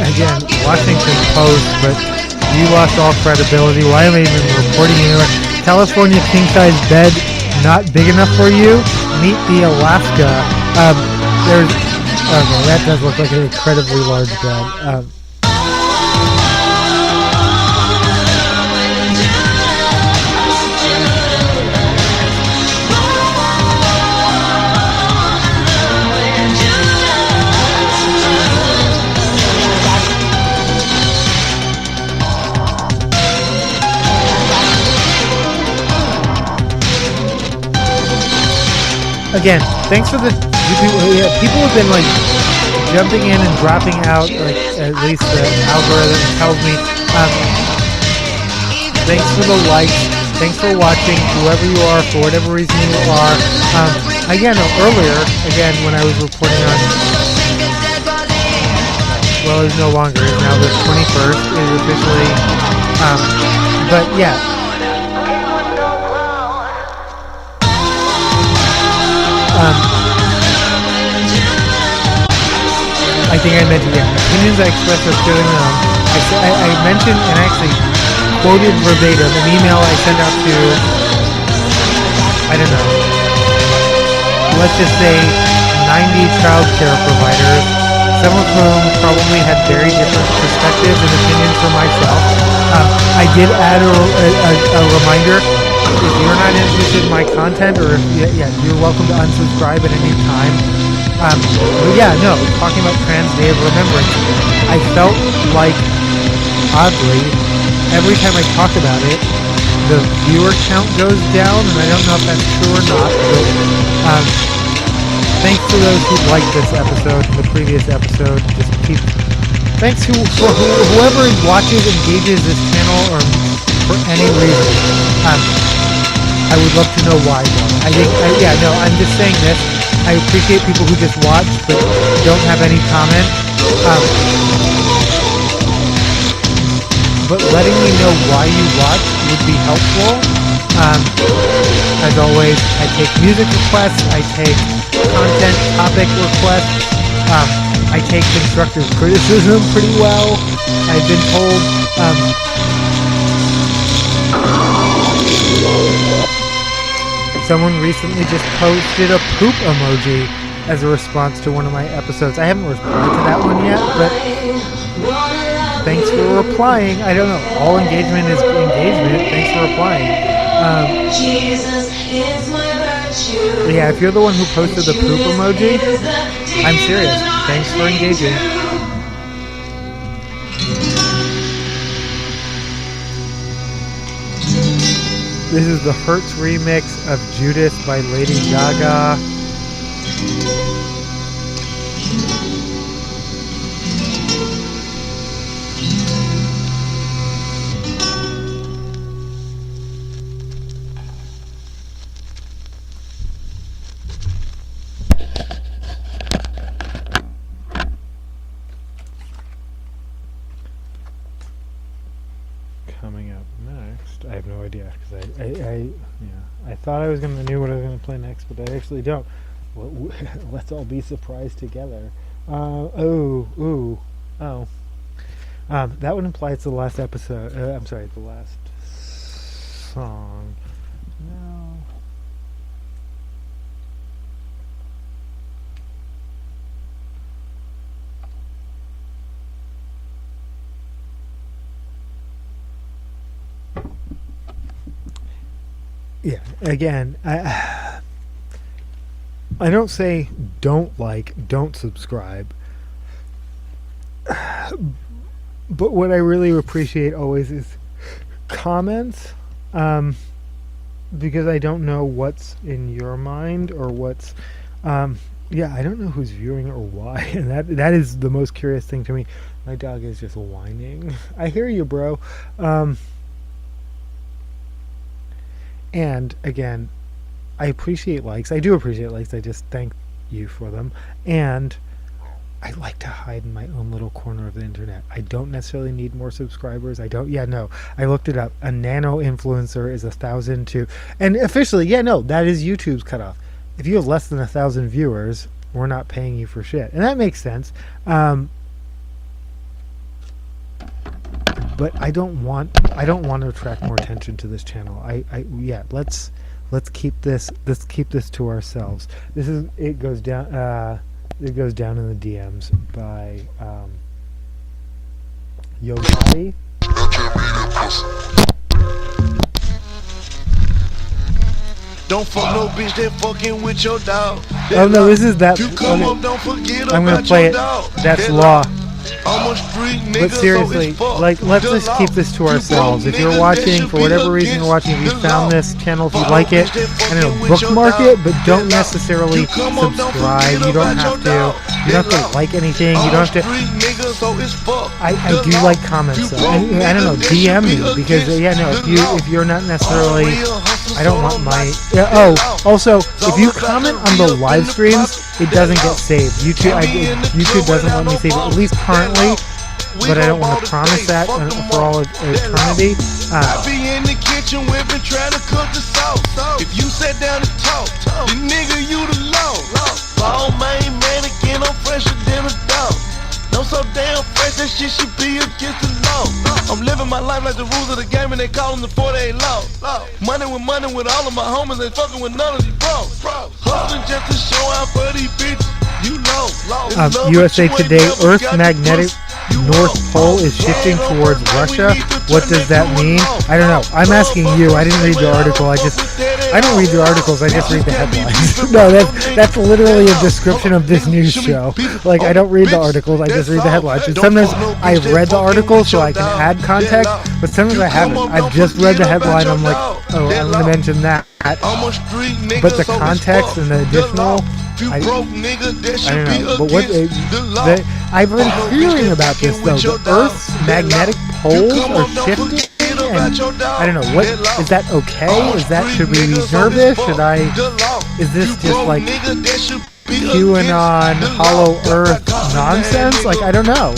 Again, Washington Post, but you lost all credibility. Why am I even reporting anywhere? California king size bed not big enough for you? Meet the Alaska. There's okay, that does look like an incredibly large bed. Again, thanks for the people have been like jumping in and dropping out, like at least the algorithm tells me. Thanks for the likes. Thanks for watching, whoever you are, for whatever reason you are. Again, earlier, when I was reporting on, well, it's no longer. It's now the 21st is officially. But yeah. I think I mentioned, opinions I express are purely my own. I mentioned and actually quoted verbatim an email I sent out to, I don't know, let's just say 90 child care providers, some of whom probably had very different perspectives and opinions from myself. I did add a reminder. If you're not interested in my content, or you're welcome to unsubscribe at any time. But talking about Trans Day of Remembrance, I felt like, oddly, every time I talk about it, the viewer count goes down, and I don't know if that's true or not, but thanks to those who liked this episode and the previous episode. Thanks to whoever watches, engages this channel, or for any reason. I would love to know why, though. I'm just saying this. I appreciate people who just watch but don't have any comment. But letting me know why you watch would be helpful. As always, I take music requests, I take content topic requests, I take constructive criticism pretty well. I've been told. Someone recently just posted a poop emoji as a response to one of my episodes. I haven't replied to that one yet, but thanks for replying. I don't know. All engagement is engagement. Thanks for replying. If you're the one who posted the poop emoji, I'm serious. Thanks for engaging. This is the Hertz remix of Judas by Lady Gaga. Coming up next, I have no idea, because I thought I was going to know what I was going to play next, but I actually don't. Well, let's all be surprised together. That would imply it's the last episode. I'm sorry, the last song. No. Yeah, again, I don't say don't subscribe. But what I really appreciate always is comments, because I don't know what's in your mind or what's, yeah, I don't know who's viewing or why, and that is the most curious thing to me. My dog is just whining. I hear you, bro. And again, I appreciate likes. I do appreciate likes. I just thank you for them. And I like to hide in my own little corner of the internet. I don't necessarily need more subscribers. I don't. Yeah, no. I looked it up. A nano influencer is 1,000 to, and officially, yeah, no, that is YouTube's cutoff. If you have less than 1,000 viewers, we're not paying you for shit, and that makes sense. But I don't want to attract more attention to this channel. Yeah, let's keep this to ourselves. It goes down in the DMs by Yo Gotti. Don't fuck no bitch that fucking with your dog. Oh no, this is that. You come up, don't forget I'm gonna about play your it. dog. That's That law. I'm a street nigga, But seriously, so it's like, let's just keep this to ourselves. If you're watching, for whatever reason you're watching, if you found this channel, if you like it, I don't know, bookmark it, but don't necessarily subscribe. You don't have to. You don't have to like anything. You don't have to. I do like comments though. And, I don't know, DM me because yeah, no, if you're not necessarily, I don't want my. Oh, also, if you comment on the live streams, it doesn't get saved. YouTube doesn't let me save it, at least currently. But I don't want to promise that for all eternity. I be in the kitchen whipping, trying to cook the sauce. If you sat down and talk, the nigga you the law. Ball main mannequin, I'm fresher than a dog. No so damn fresh, that shit should be against the law. I'm living my life like the rules of the game and they call them the 48 law. Money with all of my homies, they fucking with none of these bros. Hustling just to show out for these bitches, you know. USA Today, Earth's magnetic North Pole is shifting towards Russia. What does that mean? I don't know. I'm asking you. I didn't read the article. I don't read the articles. I just read the headlines. No, that's literally a description of this news show. Like, I don't read the articles. I just read the headlines. And sometimes I've read the article so I can add context, but sometimes I haven't. I've just read the headline. I'm like, oh, I'm going to mention that. But the context and the additional, I don't know. But I've been hearing about this though. The Earth's magnetic poles are shifting, and I don't know. What is that? Okay? Should we be nervous? Is this just like QAnon, hollow Earth nonsense? Like, I don't know.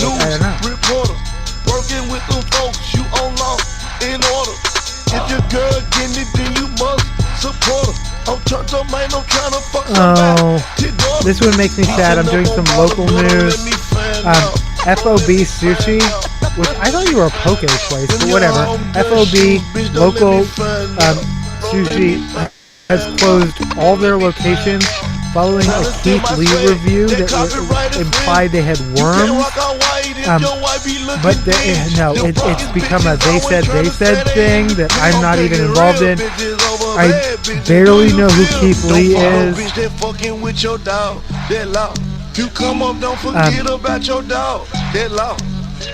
Working with them folks, you on law in order. If your girl getting it, then you must support her. I'm trying to fuck somebody. This one makes me sad. I'm doing some local news. FOB Sushi, which I thought you were a poke place, but whatever. FOB local sushi has closed all their locations following a Keith Lee review that implied they had worms. But it's become a they said thing that I'm not even involved in. I barely know who Keith Lee is. You come up, don't forget about your dog.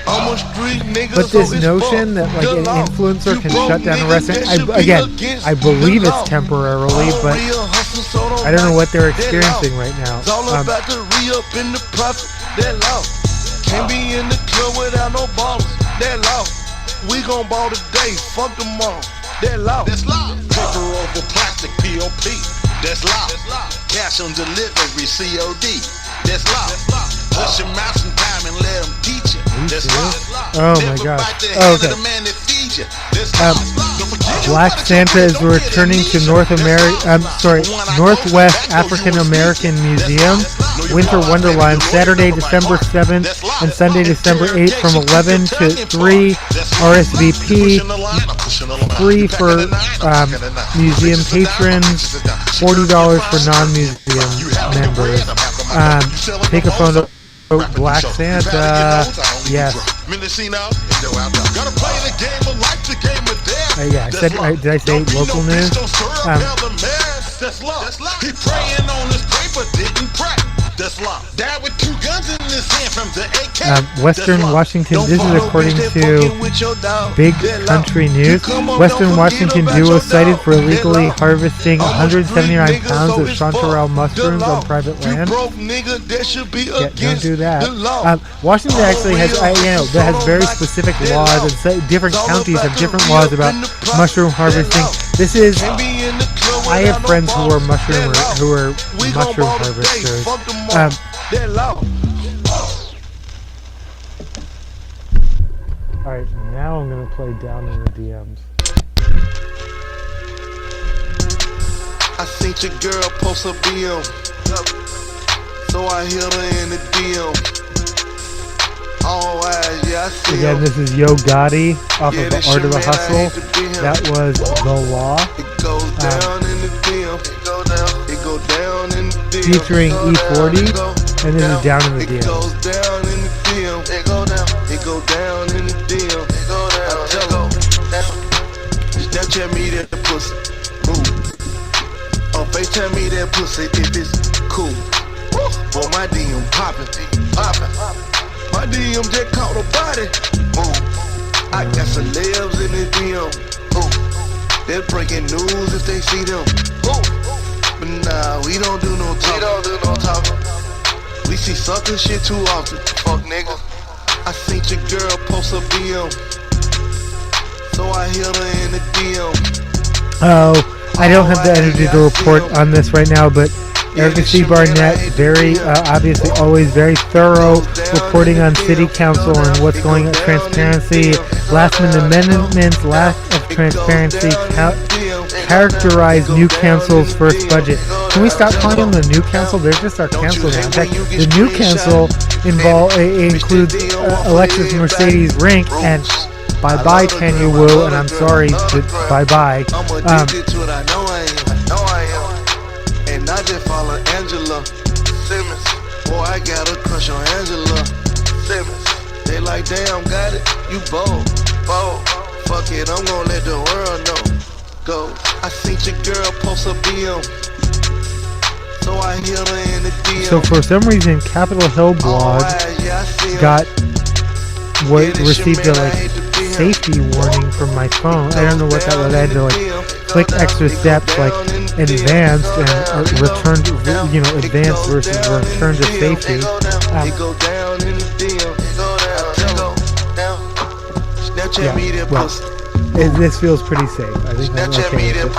I'm a street nigga, but this notion that like an influencer can shut down a restaurant, I believe it's temporarily, but I don't know what they're experiencing right now. It's all about the re-up in the profit, that law. Can't be in the club without no ballers, that law. We gon' ball today, fuck tomorrow, that law. That's law. Paper over plastic, POP, that's law. Cash on delivery, COD, that's law. Push your mouth sometime and let them teach you. That's law. Oh my gosh. Oh, okay. Black Santa is returning to Northwest African American Museum Winter Wonderland Saturday, December 7th and Sunday, December 8th from 11 to 3. RSVP free for museum patrons, $40 for non-museum members. Take a photo. Black Santa, yes. Yeah, I said. Did I say local news? He praying on his paper, didn't pray. That's law. Died with 2 guns. Western Washington, this is according to Big Country News. Western Washington duo cited for illegally harvesting 179 pounds of chanterelle mushrooms on private land. Yeah, don't do that. Washington actually has, that has very specific laws, and different counties have different laws about mushroom harvesting. This is, I have friends who are mushroom harvesters. Alright, now I'm going to play Down in the DMs. I seen your girl post a BM, so I hit her in the DM. All eyes, yeah, I see Again, this is Yo Gotti off of The Art of the Hustle. That was The Law. It goes down in the DM. It go down in the DM. Featuring E40, and this is Down in the It DM. goes down in the DM. It go down. It go down in the DM. It go down. I tell her, Snapchat me that pussy. Move. Or FaceTime me that pussy if it's cool. For my DM poppin'. My DM just caught a body. I got celebs in the DM. They're breaking news if they see them. But nah, we don't do no talking. We see suckin' shit too often. Fuck nigga. I seen your girl post a BM, so I hit her in the DM. Oh, I don't have the energy to report on this right now, but Erica C. Barnett, very obviously always very thorough reporting on city council and what's going on, transparency, last minute amendments, lack of transparency, characterize new council's first budget. Can we stop calling them the new council? They're just our council now. In fact, the new council includes Alexis Mercedes Rink and bye-bye Tanya Wu, and I'm sorry, but bye-bye. I just follow Angela Simmons. Boy, I got a crush on Angela Simmons. They like, damn, got it, you bold. Fuck it, I'm gonna let the world know. Go. I seen your girl post a BM, so I hit her in the DM. So for some reason, Capitol Hill blog got what received a safety warning from my phone. I don't know what that was. I had to click extra steps advanced and returned, advanced versus return to safety. This feels pretty safe. I think I'm okay with it.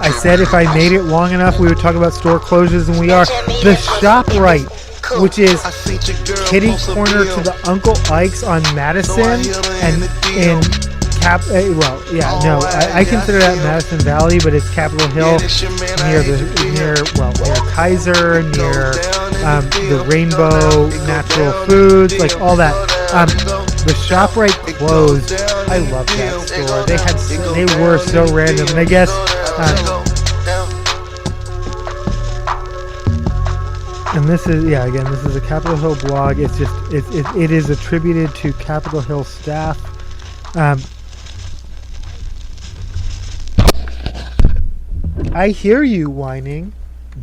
I said if I made it long enough, we would talk about store closures, and we are. The ShopRite, which is kitty corner to the Uncle Ike's on Madison and in I consider that Madison Valley, but it's Capitol Hill near Kaiser, near the Rainbow Natural Foods, like all that. The ShopRite closed. I love that store. They were so random, and I guess. And this is this is a Capitol Hill blog. It's just it is attributed to Capitol Hill staff. I hear you whining,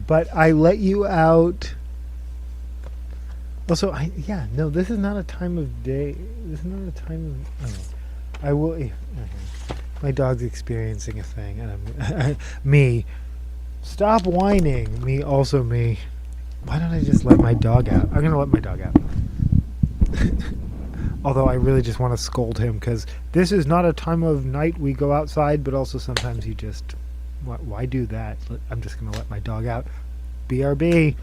but I let you out. Also, this is not a time of day. This is not a time of. I will. Okay. My dog's experiencing a thing, and I'm me. Stop whining. Me, also me. Why don't I just let my dog out? I'm gonna let my dog out. Although I really just want to scold him because this is not a time of night we go outside, but also sometimes he just. Why do that? I'm just gonna let my dog out. BRB.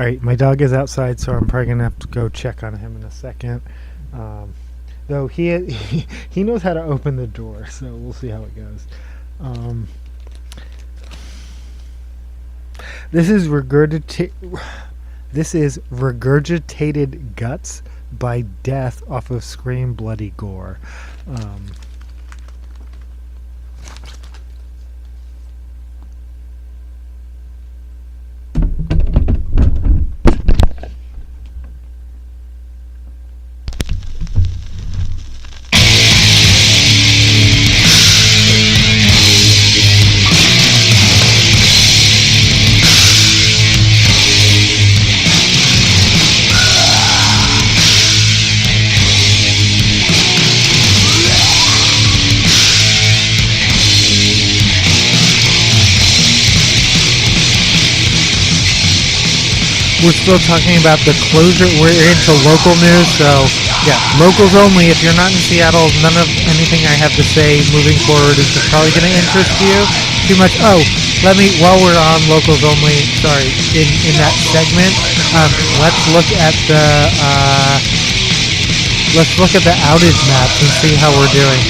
All right, my dog is outside, so I'm probably gonna have to go check on him in a second. Though he knows how to open the door, so we'll see how it goes. This is regurgitated guts by Death off of Scream Bloody Gore. We're still talking about the closure. We're into local news, so yeah, locals only. If you're not in Seattle, none of anything I have to say moving forward is probably going to interest you too much. Oh, while we're on locals only, sorry, in that segment, let's look at the outage maps and see how we're doing.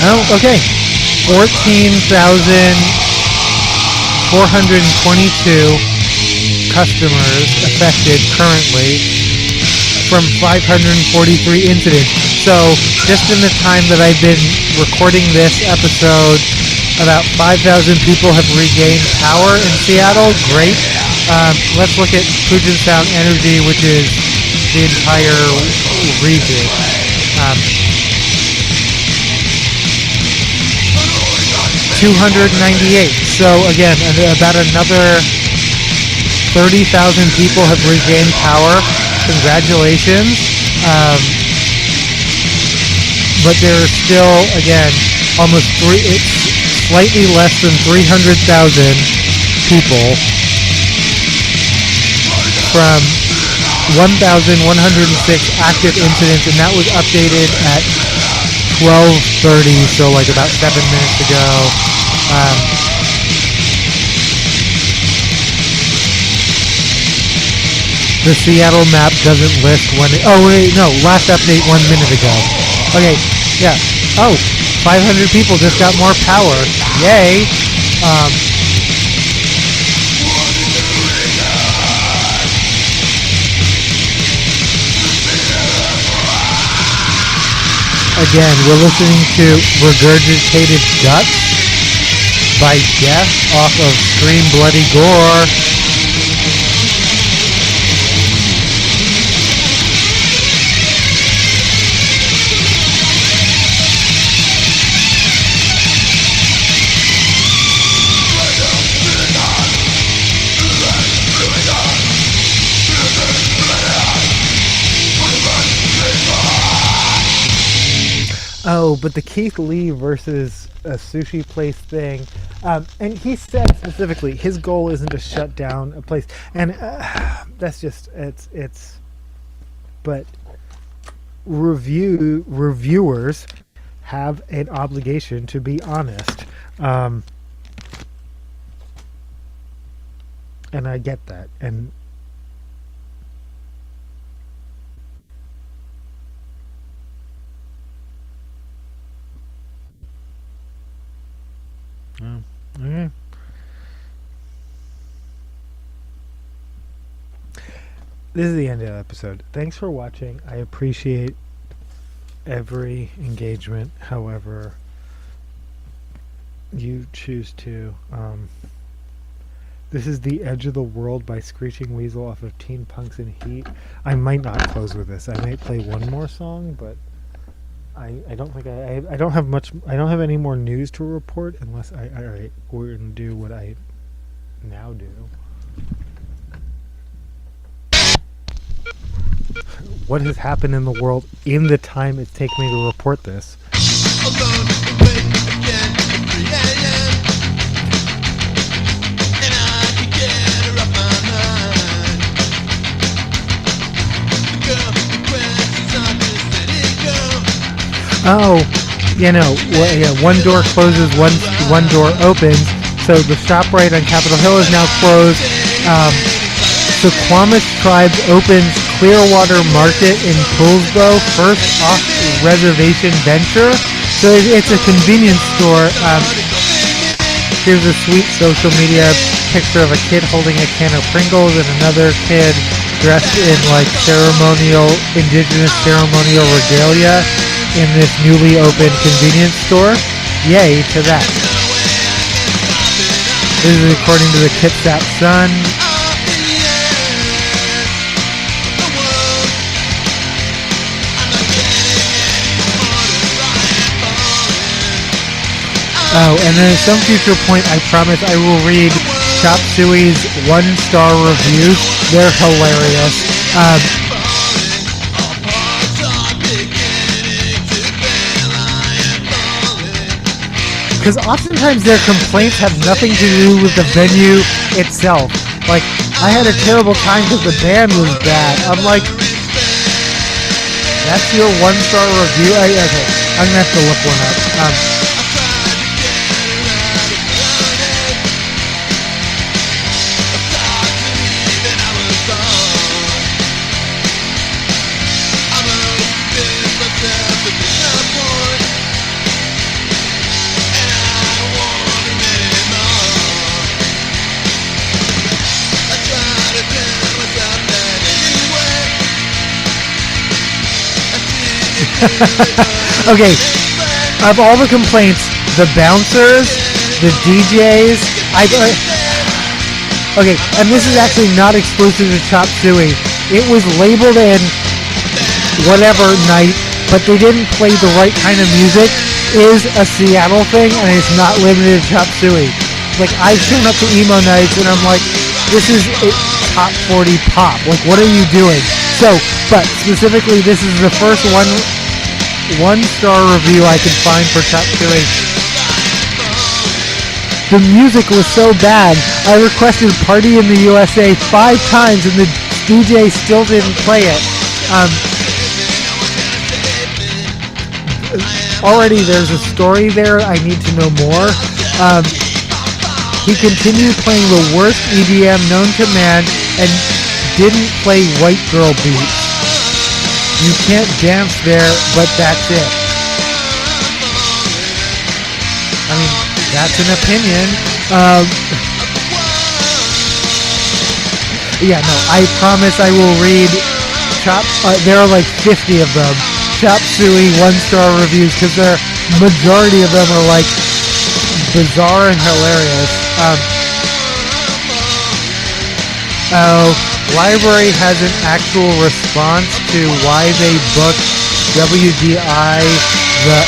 Oh, okay. 14,422 customers affected currently from 543 incidents. So just in the time that I've been recording this episode, about 5,000 people have regained power in Seattle. Great. Let's look at Puget Sound Energy, which is the entire region. 298. So again, about another 30,000 people have regained power. Congratulations. But there are still, again, it's slightly less than 300,000 people from 1,106 active incidents, and that was updated at 12:30, so like about 7 minutes ago. The Seattle map doesn't list when last update 1 minute ago. Okay, yeah. Oh, 500 people just got more power. Yay. Again, we're listening to Regurgitated Guts by Death off of Scream Bloody Gore. Oh, but the Keith Lee versus a sushi place thing, and he said specifically his goal isn't to shut down a place, and that's just it's. But reviewers have an obligation to be honest, and I get that, and. Okay. This is the end of the episode. Thanks for watching. I appreciate every engagement, however you choose to. This is The Edge of the World by Screeching Weasel off of Teen Punks in Heat. I might not close with this. I might play one more song, but I don't think I don't have much. I don't have any more news to report unless all right, we're gonna do what I now do. What has happened in the world in the time it's taken me to report this? Oh, one door closes, one door opens. So the ShopRite on Capitol Hill is now closed. So Quamish Tribes opens Clearwater Market in Poolsbo, first off-reservation venture. So it's a convenience store. Here's a sweet social media picture of a kid holding a can of Pringles and another kid dressed in like indigenous ceremonial regalia in this newly opened convenience store. Yay to that. This is according to the Kitsap Sun. Oh, and then at some future point, I promise I will read Chop Suey's 1-star reviews. They're hilarious. Because oftentimes their complaints have nothing to do with the venue itself. Like, I had a terrible time because the band was bad. I'm like, that's your 1-star review? Okay, I'm going to have to look one up. Okay, of all the complaints, the bouncers, the DJs, okay, and this is actually not exclusive to Chop Suey. It was labeled in whatever night, but they didn't play the right kind of music, is a Seattle thing, and it's not limited to Chop Suey. Like, I've shown up to emo nights, and I'm like, this is top 40 pop. Like, what are you doing? So, but specifically, this is the first one-star review I could find for Chop Suey. The music was so bad, I requested Party in the USA 5 times and the DJ still didn't play it. Already there's a story there, I need to know more. He continued playing the worst EDM known to man and didn't play white girl beats. You can't dance there, but that's it. I mean, that's an opinion. Yeah, no, I promise I will read there are like 50 of them. Chop Suey 1-star reviews, because the majority of them are like bizarre and hilarious. Library has an actual response to why they booked WDI, the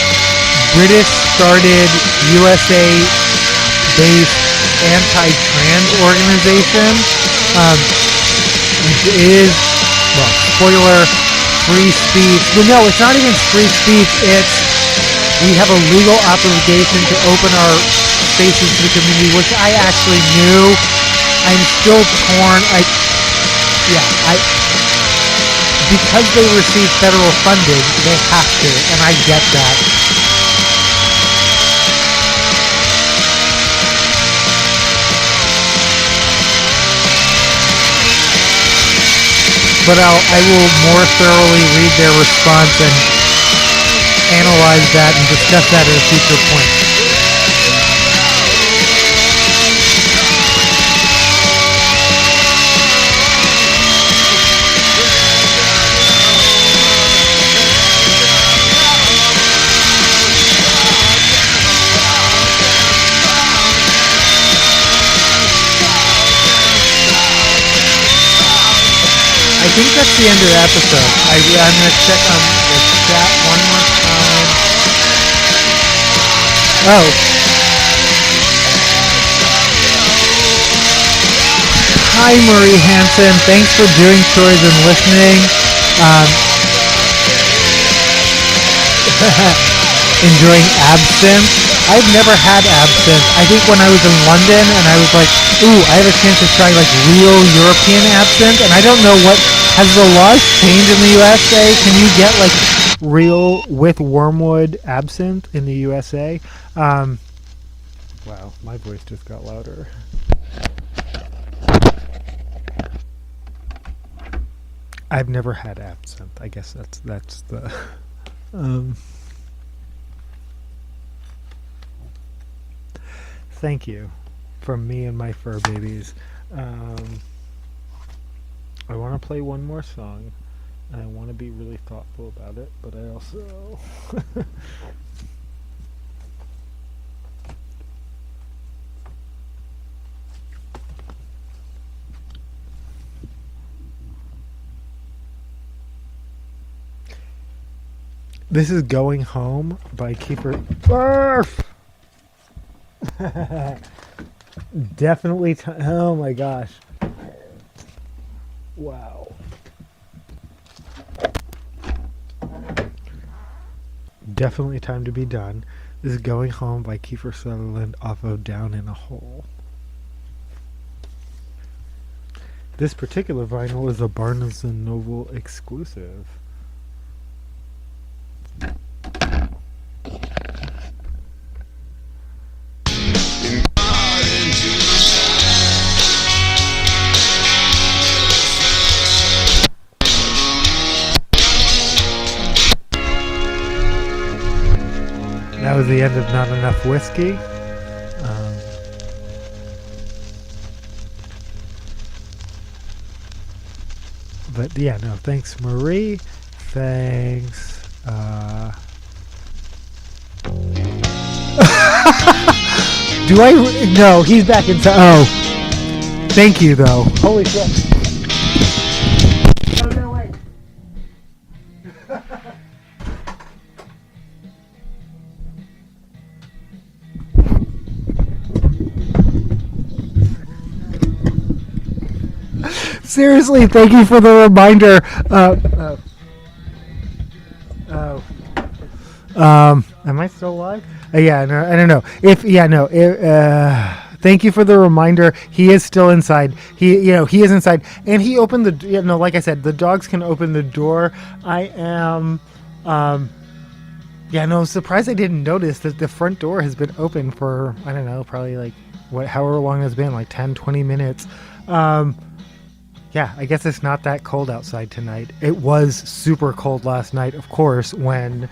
British-started USA-based anti-trans organization. It is, well, spoiler, free speech. Well, no, it's not even free speech. It's, we have a legal obligation to open our spaces to the community, which I actually knew. I'm still torn. Because they receive federal funding, they have to, and I get that. But I will more thoroughly read their response and analyze that and discuss that at a future point. I think that's the end of the episode. I'm going to check on the chat one more time. Oh. Hi, Marie Hansen. Thanks for doing chores and listening. Enjoying absinthe. I've never had absinthe. I think when I was in London and I was like, ooh, I have a chance to try like real European absinthe, and I don't know what, has the laws changed in the USA? Can you get like real with wormwood absinthe in the USA. Wow, my voice just got louder. I've never had absinthe. I guess that's the. Thank you, from me and my fur babies. I want to play one more song, and I want to be really thoughtful about it, but I also. This is Going Home by Kiefer. Barf! Definitely. Oh my gosh. Wow. Definitely time to be done. This is Going Home by Kiefer Sutherland off of Down in a Hole. This particular vinyl is a Barnes & Noble exclusive. That was the end of Not Enough Whiskey. But yeah, no, thanks Marie. Thanks. Do I? No, he's back inside. Oh. Thank you, though. Holy shit. Oh, no, wait. Seriously, thank you for the reminder. Am I still live? Yeah, no, I don't know. Thank you for the reminder. He is still inside. He is inside, and he opened the. Like I said, the dogs can open the door. I am. Surprised I didn't notice that the front door has been open for, I don't know, probably like however long it's been, like 10, 20 minutes. Yeah, I guess it's not that cold outside tonight. It was super cold last night, of course, when.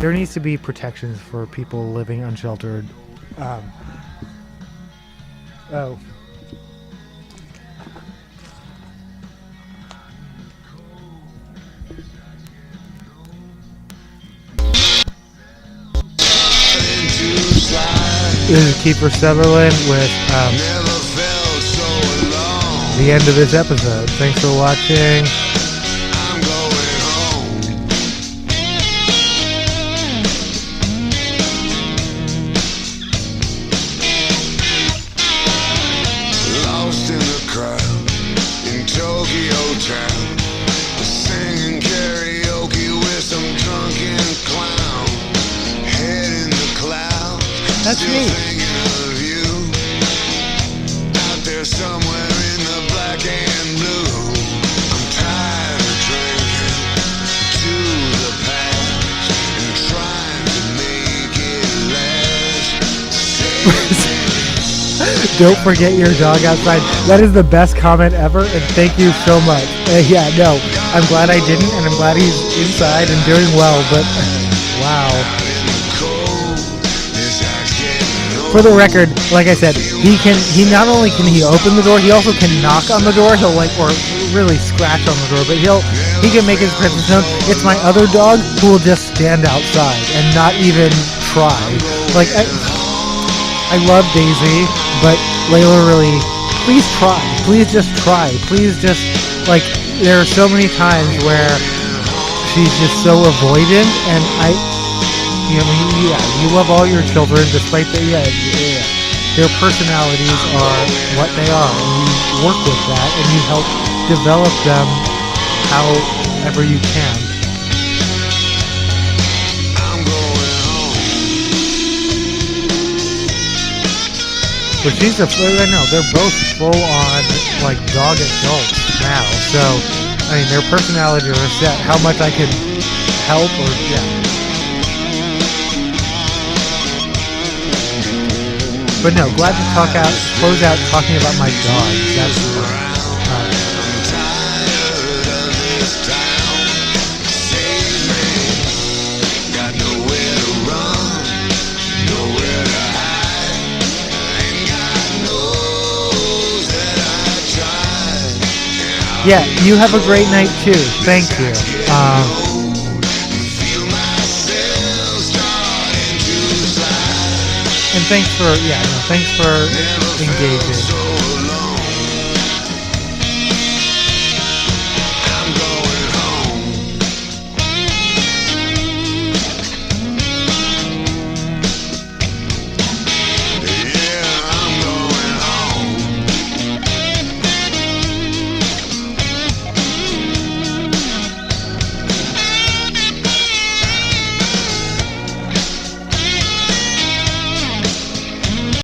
There needs to be protections for people living unsheltered. This is Kiefer Sutherland with the end of this episode. Thanks for watching. That's me. Out there somewhere in the black and blue. I'm tired of drinking to the past and trying to make it last. Don't forget your dog outside. That is the best comment ever, and thank you so much. I'm glad I didn't, and I'm glad he's inside and doing well, but wow. For the record, like I said, he not only can he open the door, he also can knock on the door. He'll or really scratch on the door, but he can make his presence known. It's my other dog who will just stand outside and not even try. Like I love Daisy, but Layla really, please try. Please just try. Please just there are so many times where she's just so avoidant, and you love all your children despite their personalities are what they are, and you work with that and you help develop them however you can. But she's I know they're both full on like dog adults now. So I mean, their personalities are set. How much I can help or yeah. But no, glad to close out talking about my dogs. That's fun. Yeah, you have a great night too. Thank you. And thanks for engaging.